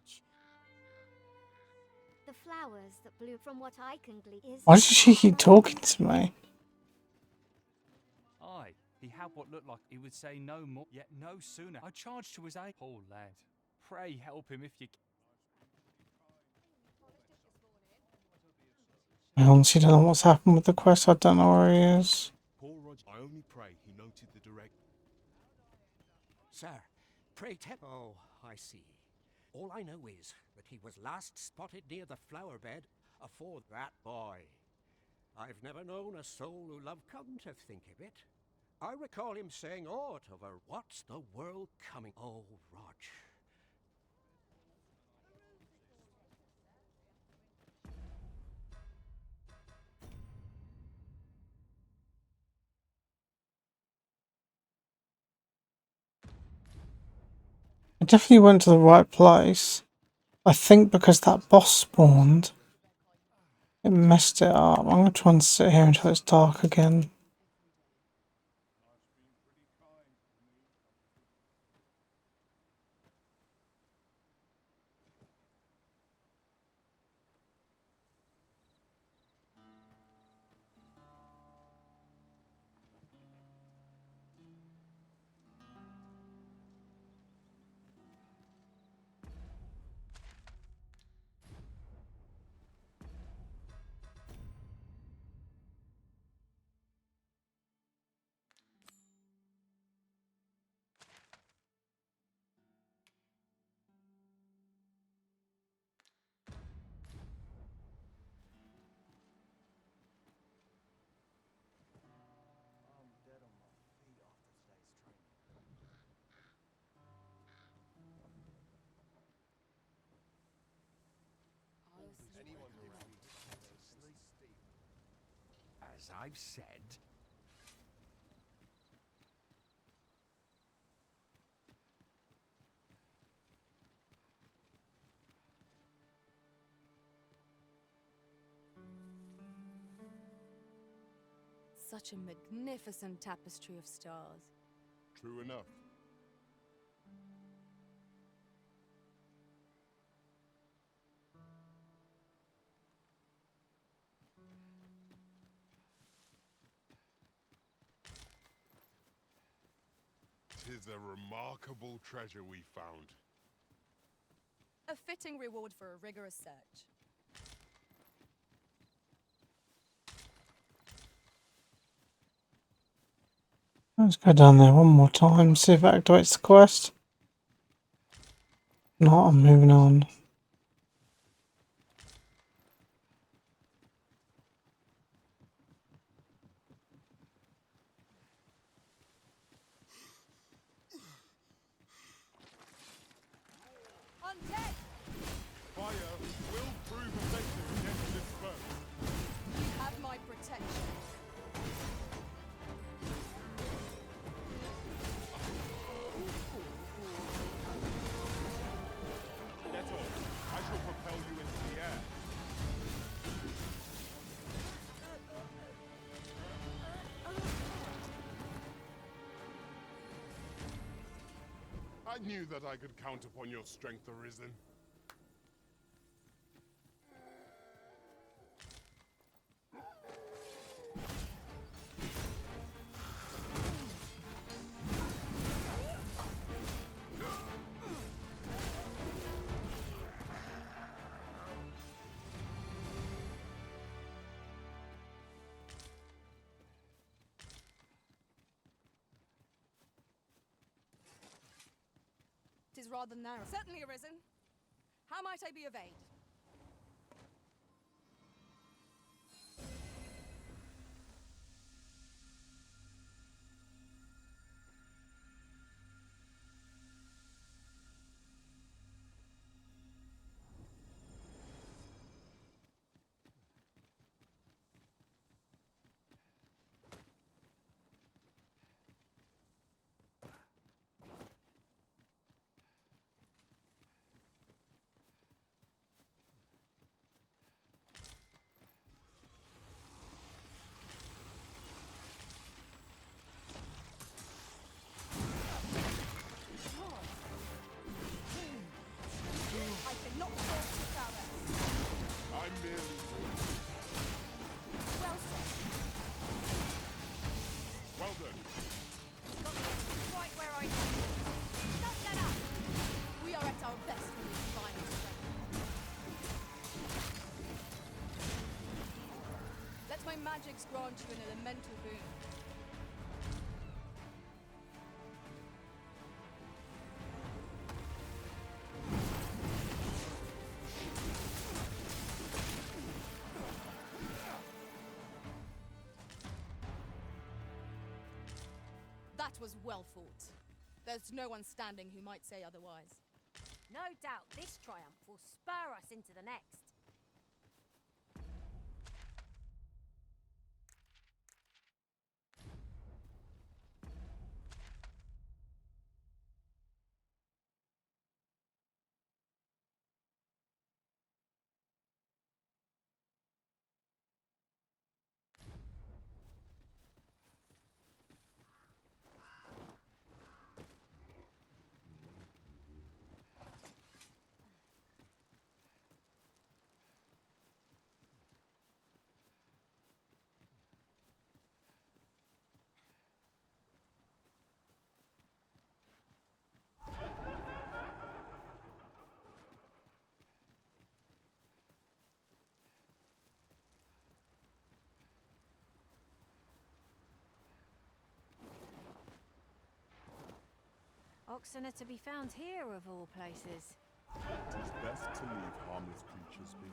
The flowers that bloom from what I can glean is... Why does she keep talking to me? Aye, he had what looked like he would say no more, yet no sooner. I charged to his aid. Poor lad. Pray help him if you can. I honestly don't know what's happened with the quest. I don't know where he is. Poor Roger. I only pray he noted the direct. Sir, pray tell. Oh, I see. All I know is that he was last spotted near the flower bed afore that boy. I've never known a soul who loved come to think of it. I recall him saying aught of a what's the world coming. Oh, Rog. I definitely went to the right place. I think because that boss spawned, it messed it up. I'm going to try and sit here until it's dark again. as I've said. Such a magnificent tapestry of stars. True enough. Tis a remarkable treasure we found. A fitting reward for a rigorous search. Let's go down there one more time, see if it activates the quest. No, I'm moving on. Undead! Fire will prove effective against this foe. You have my protection. Get on. I shall propel you into the air. I knew that I could count upon your strength, Arisen. It is rather narrow. Certainly, Arisen. How might I be of aid? I cannot force this arrow. I'm merely... Well said. Well done. Got me right where I need you. Don't let up! We are at our best when we combine our strength. Let my magics grant you an elemental boon. That was well fought. There's no one standing who might say otherwise. No doubt this triumph will spur us into the next. Oxen are to be found here, of all places. It is best to leave harmless creatures be.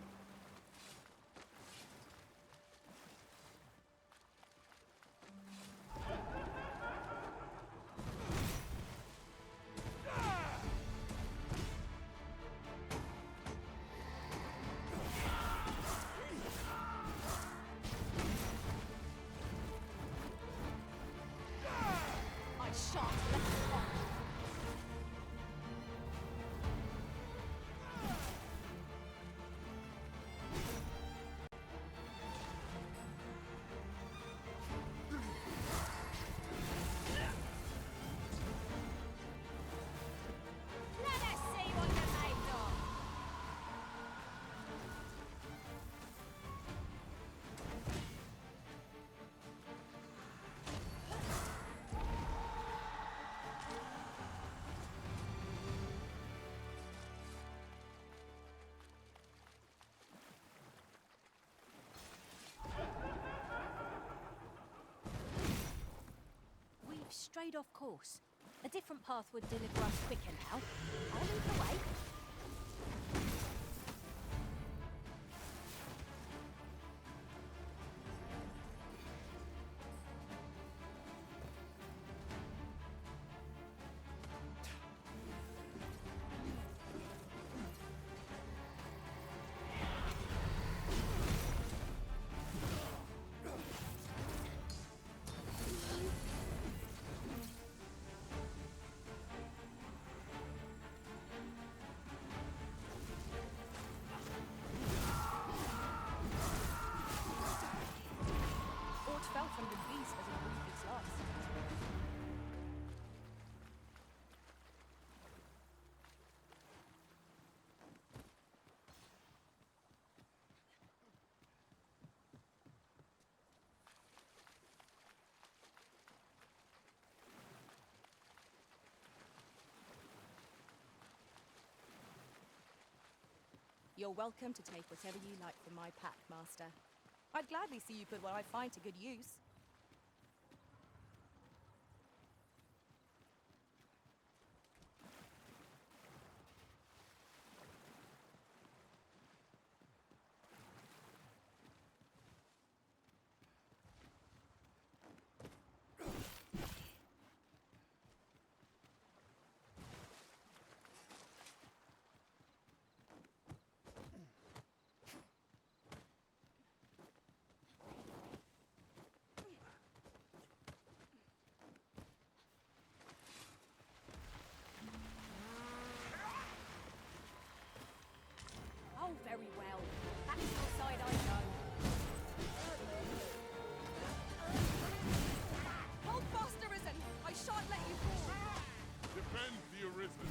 strayed off course. A different path would deliver us quicker now. I'll lead the way. Fell from the beast as it breathed its last. You're welcome to take whatever you like from my pack, Master. I'd gladly see you put what I find to good use. Oh, very well. Back to your side I go. Hold fast, Arisen! I shan't let you fall! Defend the Arisen.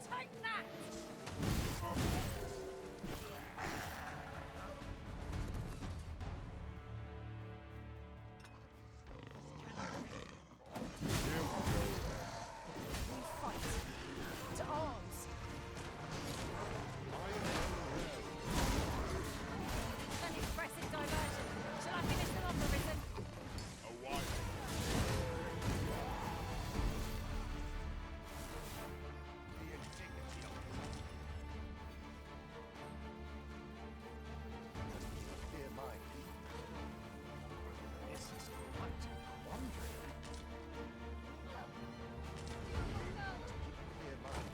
Take that! To arms! An impressive diversion. Shall I finish them off, Arisen? A while. Dear mine. This is quite wondrous. Dear mine.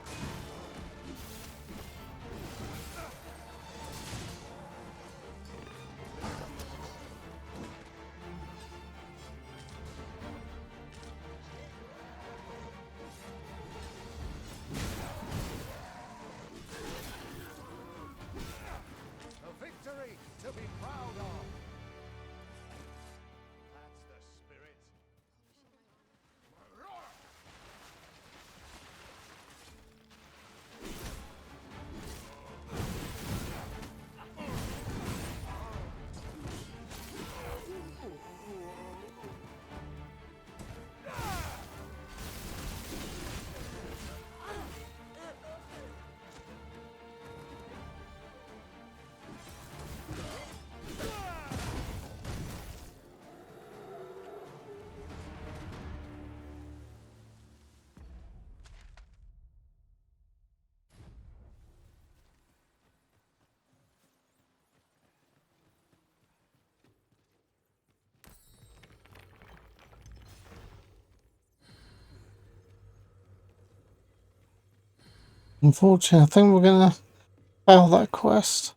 A victory to be proud of. That's the spirit. Unfortunately, I think we're gonna fail that quest.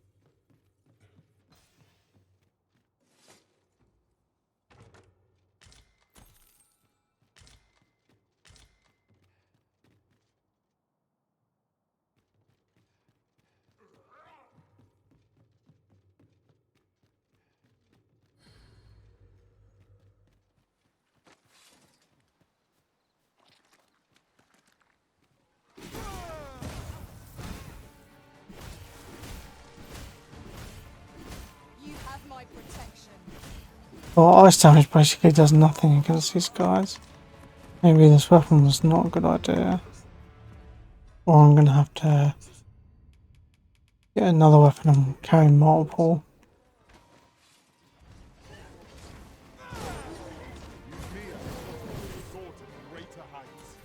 You have my protection. Well, ice damage basically does nothing against these guys. Maybe this weapon was not a good idea. Or I'm gonna have to Get another weapon and carry multiple. Use me as a sword to greater heights.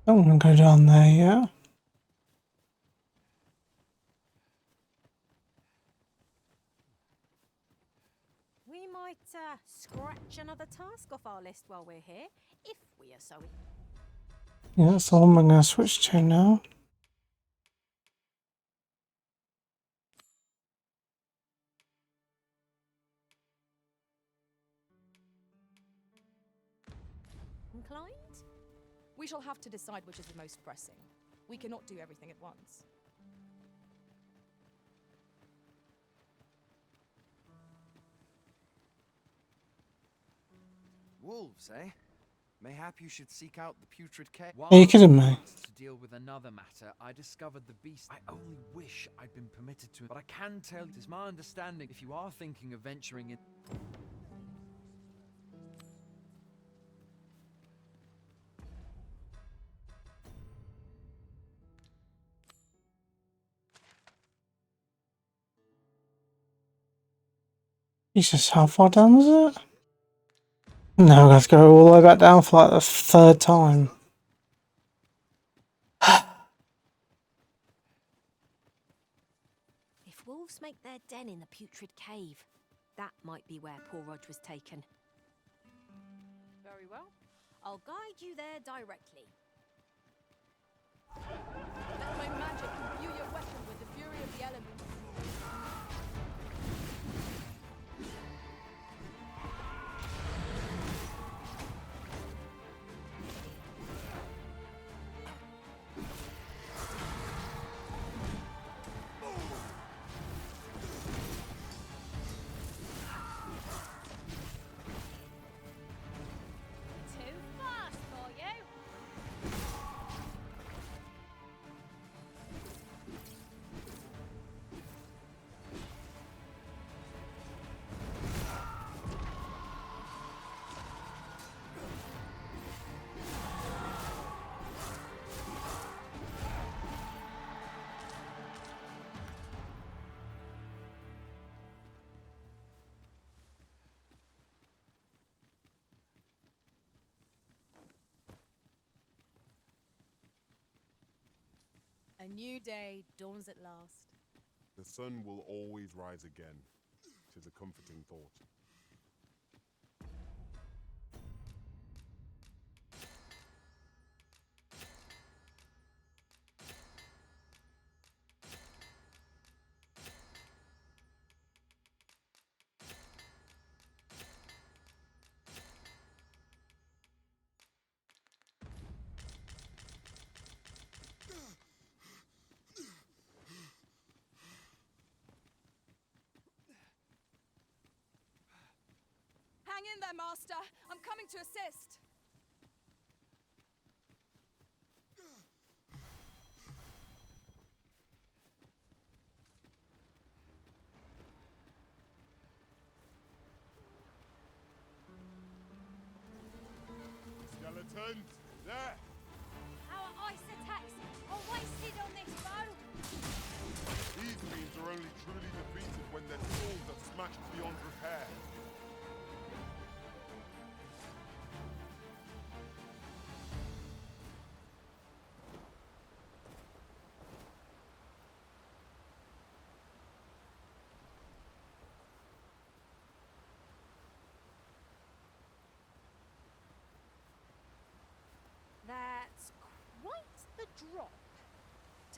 Don't want to go down there yet. We might scratch another task off our list while we're here, if we are so. Yeah, that's the one I'm going to switch to now. Inclined? We shall have to decide which is the most pressing. We cannot do everything at once. Wolves, eh? Mayhap you should seek out the putrid cave. Are you kidding me? To deal with another matter, I discovered the beast. I only wish I'd been permitted to, but I can tell you, it is my understanding if you are thinking of venturing in. Jesus, how far down is it? Now I have to go all the way back down for like the third time. If wolves make their den in the putrid cave, that might be where poor Rog was taken. Very well. I'll guide you there directly. Let my magic imbue your weapon with the fury of the elements. Too fast for you. A new day dawns at last. The sun will always rise again. 'Tis a comforting thought. Hang in there, Master. I'm coming to assist. Skeletons! There! Our ice attacks are wasted on this bow. These fiends are only truly defeated when their skulls are smashed beyond repair.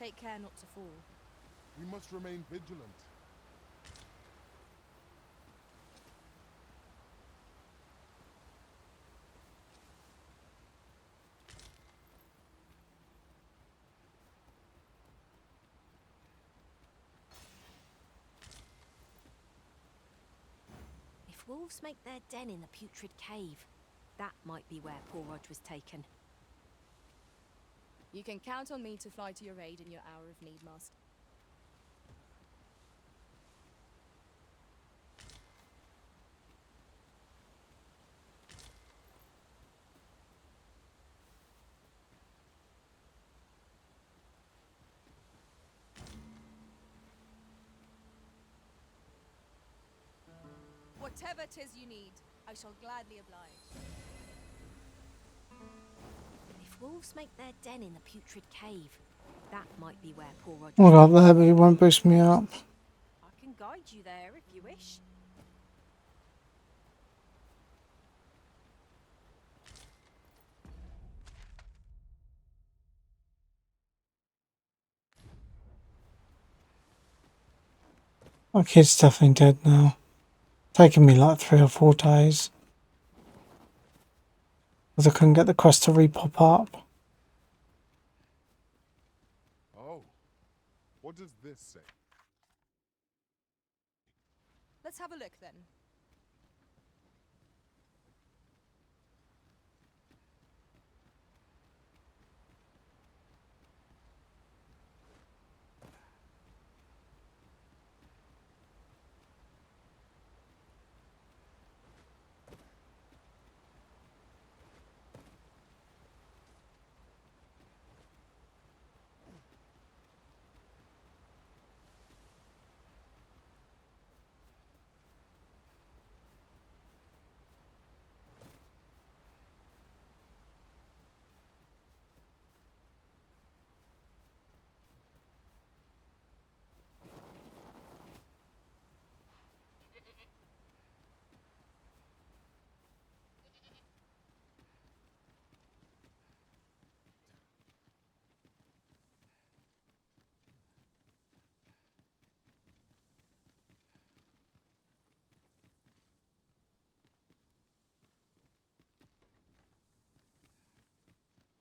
Take care not to fall. We must remain vigilant. If wolves make their den in the putrid cave, that might be where poor Rog was taken. You can count on me to fly to your aid in your hour of need, Master. Whatever 'tis you need, I shall gladly oblige. If wolves make their den in the putrid cave, that might be where poor Rog I'll was go up taken. there, but he won't boost me up. I can guide you there if you wish. My kid's definitely dead now. Taking me like 3 or 4 days. Because I couldn't get the quest to re-pop up. Oh, what does this say? Let's have a look then.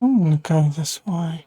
I'm gonna go this way.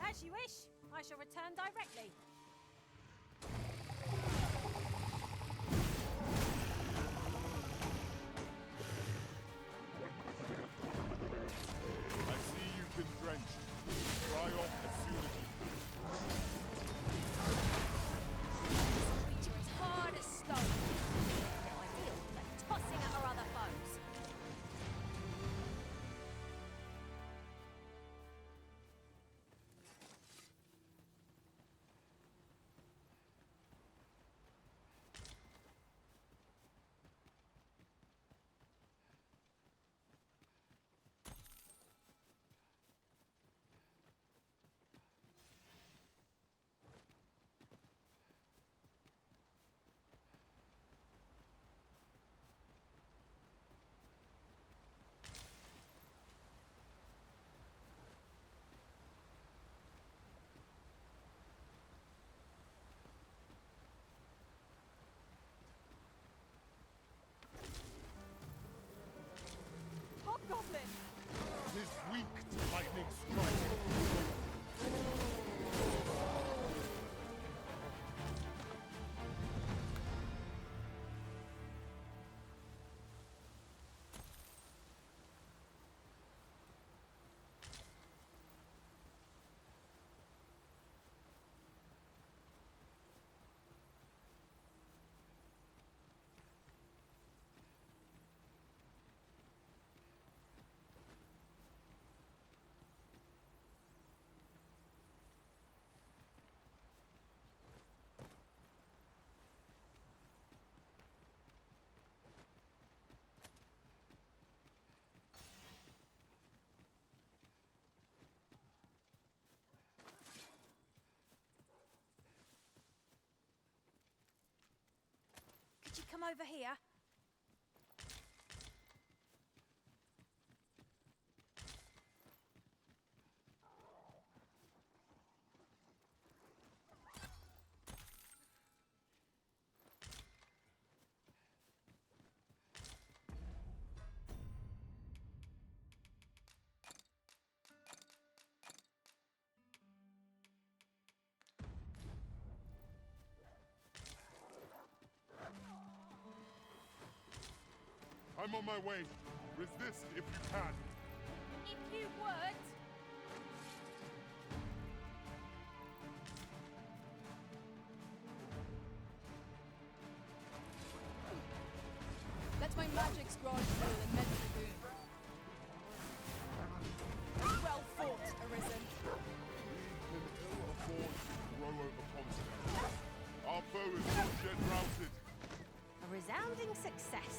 As you wish. I shall return directly. I see you've been drenched. Dry off as soon as you Creature as hard as stone. Ideal for tossing at our other foes. come over here. I'm on my way. Resist if you can. If you would. Let my magics grant you an immense boon. Well fought, Arisen. We can ill afford to grow over confidence. Our foe is not yet routed. A resounding success.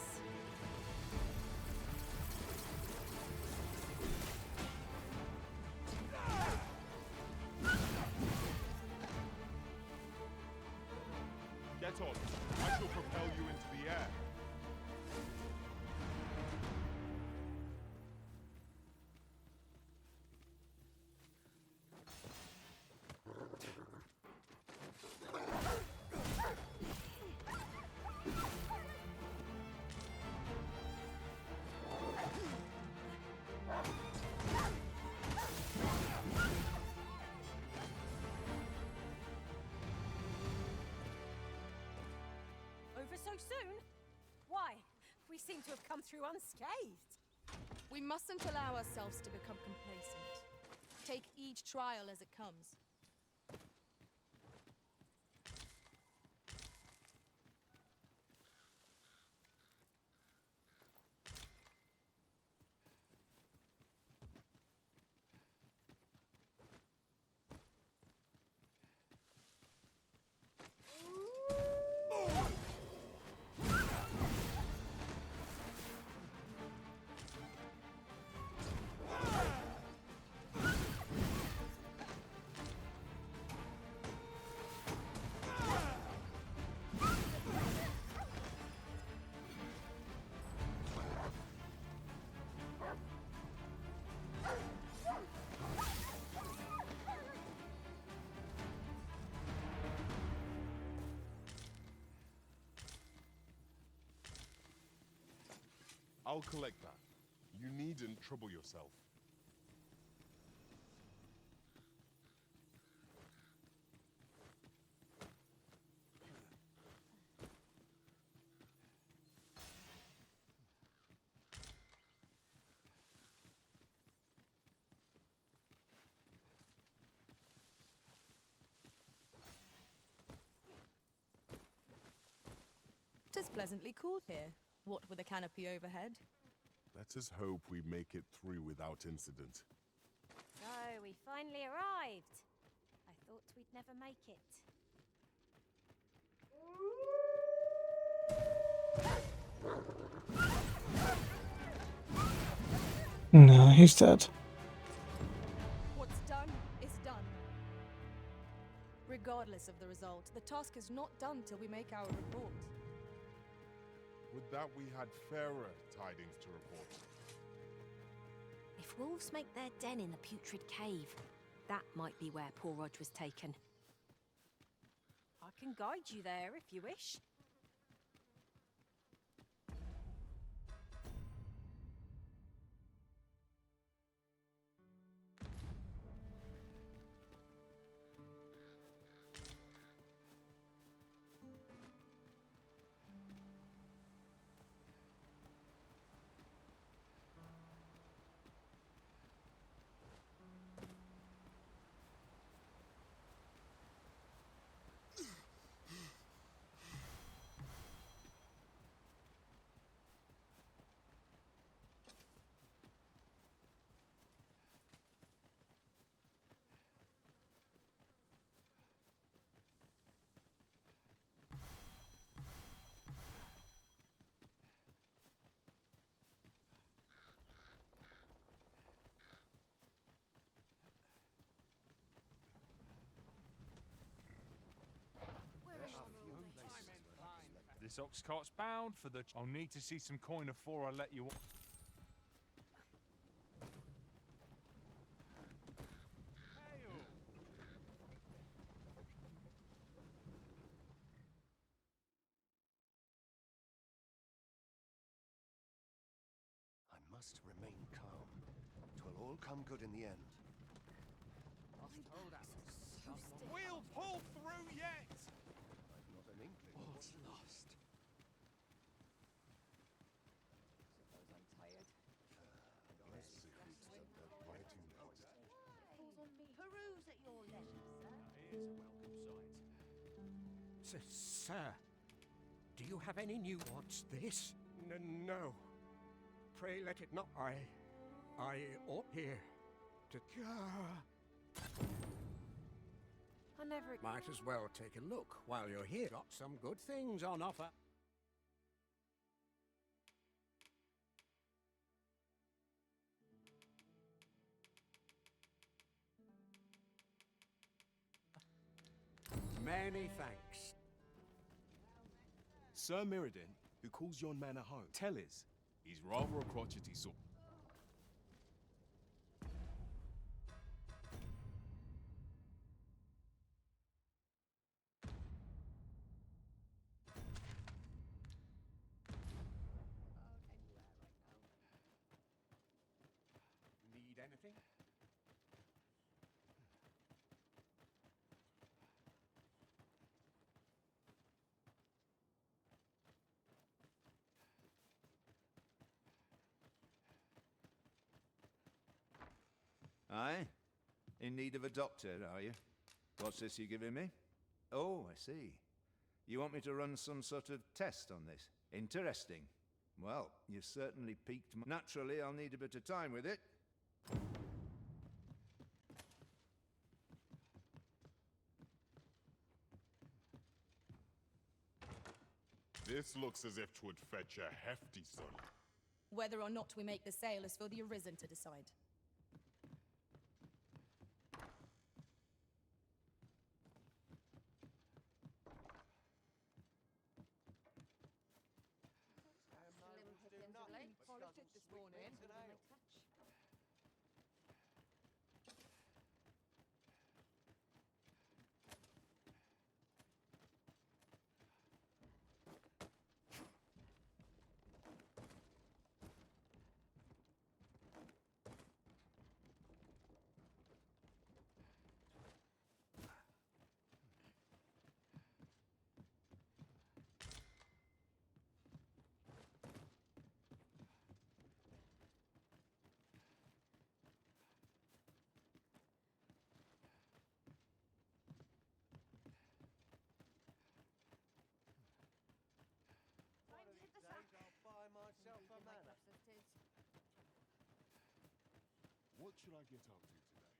Get on. I shall propel you into the air. Over so soon? Why? We seem to have come through unscathed. We mustn't allow ourselves to become complacent. Take each trial as it comes. I'll collect that. You needn't trouble yourself. Tis pleasantly cool here. What with a canopy overhead? Let us hope we make it through without incident. So, we finally arrived. I thought we'd never make it. No, he's dead. What's done is done. Regardless of the result, the task is not done till we make our report. Would that we had fairer tidings to report. If wolves make their den in the putrid cave, that might be where poor Rog was taken. I can guide you there if you wish. This ox cart's bound for the... I'll need to see some coin before I let you on. I must remain calm. 'Twill all come good in the end. We'll pull through yet! I've not an inkling. All's lost. Suppose I'm tired. My secrets are the biting post. Calls on me. Peruse at your leisure, sir. Here's a welcome sight. Sir, do you have any new... What's this? No. Pray let it not... I ought here to... I never... Might as well take a look while you're here. Got some good things on offer. Many thanks. Sir Mirrodin, who calls yon manor home, tell us. He's rather a crotchety sort. Need anything? Aye? In need of a doctor, are you? What's this you're giving me? Oh, I see. You want me to run some sort of test on this? Interesting. Well, you've certainly piqued my... Naturally, I'll need a bit of time with it. This looks as if 'twould fetch a hefty sum. Whether or not we make the sale is for the Arisen to decide. Polished it this morning. What should I get up to today?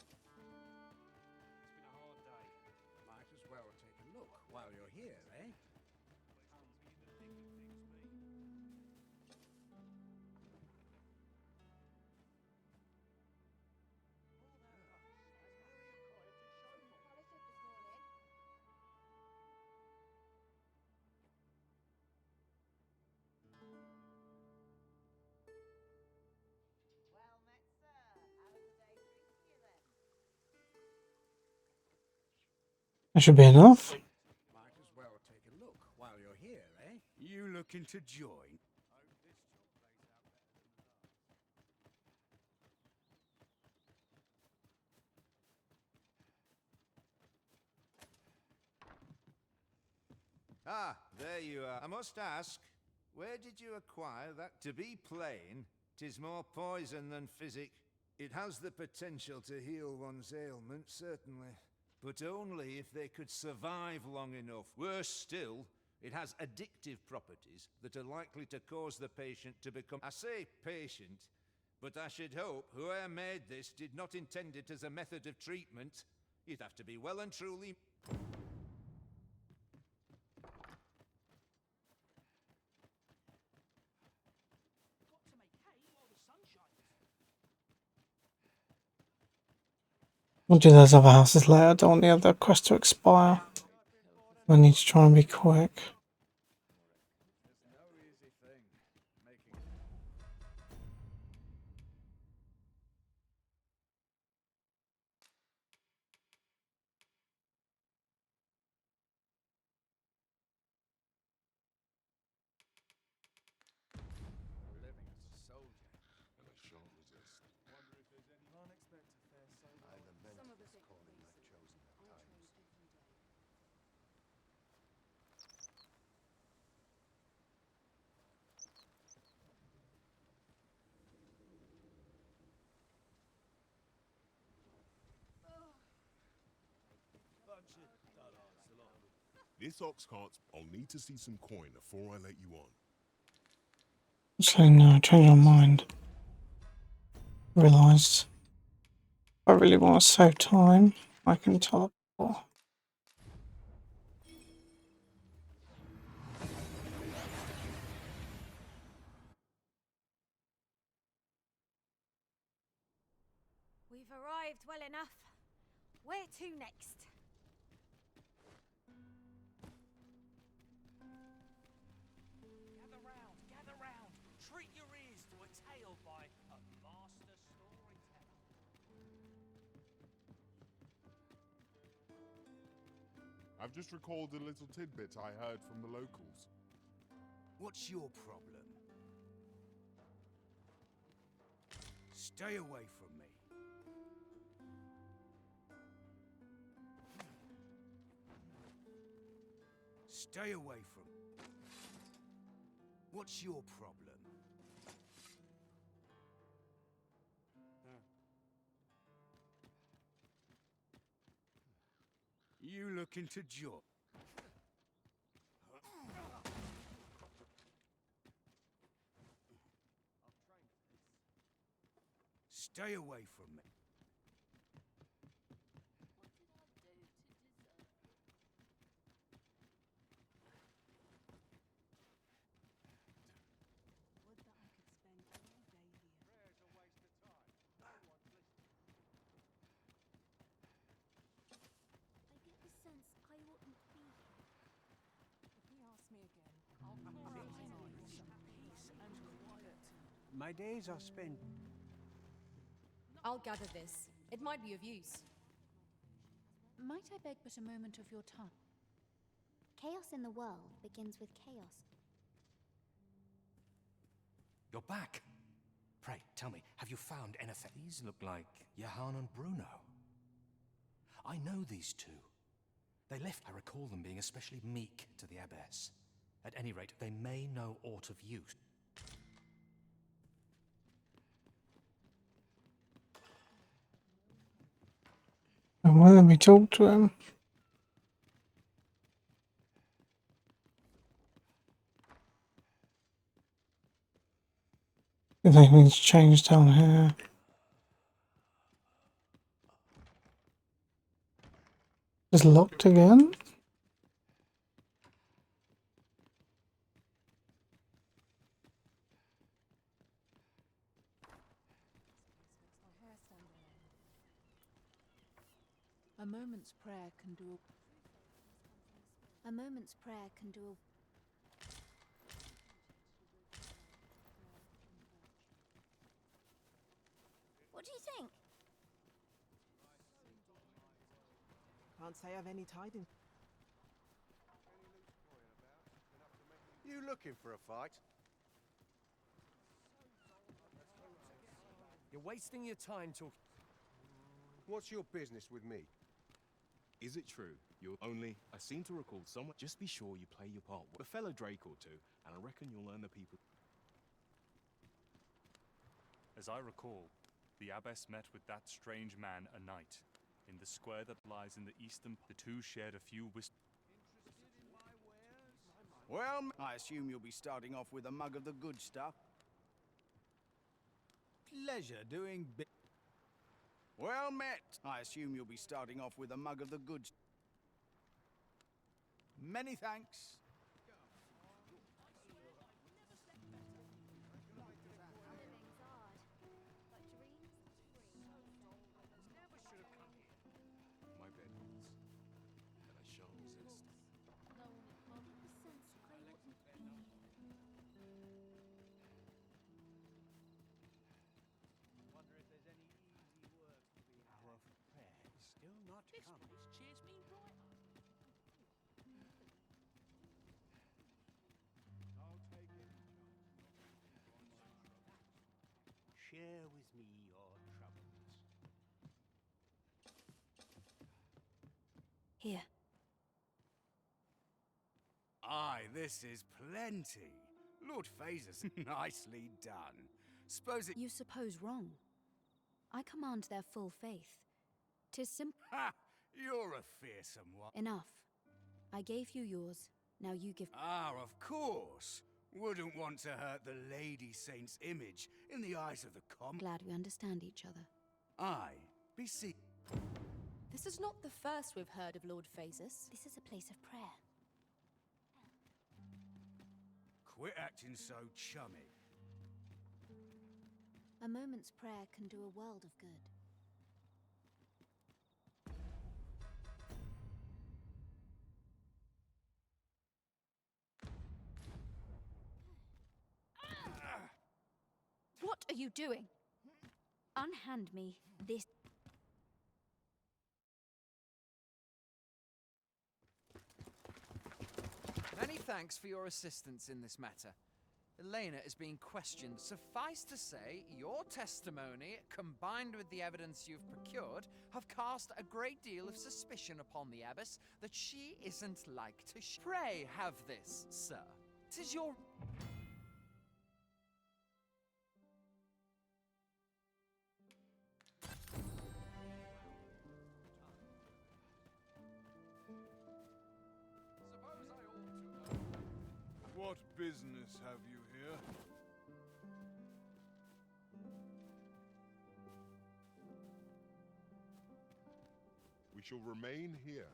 It's been a hard day. Might as well take a look while you're here, eh? Well met, sir. How's the day treating you then? That should be enough. Might as well take a look while you're here, eh? You looking to join? Ah, there you are. I must ask, where did you acquire that? To be plain, 'tis more poison than physic. It has the potential to heal one's ailments, certainly, but only if they could survive long enough. Worse still, it has addictive properties that are likely to cause the patient to become... I say patient, but I should hope whoever made this did not intend it as a method of treatment. You'd have to be well and truly... Got to make hay while the sun shines. We'll do those other houses later. I don't want the other quest to expire. I need to try and be quick. This ox cart's. I'll need to see some coin before I let you on. So no, change my mind. Realised I really want to save time. I can teleport. We've arrived well enough. Where to next? Gather round. Treat your ears to a tale by a master storyteller. I've just recalled a little tidbit I heard from the locals. What's your problem? Stay away from me. Stay away from... What's your problem? You looking to join? Stay away from me. I get the sense I oughtn't be here. If he asks me again, I'll peace and quiet. My days are spent... I'll gather this. It might be of use. Might I beg but a moment of your time? Chaos in the world begins with chaos. You're back. Pray, tell me, have you found anything? These look like Johann and Bruno. I know these two. They left. I recall them being especially meek to the abbess. At any rate, they may know aught of use. And when let me talk to him. If anything's changed down here. Is locked again? A moment's prayer can do. A moment's prayer can do. What do you think? Can't say I've any tidings. You looking for a fight? You're wasting your time talking. What's your business with me? Is it true? You're only... I seem to recall someone... Just be sure you play your part. A fellow Drake or two, and I reckon you'll learn the people... As I recall, the abbess met with that strange man a night. In the square that lies in the eastern... The two shared a few Well, I assume you'll be starting off with a mug of the good stuff. Pleasure doing bit. Well met. I assume you'll be starting off with a mug of the good. Many thanks. Come. place cheers me right up. I'll take it. Share with me your troubles. Here. Aye, this is plenty. Lord Phaser's nicely done. Suppose it... You suppose wrong. I command their full faith. 'Tis simple. Ha! You're a fearsome one. Enough. I gave you yours. Now you give. Ah, of course. Wouldn't want to hurt the Lady Saint's image in the eyes of the Glad we understand each other. Aye, be see. This is not the first we've heard of Lord Phasus. This is a place of prayer. Quit acting so chummy. A moment's prayer can do a world of good. What are you doing? Unhand me this. Many thanks for your assistance in this matter. Elena is being questioned. Suffice to say, your testimony, combined with the evidence you've procured, have cast a great deal of suspicion upon the abbess that she isn't like to Pray have this, sir. 'Tis your... What business have you here? We shall remain here.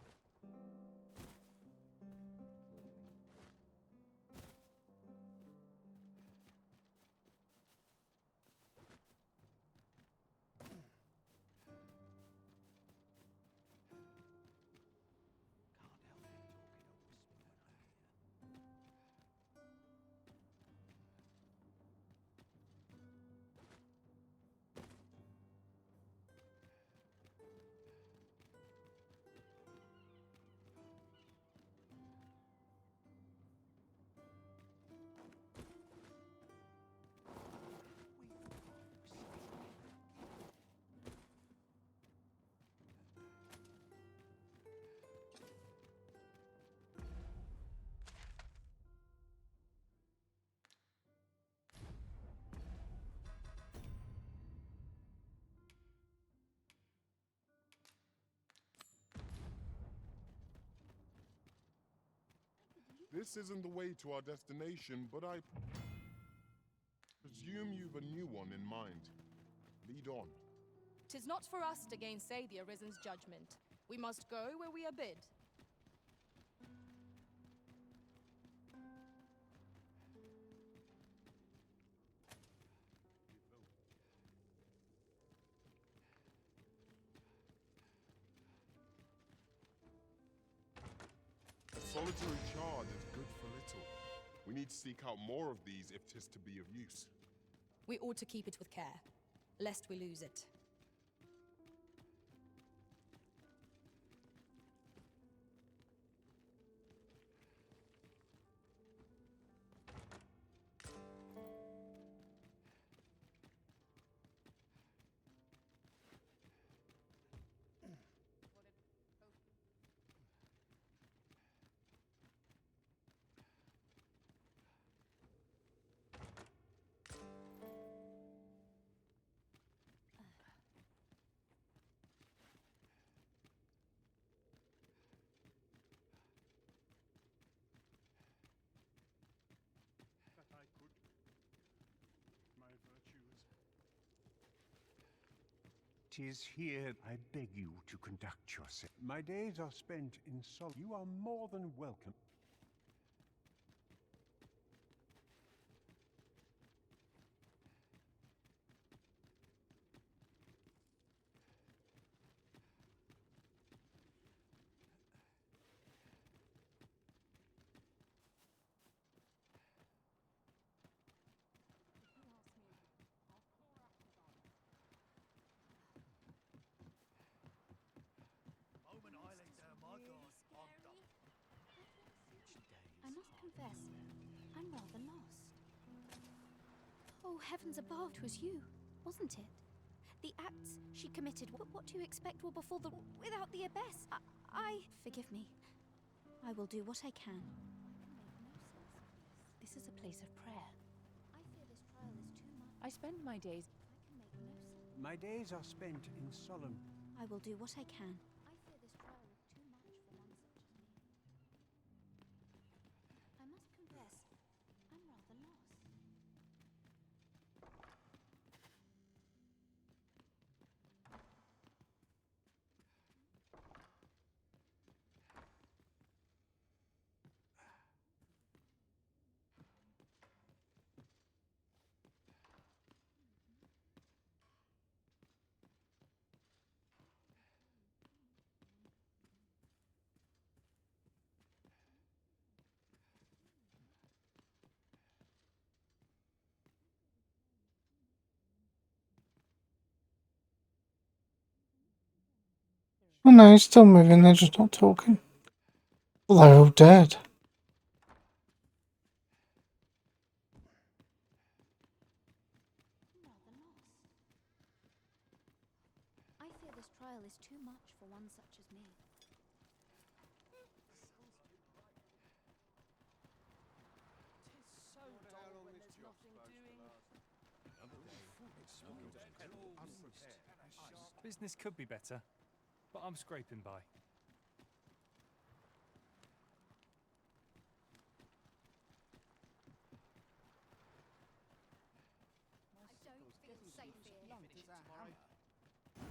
This isn't the way to our destination, but I presume you've a new one in mind. Lead on. 'Tis not for us to gainsay the Arisen's judgment. We must go where we are bid. A solitary charge is good for little. We need to seek out more of these if 'tis to be of use. We ought to keep it with care, lest we lose it. That I could. My virtues. 'Tis here I beg you to conduct yourself. My days are spent in solitude. You are more than welcome. I'm rather lost. Oh, heavens above, 'twas you, wasn't it? The acts she committed, what do you expect were before the... without the abyss? Forgive me. I will do what I can. This is a place of prayer. I fear this trial is too much. I spend my days. I can make no sense. My days are spent in solemn. I will do what I can. I fear this trial is too much for one such as me. I must confess, I'm rather lost. Oh no, he's still moving, they're just not talking. Well, they're all dead. I'm rather lost. I fear this trial is too much for one such as me. So dull when there's nothing doing. Business could be better, but I'm scraping by. I don't feel safe here.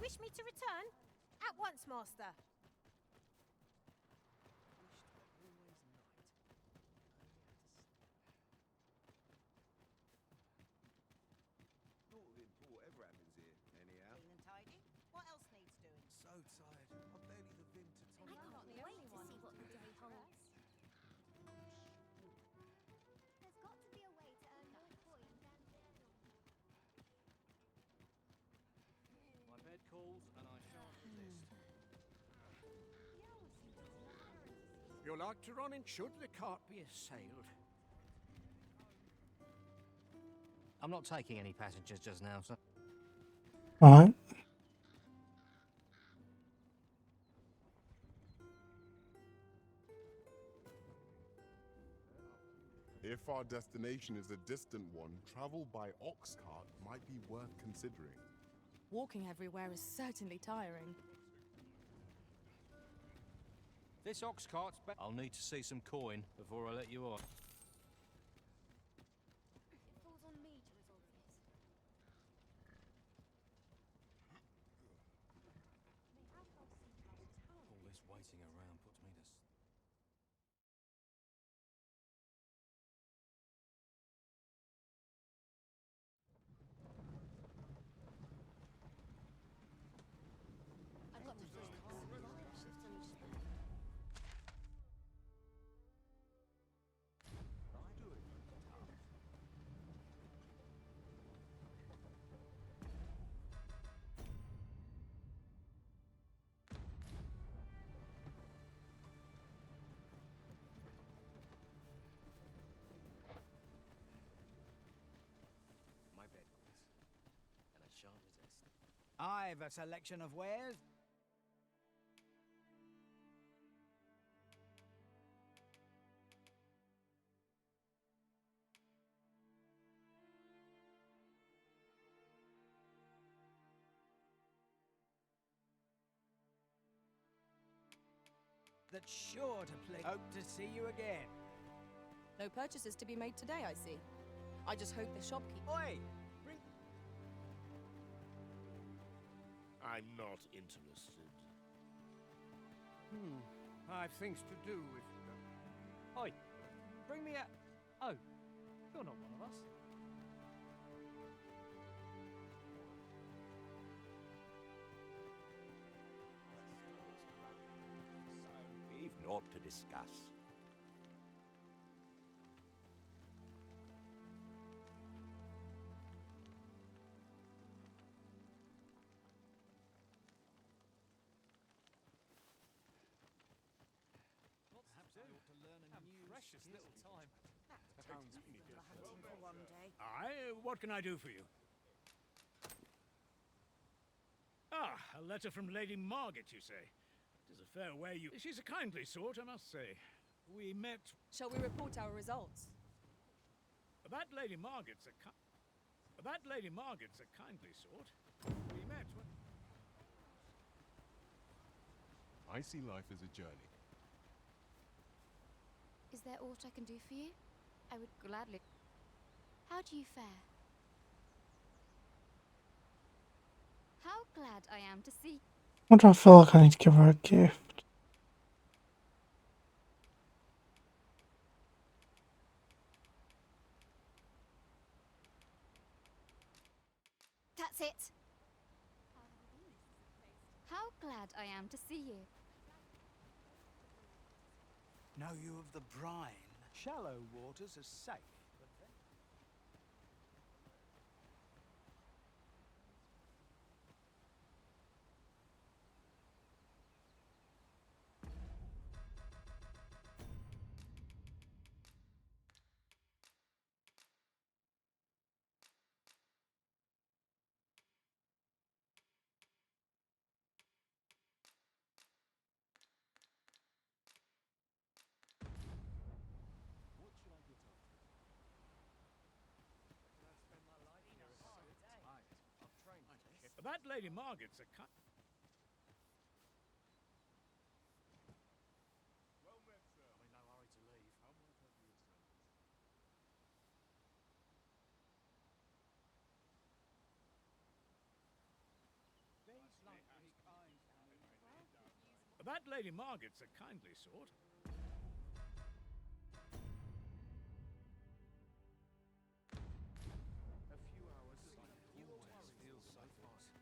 Wish me to return? At once, master. Not that import ever happens here, anyhow. Clean and tidy. What else needs doing? So tired. I barely have been to I can't wait to see what the day holds. There's got to be a way to earn more coin than My bed calls, and I shan't resist. You're like to run in should the cart be assailed. I'm not taking any passengers just now, sir. Right. If our destination is a distant one, travel by ox cart might be worth considering. Walking everywhere is certainly tiring. This ox cart's I'll need to see some coin before I let you on. It falls on me to resolve this. All this waiting around puts me to... I've got to find the My bed calls, and I shan't resist. I've a selection of wares. That's sure to please. Hope to see you again. No purchases to be made today, I see. I just hope the shopkeeper... Oi! I'm not interested. I've things to do with... Oi, bring me a... Oh, you're not one of us. We've naught to discuss. Lots to do. And precious little time. hunting for one day. What can I do for you? Ah, a letter from Lady Margaret, you say? It is a fair way you... She's a kindly sort, I must say. We met... Shall we report our results? That Lady Margaret's a kindly sort. We met when... I see life as a journey. Is there aught I can do for you? I would gladly. How do you fare? How glad I am to see. What do I feel like I need to give her a gift? That's it. How glad I am to see you. Know you of the brine? Shallow waters are safe, but then... That Lady Margaret's a kind... Well met, sir. I'm in no hurry to leave. How may I cover your service? That Lady Margaret's a kindly sort. A few hours feels so fast.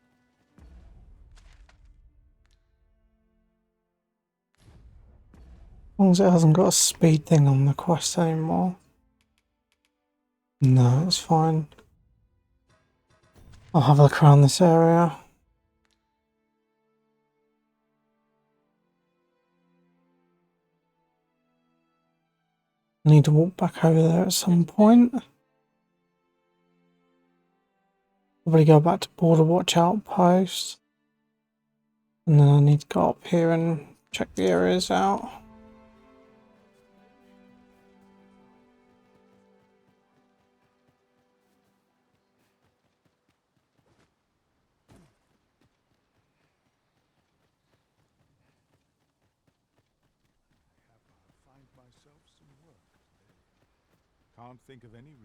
As long as it hasn't got a speed thing on the quest anymore. No, it's fine. I'll have a look around this area. I need to walk back over there at some point. Probably go back to Border Watch Outpost. And then I need to go up here and check the areas out. Find myself some work today. Can't think of any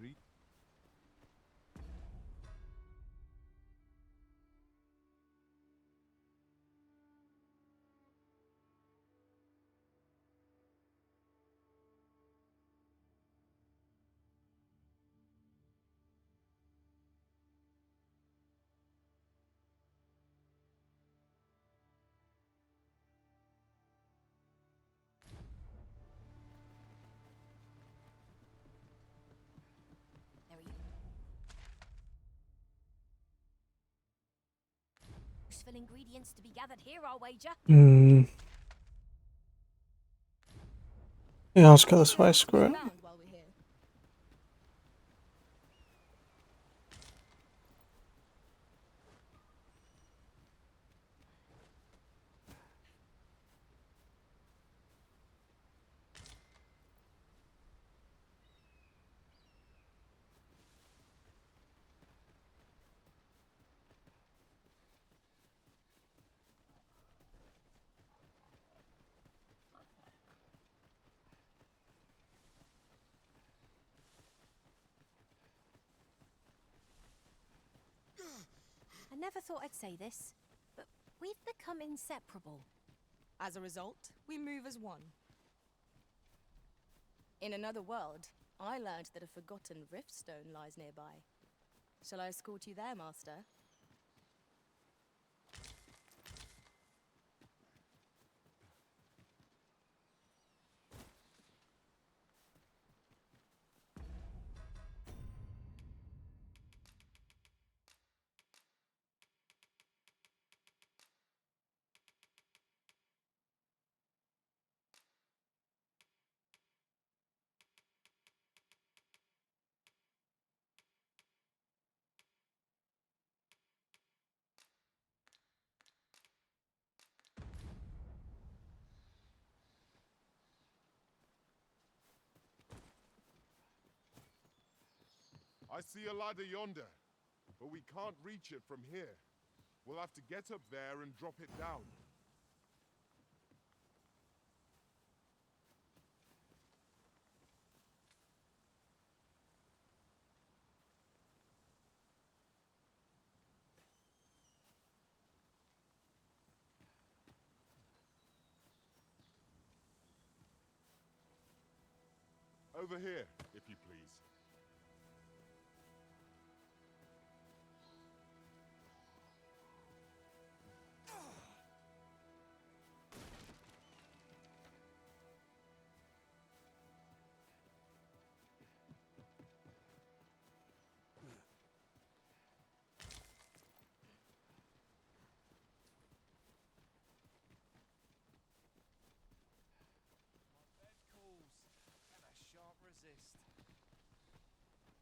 There are useful ingredients to be gathered here, I'll wager. Yeah, let's go this way, screw it. I never thought I'd say this, but we've become inseparable. As a result, we move as one. In another world, I learned that a forgotten riftstone lies nearby. Shall I escort you there, Master? I see a ladder yonder, but we can't reach it from here. We'll have to get up there and drop it down. Over here, if you please.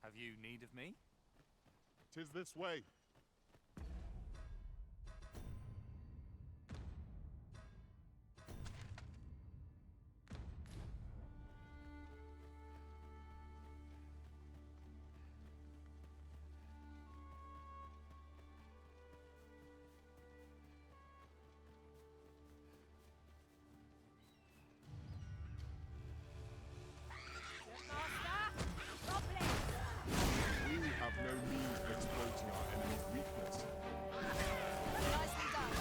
Have you need of me? 'Tis this way. We have no means of exploiting our enemy's weakness. Nicely done.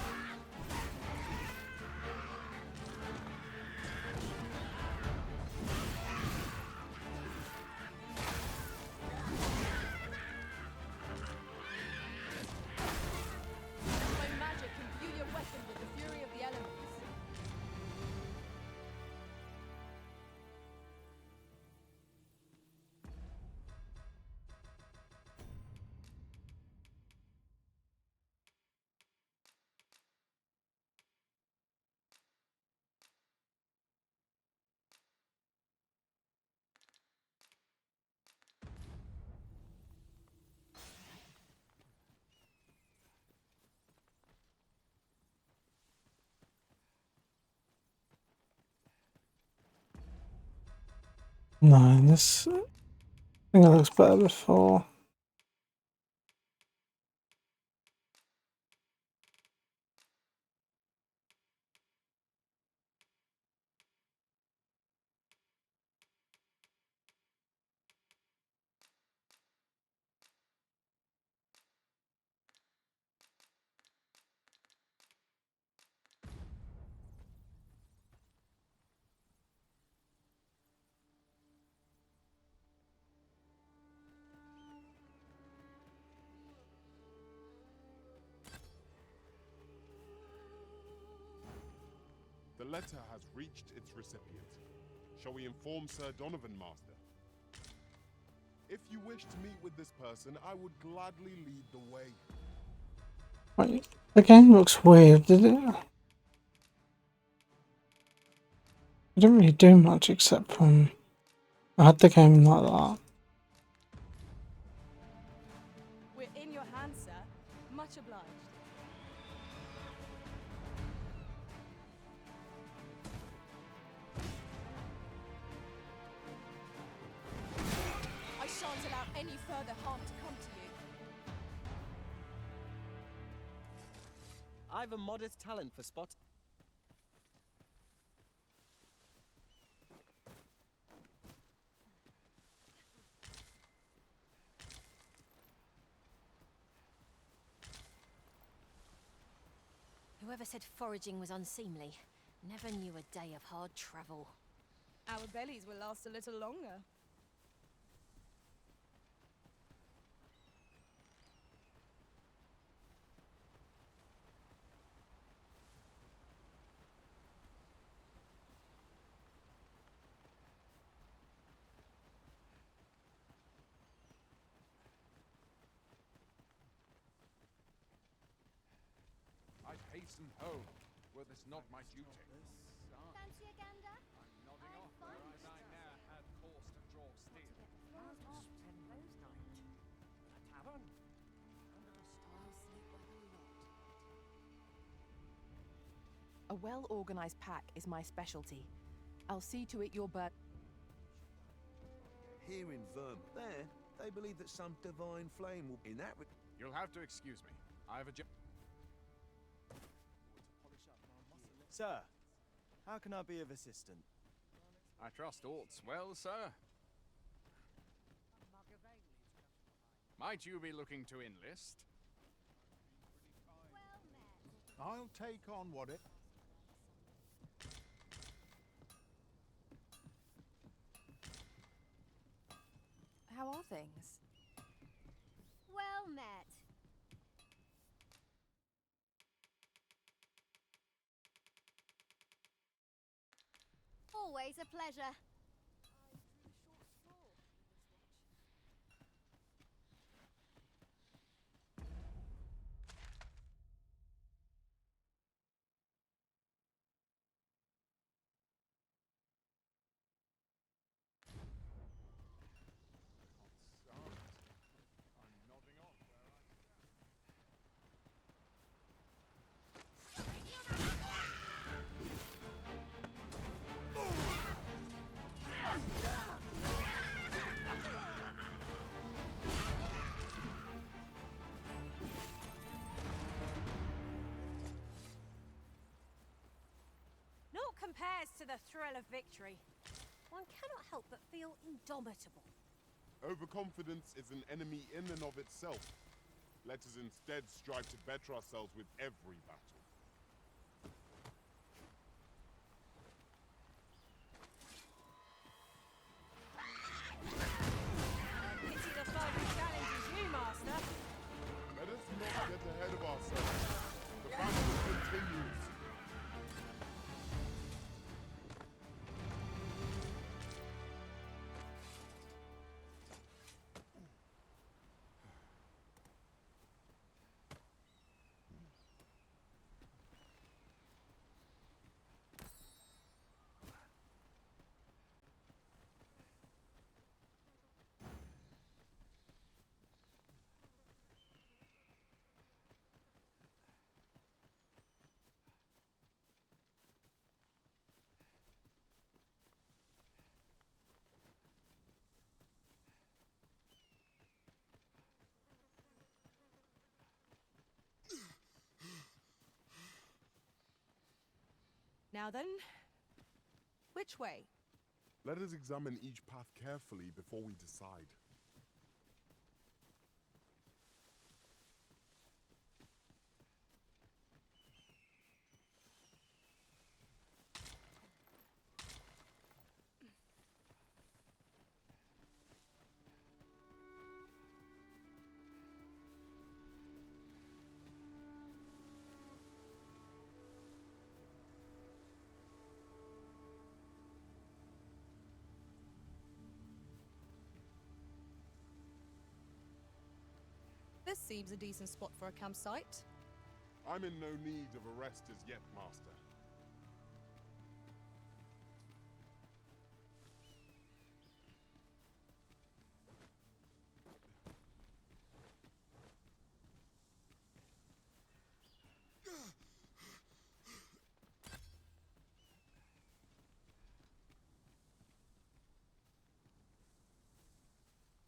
My magic imbue your weapon with the fury of the elements. No, this I think it looks better before. The letter has reached its recipient. Shall we inform Sir Donovan, Master? If you wish to meet with this person, I would gladly lead the way. Wait, the game looks weird, did it? I didn't really do much except I had the game like that. We're in your hands, sir. Much obliged. I shan't allow any further harm to come to you. I've a modest talent for spot. Whoever said foraging was unseemly never knew a day of hard travel. Our bellies will last a little longer. I'd hasten home, were this not my duty. Fancy a gander? I'm nodding off whereas I ne'er had force to draw steel. A well-organized pack is my specialty. I'll see to it your bird. Here in Vermont. There, They believe that some divine flame will... In that... You'll have to excuse me. I have a job. Sir, how can I be of assistance? I trust all's well, sir. Might you be looking to enlist? I'll take on what it... How are things? Well met. Always a pleasure. Naught compares to the thrill of victory. One cannot help but feel indomitable. Overconfidence is an enemy in and of itself. Let us instead strive to better ourselves with every battle. Pity the foe who challenges you, Master. Let us not get ahead of ourselves. The battle continues. Now then, which way? Let us examine each path carefully before we decide. This seems a decent spot for a campsite. I'm in no need of a rest as yet, Master.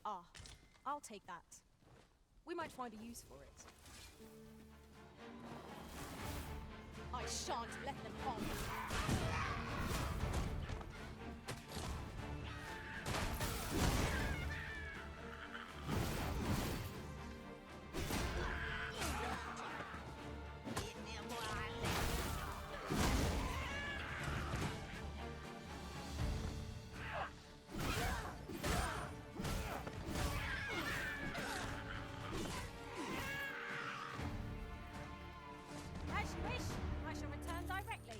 Ah, I'll take that. We might find a use for it. I shan't let them harm me. As you wish. I shall return directly.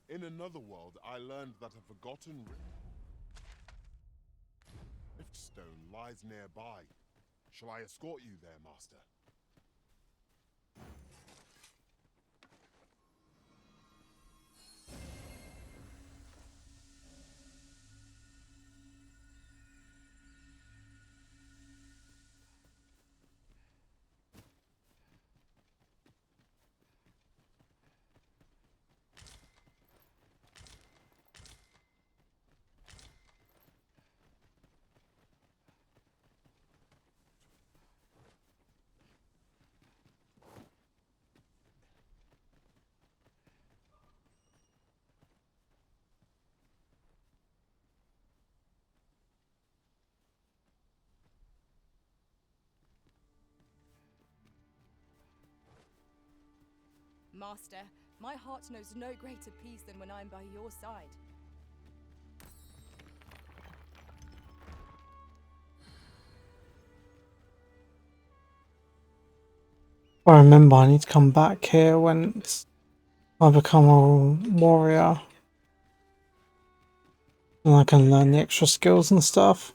In another world, I learned that a forgotten riftstone lies nearby. Shall I escort you there, Master? Master, my heart knows no greater peace than when I'm by your side. I remember I need to come back here when I become a warrior. And I can learn the extra skills and stuff.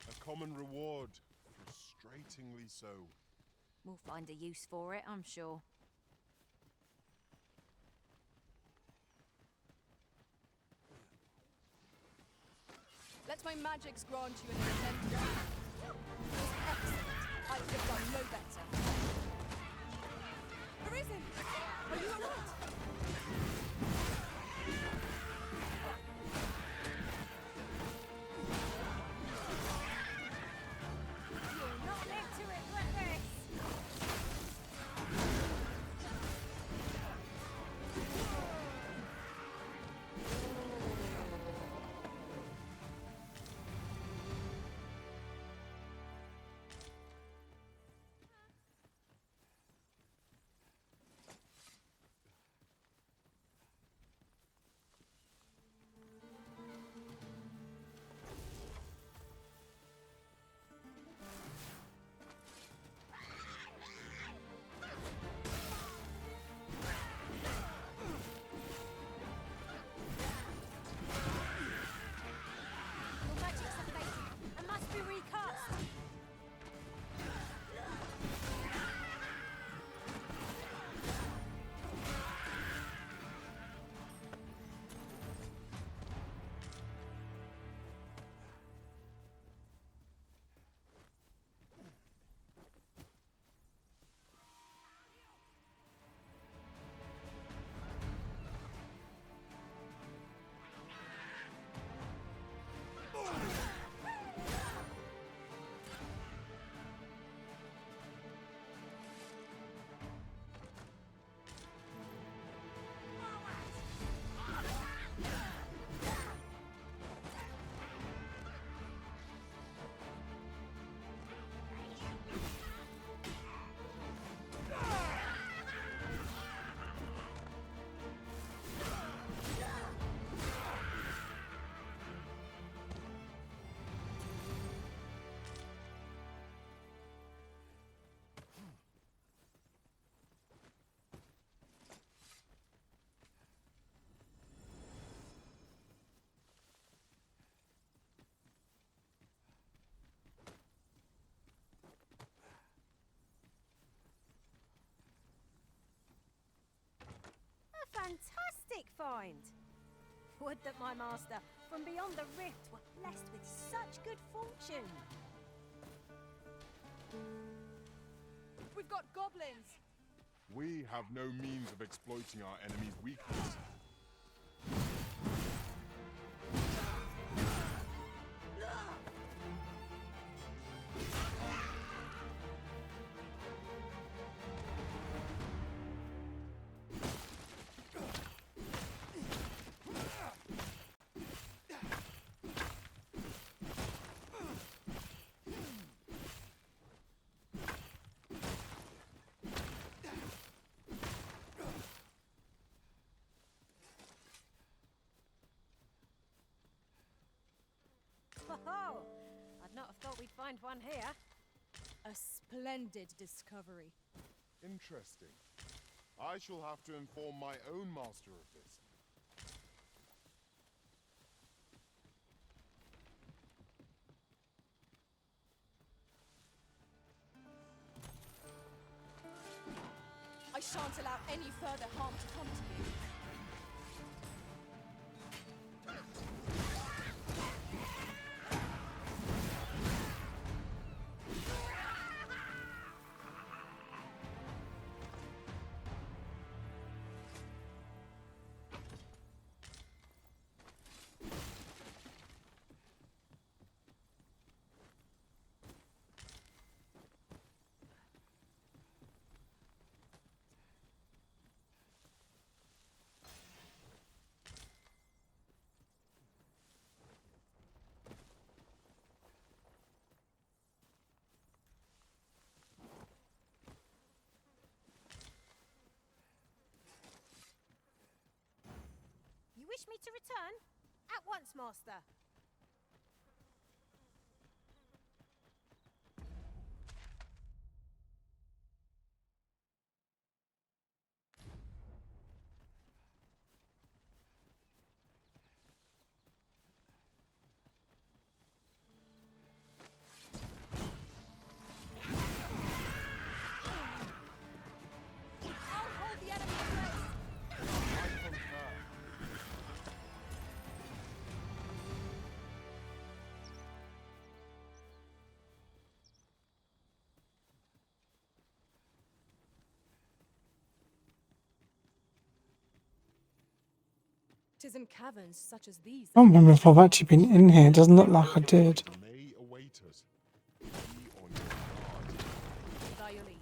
A common reward. Frustratingly so. We'll find a use for it, I'm sure. Let my magics grant you an elemental. Excellent. I could have done no better. Arisen! Are you alright? You'll not live to regret this! Your magic's activated and must be recast. A fantastic find! Would that my master from beyond the rift were blessed with such good fortune. We've got goblins! We have no means of exploiting our enemy's weakness. Oh, I'd not have thought we'd find one here. A splendid discovery. Interesting. I shall have to inform my own master of this. I shan't allow any further harm to come to you. to return? At once, Master. I'll hold the enemy in place. Tis in caverns such as these. I don't remember if I've actually been in here. It doesn't look like I did. May await us. Be on your guard. By your leave.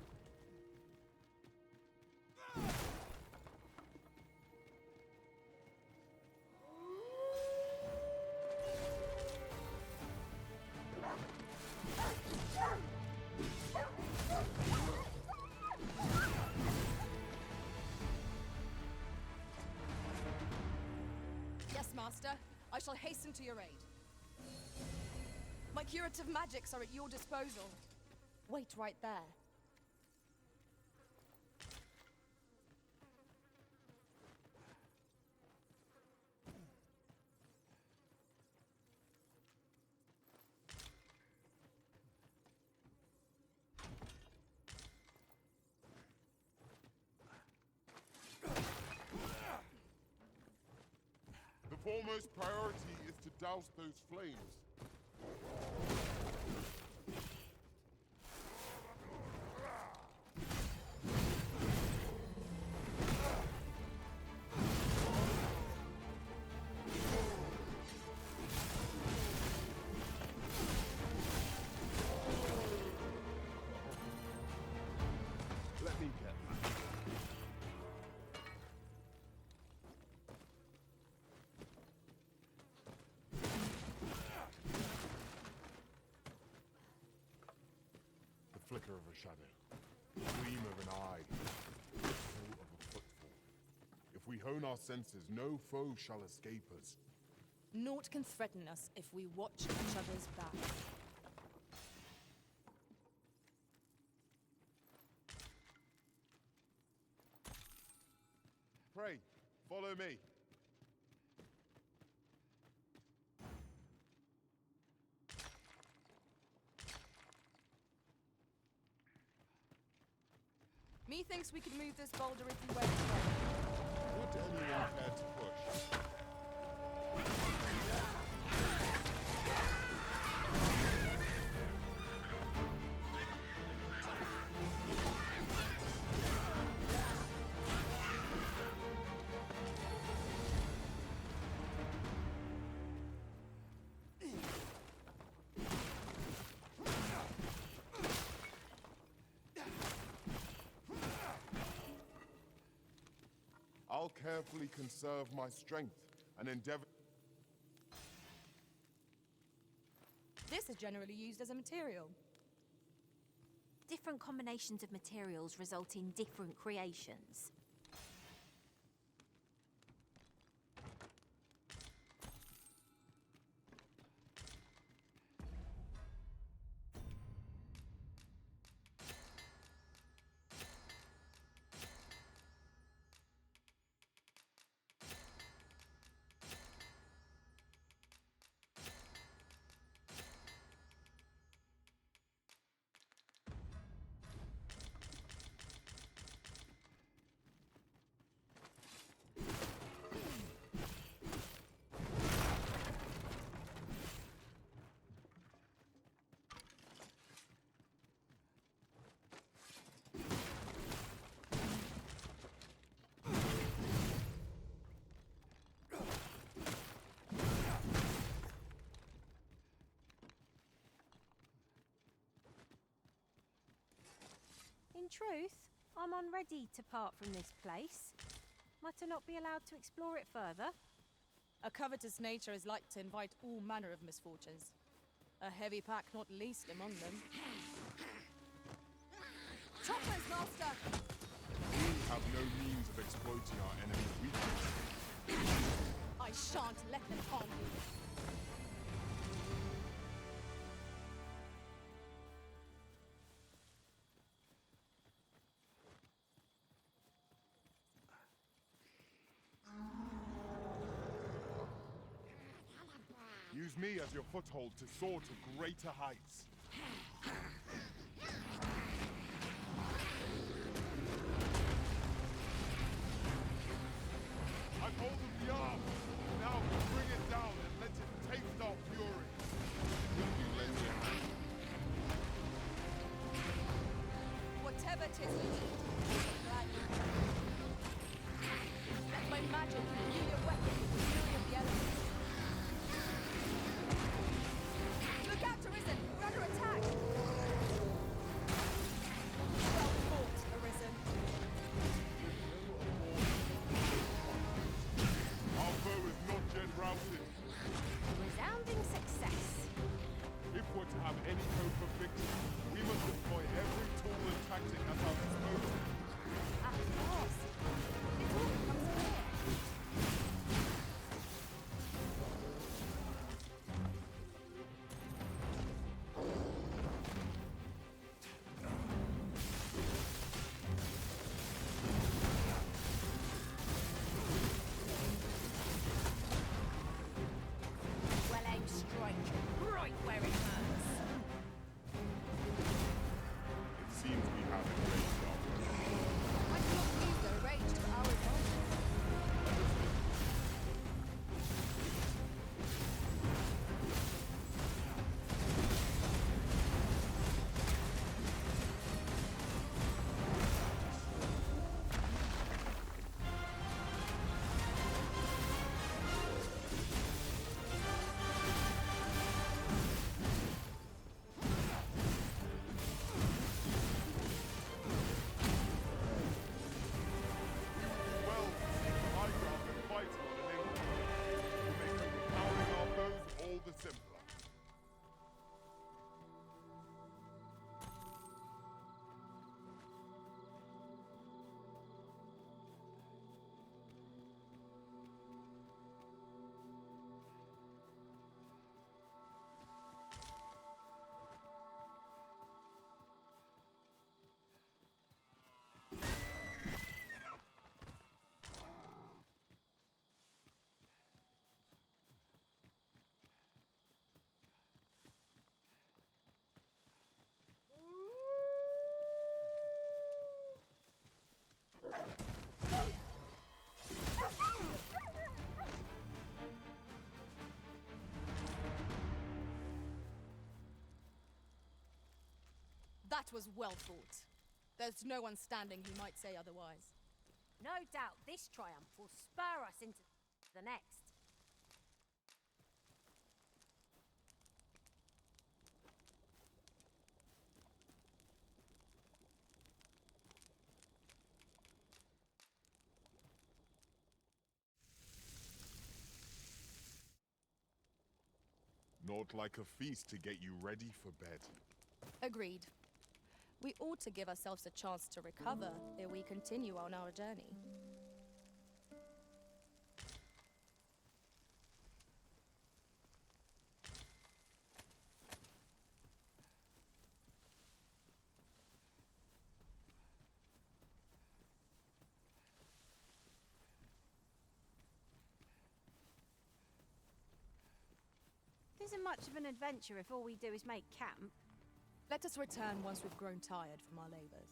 Yes, Master. I shall hasten to your aid. My curative magics are at your disposal. Wait right there. The foremost priority is to douse those flames. Let me get that. The flicker of a shadow, the gleam of an eye, the echo of a footfall. If we hone our senses, no foe shall escape us. Naught can threaten us if we watch each other's back. Pray, follow me. Methinks we could move this boulder if we went together. Would anyone care to push? I'll carefully conserve my strength and endeavor. This is generally used as a material. Different combinations of materials result in different creations. In truth, I'm unready to part from this place. Might I not be allowed to explore it further? A covetous nature is like to invite all manner of misfortunes. A heavy pack not least among them. Choppers, Master! We have no means of exploiting our enemy's weakness. I I shan't let them harm you. Use me as your foothold to soar to greater heights. I've hold of the arm. Now bring it down and let it taste our fury. Will you lend me a hand? Whatever 'tis we need, gladly. Let my magic be your weapon with the fury of the elements. Look out, Arisen! We're under attack! Well fought, Arisen. Our foe is not yet routed. Resounding success. If we're to have any hope of victory, we must employ every tool and tactic at our disposal. Of course. It all becomes clear. Well aimed strike, right where it hurts. It seems we have enraged our foe. I cannot use their rage to our advantage. Well, I'd rather fight on an empire to make overpowering our foes all the simpler. That was well fought. There's no one standing who might say otherwise. No doubt this triumph will spur us into the next. Not like a feast to get you ready for bed. Agreed. We ought to give ourselves a chance to recover ere we continue on our journey. It isn't much of an adventure if all we do is make camp. Let us return once we've grown tired from our labors.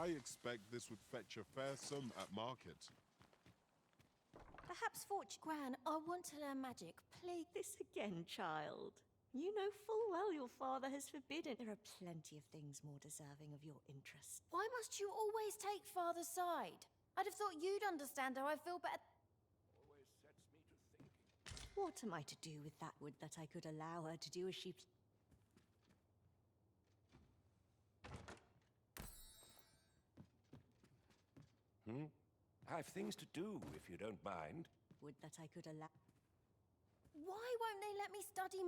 I expect this would fetch a fair sum at market. Perhaps fortune. Gran, I want to learn magic. Please. This again, child. You know full well your father has forbidden. There are plenty of things more deserving of your interest. Why must you always take father's side? I'd have thought you'd understand how I feel better. Always sets me to thinking. What am I to do with that? Would that I could allow her to do as she... I've things to do, if you don't mind. Would that I could allow... Why won't they let me study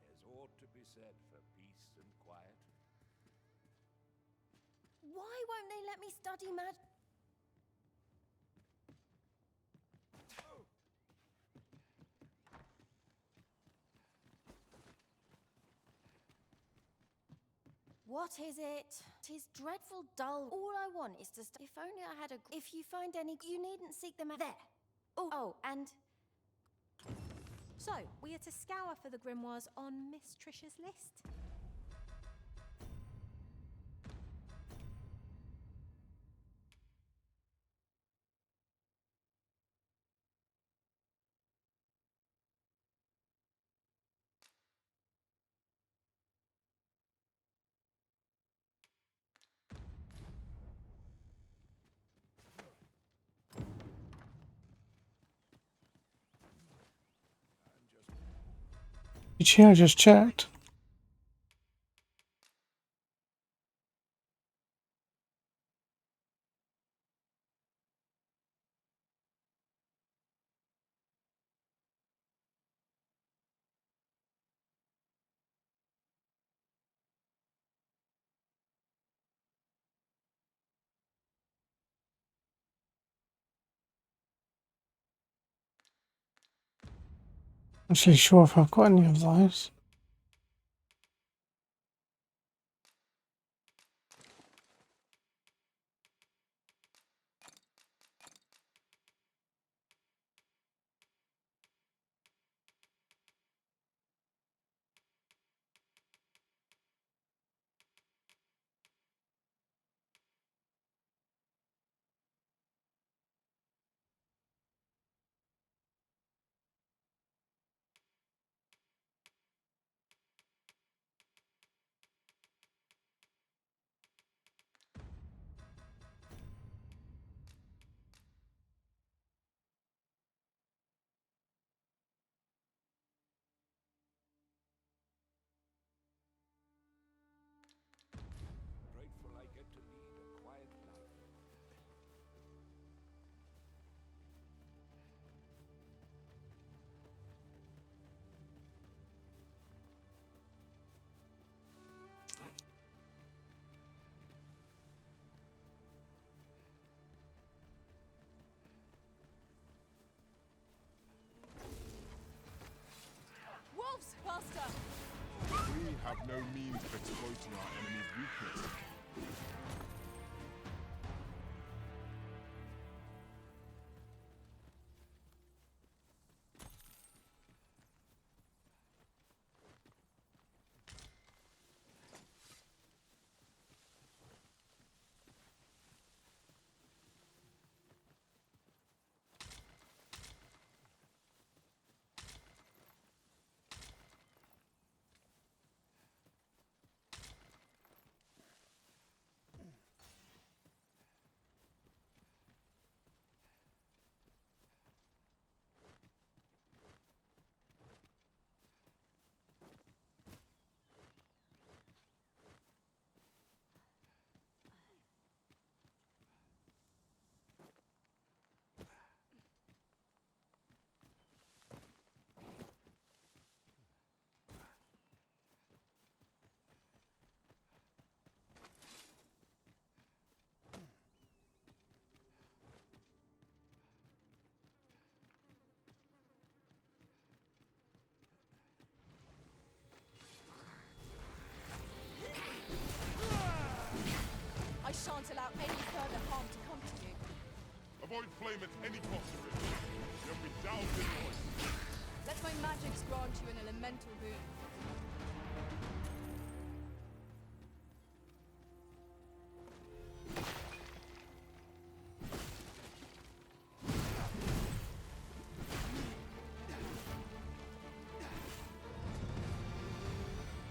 There's ought to be said for peace and quiet. Why won't they let me study magic? What is it? 'Tis dreadful dull. All I want is to if only I had a... If you find any, you needn't seek them out. There. Oh, and... So, we are to scour for the grimoires on Miss Trisha's list. I just checked. Not actually sure if I've got any of those. Avoid flame at any cost, Arisen. You'll be doused in oil. Let my magics grant you an elemental boon.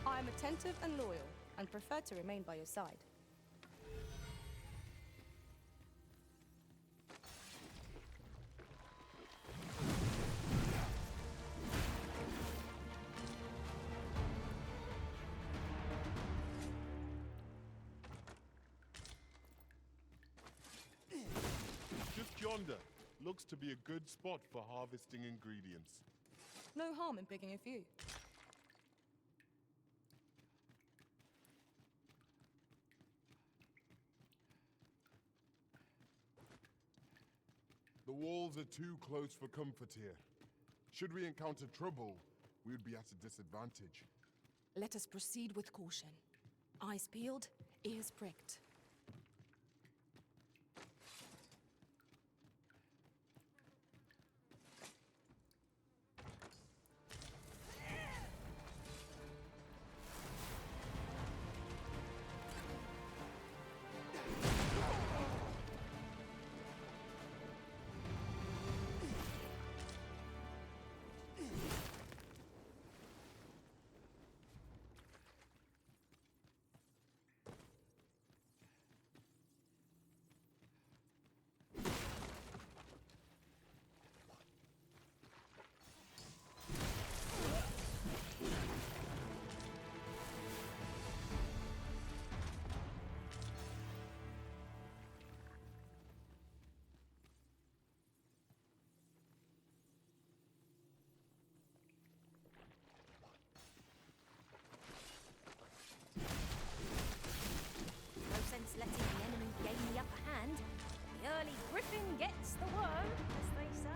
I am attentive and loyal, and prefer to remain by your side. Just yonder. Looks to be a good spot for harvesting ingredients. No harm in picking a few. The walls are too close for comfort here. Should we encounter trouble, we would be at a disadvantage. Let us proceed with caution. Eyes peeled, ears pricked. No sense letting the enemy gain the upper hand. The early griffin gets the worm, as they say.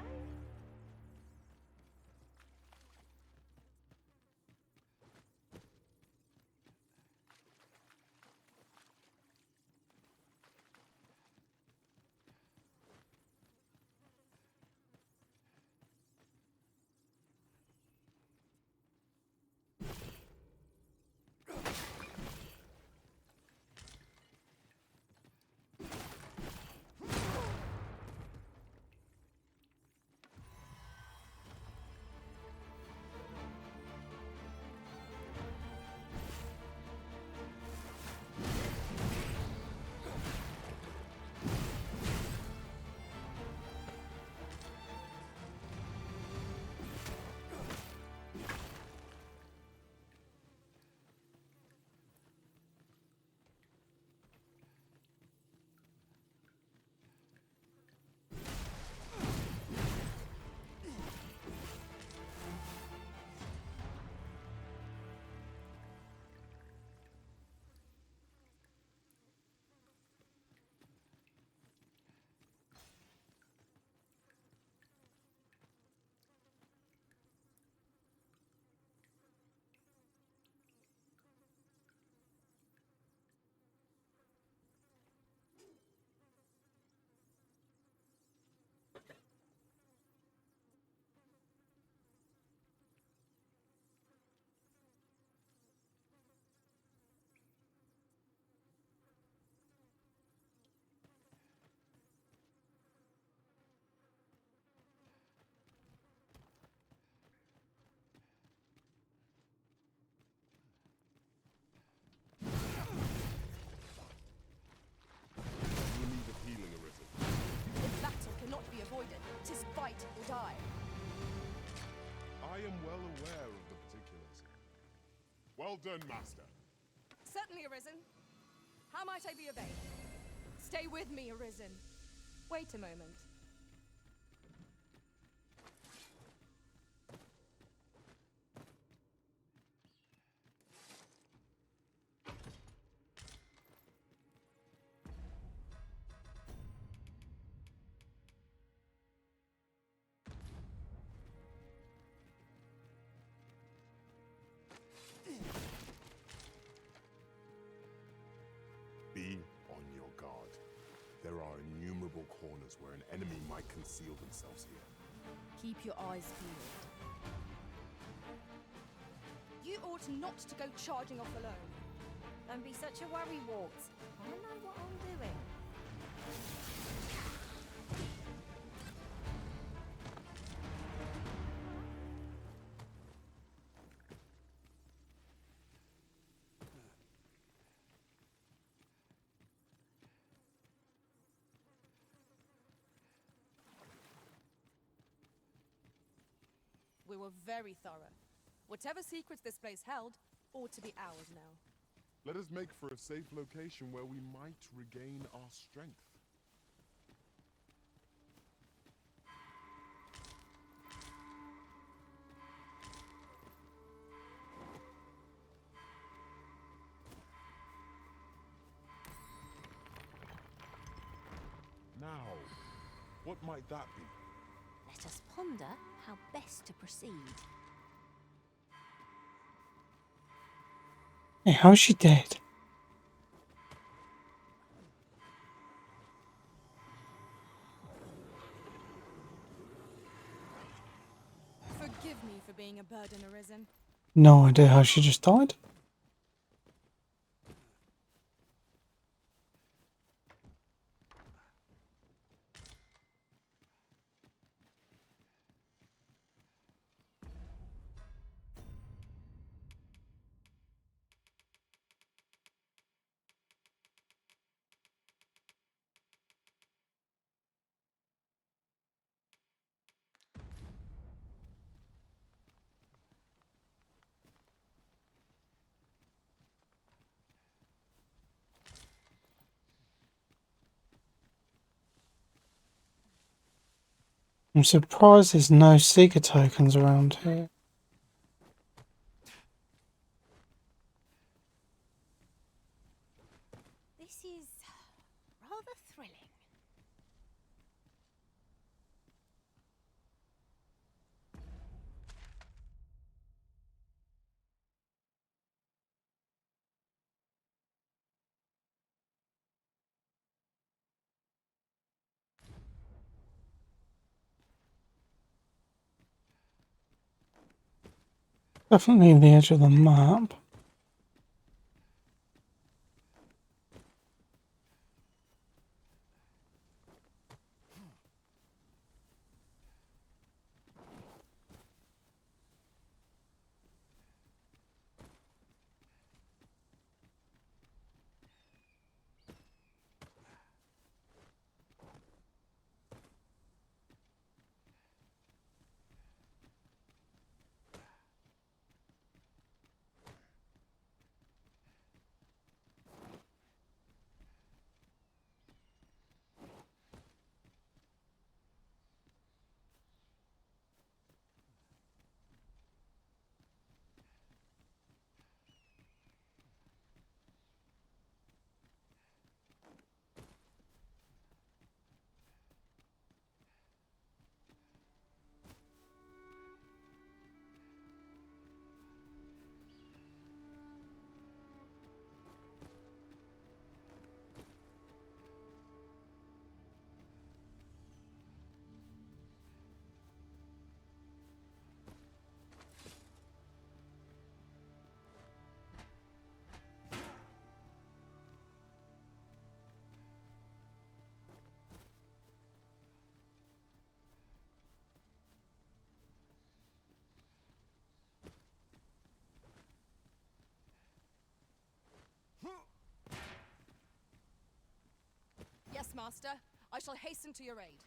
You need of healing, Arisen. This battle cannot be avoided. 'Tis fight or die. I am well aware of the particulars. Well done, Master. Certainly, Arisen. How might I be of aid? Stay with me, Arisen. Wait a moment. Be on your guard. There are innumerable corners knows where an enemy might conceal themselves here. Keep your eyes peeled. You ought not to go charging off alone. Don't be such a worrywart. I know what I'm doing. We were very thorough. Whatever secrets this place held ought to be ours now. Let us make for a safe location where we might regain our strength. Now, what might that be? Let us ponder how best to proceed. Hey, how is she dead? Forgive me for being a burden arisen. No idea how she just died. I'm surprised there's no Seeker tokens around here. This is rather thrilling. Definitely the edge of the map. Yes, Master. I shall hasten to your aid.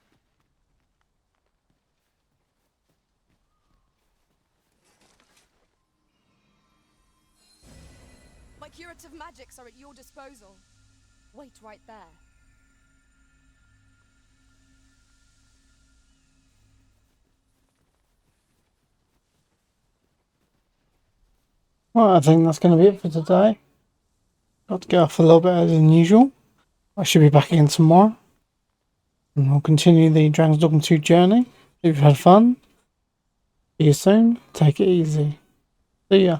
My curative magics are at your disposal. Wait right there. Well, I think that's going to be it for today. Got to get off a little bit earlier than usual. I should be back again tomorrow. And we'll continue the Dragon's Dogma 2 journey. If you've had fun, see you soon. Take it easy. See ya.